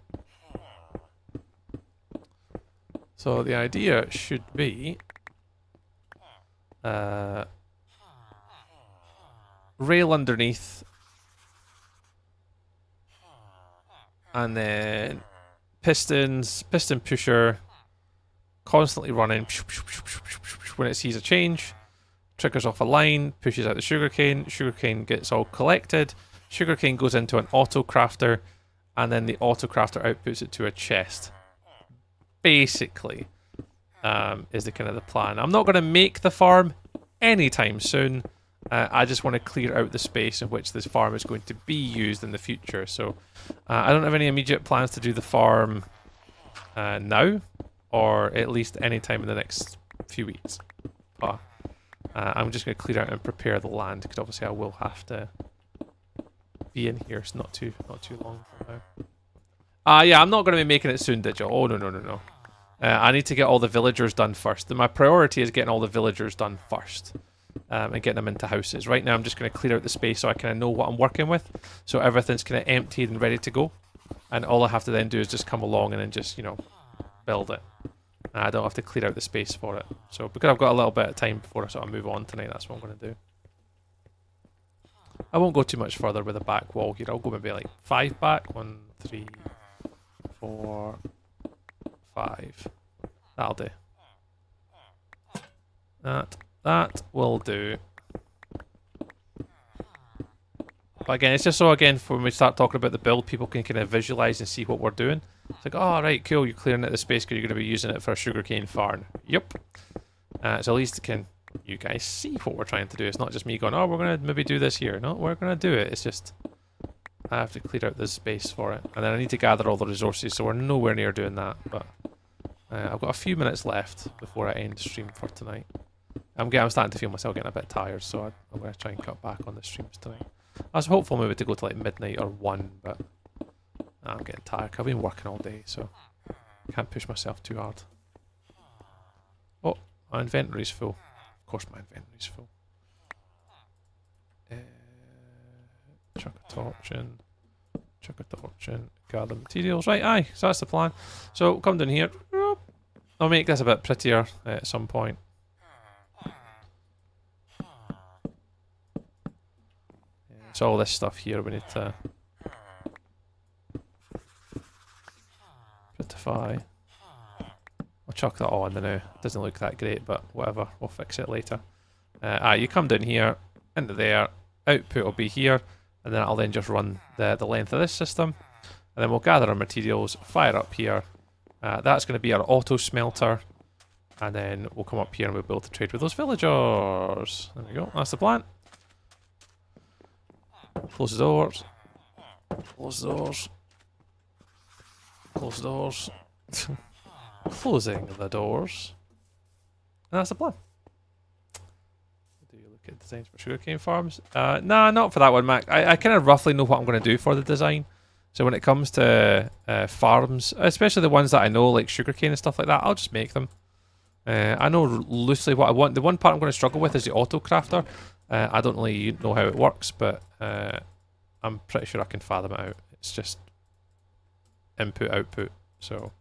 Speaker 1: So the idea should be rail underneath, And then pistons, piston pusher, constantly running. When it sees a change, triggers off a line, pushes out the sugarcane. Sugarcane gets all collected. Sugarcane goes into an auto crafter, and then the auto crafter outputs it to a chest. Basically, is the kind of the plan. I'm not going to make the farm anytime soon. I just want to clear out the space in which this farm is going to be used in the future. So I don't have any immediate plans to do the farm now, or at least any time in the next few weeks. But I'm just going to clear out and prepare the land, because obviously I will have to be in here. It's not too long from now. Yeah, I'm not going to be making it soon, Digital. Oh, no. I need to get all the villagers done first. My priority is getting all the villagers done first. And getting them into houses. Right now I'm just going to clear out the space so I kind of know what I'm working with. So everything's kind of emptied and ready to go. And all I have to then do is just come along and then just, you know, build it. And I don't have to clear out the space for it. So because I've got a little bit of time before I sort of move on tonight, that's what I'm going to do. I won't go too much further with a back wall here. I'll go maybe like 5 back. 1, 3, 4, 5. That'll do. That will do. But again, it's just so again, when we start talking about the build, people can kind of visualize and see what we're doing. It's like, oh, right, cool, you're clearing out the space because you're going to be using it for a sugarcane farm. Yep. So at least can you guys see what we're trying to do. It's not just me going, oh, we're going to maybe do this here. No, we're going to do it. It's just I have to clear out this space for it. And then I need to gather all the resources, so we're nowhere near doing that. But I've got a few minutes left before I end stream for tonight. I'm starting to feel myself getting a bit tired, so I'm going to try and cut back on the streams tonight. I was hopeful maybe to go to like midnight or 1, but I'm getting tired. I've been working all day, so I can't push myself too hard. Oh, my inventory's full. Of course my inventory's full. Chuck a torch in, gather materials. Right, aye, so that's the plan. So come down here. I'll make this a bit prettier at some point. So all this stuff here we need to prettify. I'll chuck that on now. It doesn't look that great, but whatever, we'll fix it later. You come down here, into there, output will be here, and then I'll then just run the length of this system, and then we'll gather our materials, fire up here. That's going to be our auto smelter, and then we'll come up here and we'll be able to trade with those villagers. There we go, that's the plan. Close the doors. Close the doors. Close the doors. Closing the doors. And that's the plan. Do you look at designs for sugarcane farms? Nah, not for that one, Mac. I kind of roughly know what I'm going to do for the design. So when it comes to farms, especially the ones that I know, like sugarcane and stuff like that, I'll just make them. I know loosely what I want. The one part I'm going to struggle with is the auto crafter. I don't really know how it works, but I'm pretty sure I can fathom it out. It's just input, output. So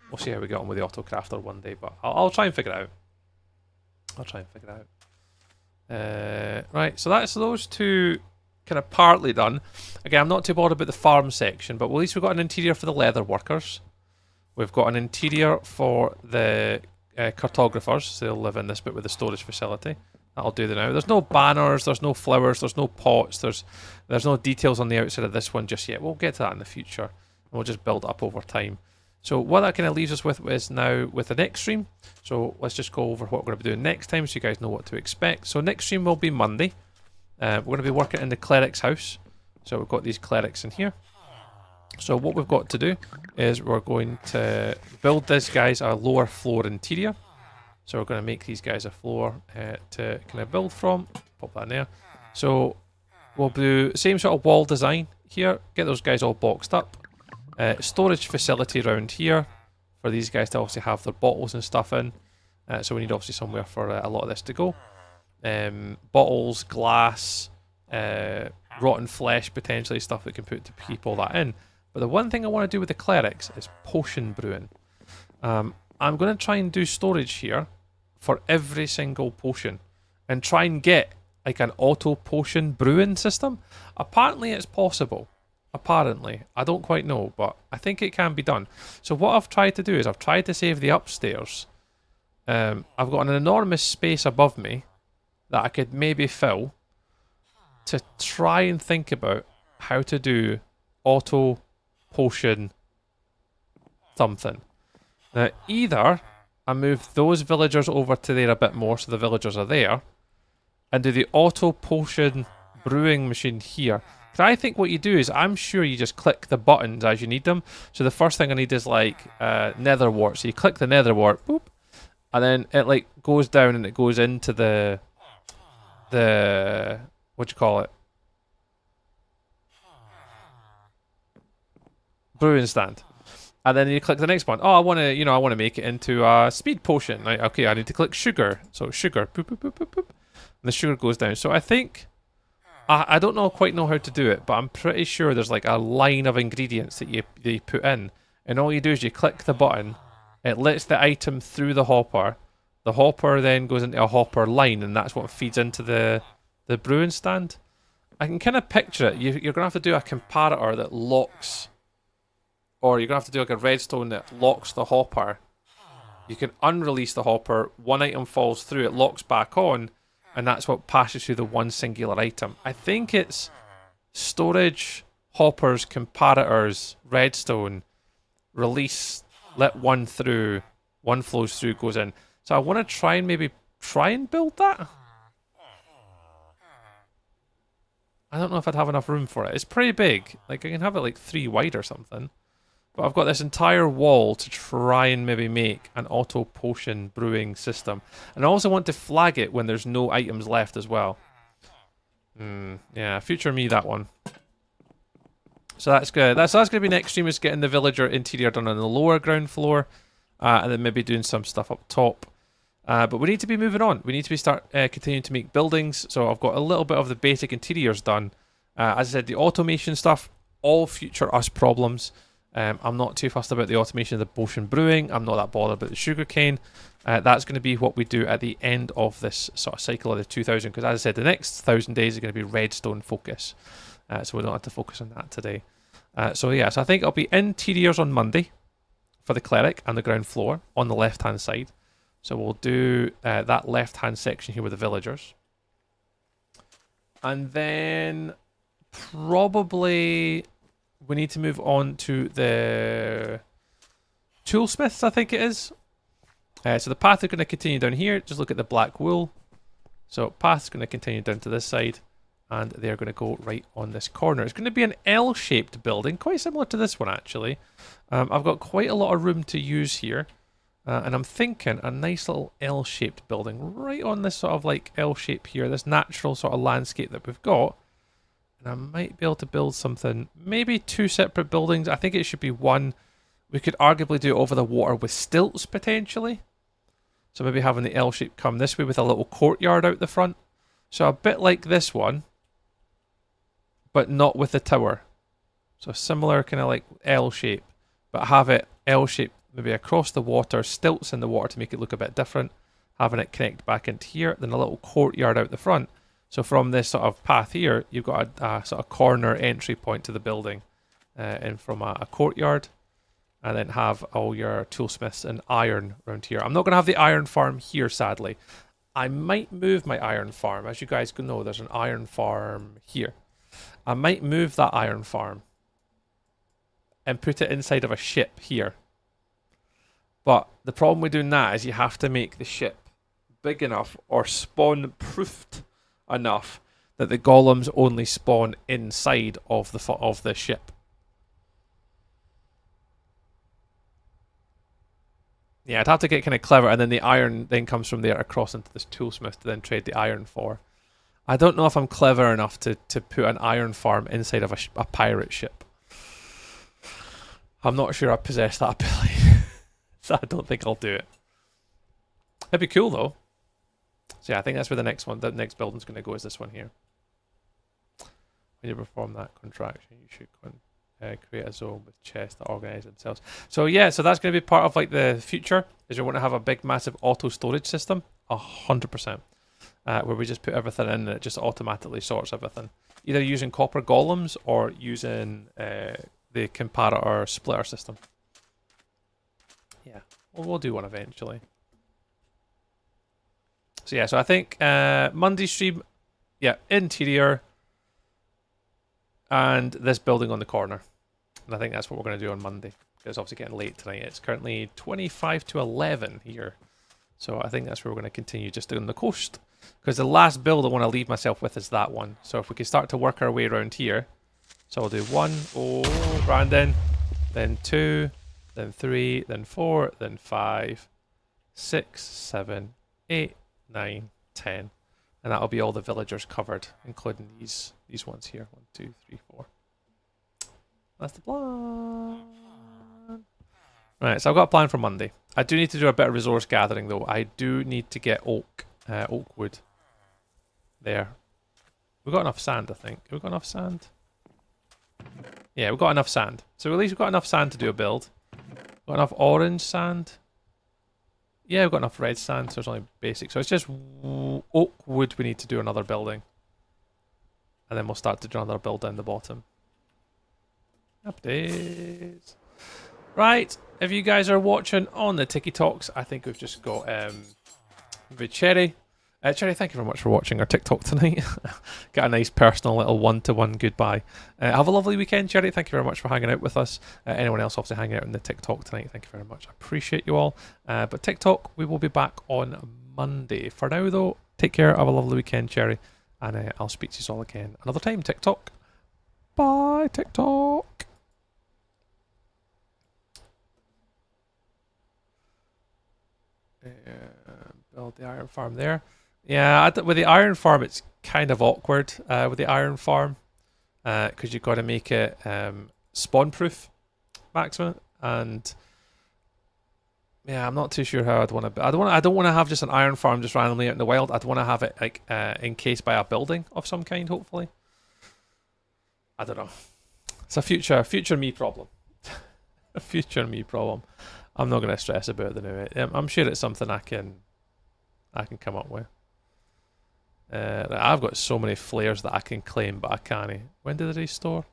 Speaker 1: we'll see how we get on with the auto crafter one day, but I'll try and figure it out. Right, so that's those two kind of partly done. Again, I'm not too bothered about the farm section, but at least we've got an interior for the leather workers. We've got an interior for the cartographers, so they'll live in this bit with the storage facility. That'll do the now. There's no banners, there's no flowers, there's no pots, there's no details on the outside of this one just yet. We'll get to that in the future, and we'll just build up over time. So what that kind of leaves us with is now with the next stream. So let's just go over what we're going to be doing next time so you guys know what to expect. So next stream will be Monday. We're going to be working in the cleric's house. So we've got these clerics in here. So what we've got to do is we're going to build this guys a lower floor interior. So we're going to make these guys a floor to kind of build from. Pop that in there. So we'll do the same sort of wall design here. Get those guys all boxed up. Storage facility around here for these guys to obviously have their bottles and stuff in. So we need obviously somewhere for a lot of this to go. Bottles, glass, rotten flesh potentially, stuff that can put to keep all that in. But the one thing I want to do with the clerics is potion brewing. I'm going to try and do storage here for every single potion and try and get like an auto potion brewing system. Apparently it's possible. apparently. I don't quite know, but I think it can be done. So what I've tried to do is I've tried to save the upstairs. I've got an enormous space above me that I could maybe fill to try and think about how to do auto potion something. Now, either I move those villagers over to there a bit more so the villagers are there, and do the auto potion brewing machine here. Because I think what you do is, I'm sure you just click the buttons as you need them. So the first thing I need is like nether wart. So you click the nether wart, boop, and then it like goes down and it goes into the what do you call it? Brewing stand. And then you click the next one. Oh, I want to make it into a speed potion. Right, okay, I need to click sugar. So sugar, boop, boop, boop, boop, boop. And the sugar goes down. So I think, I don't quite know how to do it, but I'm pretty sure there's like a line of ingredients that you put in. And all you do is you click the button. It lets the item through the hopper. The hopper then goes into a hopper line, and that's what feeds into the brewing stand. I can kind of picture it. You're going to have to do a comparator that locks, or you're going to have to do like a redstone that locks the hopper. You can unrelease the hopper, one item falls through, it locks back on, and that's what passes through the one singular item. I think it's storage, hoppers, comparators, redstone, release, let one through, one flows through, goes in. So I want to try and build that. I don't know if I'd have enough room for it. It's pretty big. Like, I can have it like 3 wide or something. But I've got this entire wall to try and maybe make an auto potion brewing system. And I also want to flag it when there's no items left as well. Yeah, future me, that one. So that's good. That's going to be next stream, is getting the villager interior done on the lower ground floor. And then maybe doing some stuff up top. But we need to be moving on. We need to be continuing to make buildings. So I've got a little bit of the basic interiors done. As I said, the automation stuff, all future us problems. I'm not too fussed about the automation of the potion brewing. I'm not that bothered about the sugarcane. That's going to be what we do at the end of this sort of cycle of the 2000. Because as I said, the next 1,000 days is going to be redstone focus. So we don't have to focus on that today. So yeah, so I think it'll be interiors on Monday for the cleric and the ground floor on the left-hand side. So we'll do that left-hand section here with the villagers. And then probably we need to move on to the toolsmiths, I think it is. So the path is going to continue down here. Just look at the black wool. So path is going to continue down to this side. And they're going to go right on this corner. It's going to be an L-shaped building, quite similar to this one actually. I've got quite a lot of room to use here. And I'm thinking a nice little L-shaped building right on this sort of like L shape here, this natural sort of landscape that we've got. And I might be able to build something, maybe 2 separate buildings. I think it should be one. We could arguably do it over the water with stilts potentially. So maybe having the L shape come this way with a little courtyard out the front. So a bit like this one, but not with the tower. So similar kind of like L shape, but have it L shape maybe across the water, stilts in the water to make it look a bit different, having it connect back into here, then a little courtyard out the front. So from this sort of path here, you've got a sort of corner entry point to the building, and from a courtyard, and then have all your toolsmiths and iron around here. I'm not going to have the iron farm here, sadly. I might move my iron farm. As you guys can know, there's an iron farm here. I might move that iron farm and put it inside of a ship here. But the problem with doing that is you have to make the ship big enough or spawn-proofed enough that the golems only spawn inside of the ship. Yeah, I'd have to get kind of clever, and then the iron then comes from there across into this toolsmith to then trade the iron for. I don't know if I'm clever enough to put an iron farm inside of a pirate ship. I'm not sure I possess that ability. So I don't think I'll do it. It'd be cool though. So yeah, I think that's where the next next building's going to go, is this one here. When you perform that contraction, you should create a zone with chests that organize themselves. So yeah, so that's going to be part of like the future, is we want to have a big massive auto storage system, 100%, where we just put everything in and it just automatically sorts everything. either using copper golems or using the comparator splitter system. Yeah, we'll do one eventually. So yeah, so I think Monday stream, yeah, interior, and this building on the corner. And I think that's what we're going to do on Monday. It's obviously getting late tonight. It's currently 25 to 11 here. So I think that's where we're going to continue, just on the coast. Because the last build I want to leave myself with is that one. So if we can start to work our way around here. So I'll do 1, oh, Brandon. Then 2, then 3, then 4, then 5, 6, 7, 8, 9, 10. And that'll be all the villagers covered, including these ones here. 1, 2, 3, 4. That's the plan. Right, so I've got a plan for Monday. I do need to do a bit of resource gathering though. I do need to get oak wood. There. We've got enough sand, I think. Have we got enough sand? Yeah, we've got enough sand. So at least we've got enough sand to do a build. Got enough orange sand. Yeah, we've got enough red sand, so it's only basic. So it's just oak wood we need to do another building. And then we'll start to do another build down the bottom. Updates. Right, if you guys are watching on the TikToks, I think we've just got with Cherry. Cherry, thank you very much for watching our TikTok tonight. Got a nice personal little one-to-one goodbye. Have a lovely weekend, Cherry. Thank you very much for hanging out with us. Anyone else obviously hanging out in the TikTok tonight, thank you very much. I appreciate you all. But TikTok, we will be back on Monday. For now, though, take care. Have a lovely weekend, Cherry. And I'll speak to you all again another time. TikTok. Bye, TikTok. Build the iron farm there. Yeah, with the iron farm, it's kind of awkward with the iron farm because you've got to make it spawn-proof maximum, and yeah, I'm not too sure how I'd want to. I don't want to have just an iron farm just randomly out in the wild. I'd want to have it like encased by a building of some kind, hopefully. I don't know. It's a future me problem. A future me problem. I'm not going to stress about the new. I'm sure it's something I can come up with. I've got so many flares that I can claim, but I can't. When did they restore?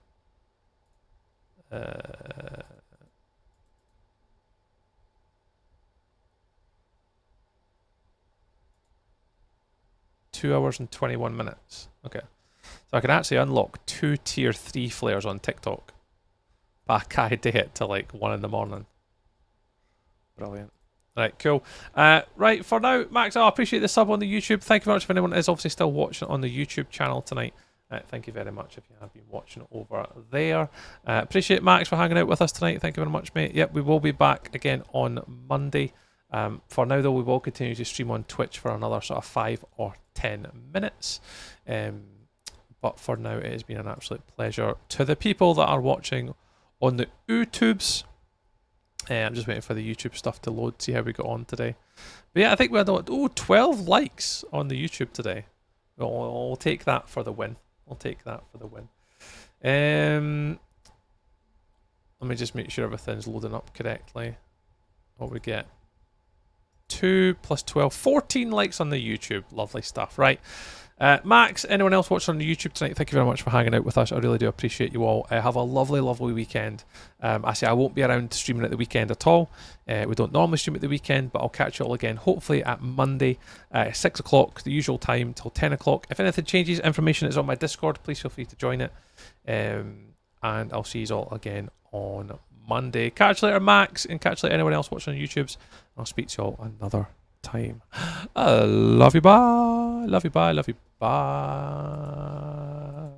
Speaker 1: 2 hours and 21 minutes. Okay. So I can actually unlock 2 tier 3 flares on TikTok. But I can't do it till like 1 in the morning. Brilliant. Right, cool. Right, for now, Max, I appreciate the sub on the YouTube. Thank you very much if anyone is obviously still watching on the YouTube channel tonight. Thank you very much if you have been watching over there. Appreciate Max for hanging out with us tonight. Thank you very much, mate. Yep, we will be back again on Monday. For now, though, we will continue to stream on Twitch for another sort of 5 or 10 minutes. But for now, it has been an absolute pleasure. To the people that are watching on the YouTubes, I'm just waiting for the YouTube stuff to load, see how we got on today. But yeah, I think we had 12 likes on the YouTube today. We'll take that for the win. We'll take that for the win. Let me just make sure everything's loading up correctly. What we get? 2 plus 12, 14 likes on the YouTube. Lovely stuff. Right. Max, anyone else watching on the YouTube tonight, thank you very much for hanging out with us. I really do appreciate you all. Have a lovely, lovely weekend. I say I won't be around streaming at the weekend at all. We don't normally stream at the weekend, but I'll catch you all again, hopefully at Monday, 6 o'clock, the usual time, till 10 o'clock. If anything changes, information is on my Discord. Please feel free to join it. And I'll see you all again on Monday. Catch you later, Max, and catch you later anyone else watching on YouTubes. I'll speak to you all another time. Love you, bye. Love you, bye. Love you, bye.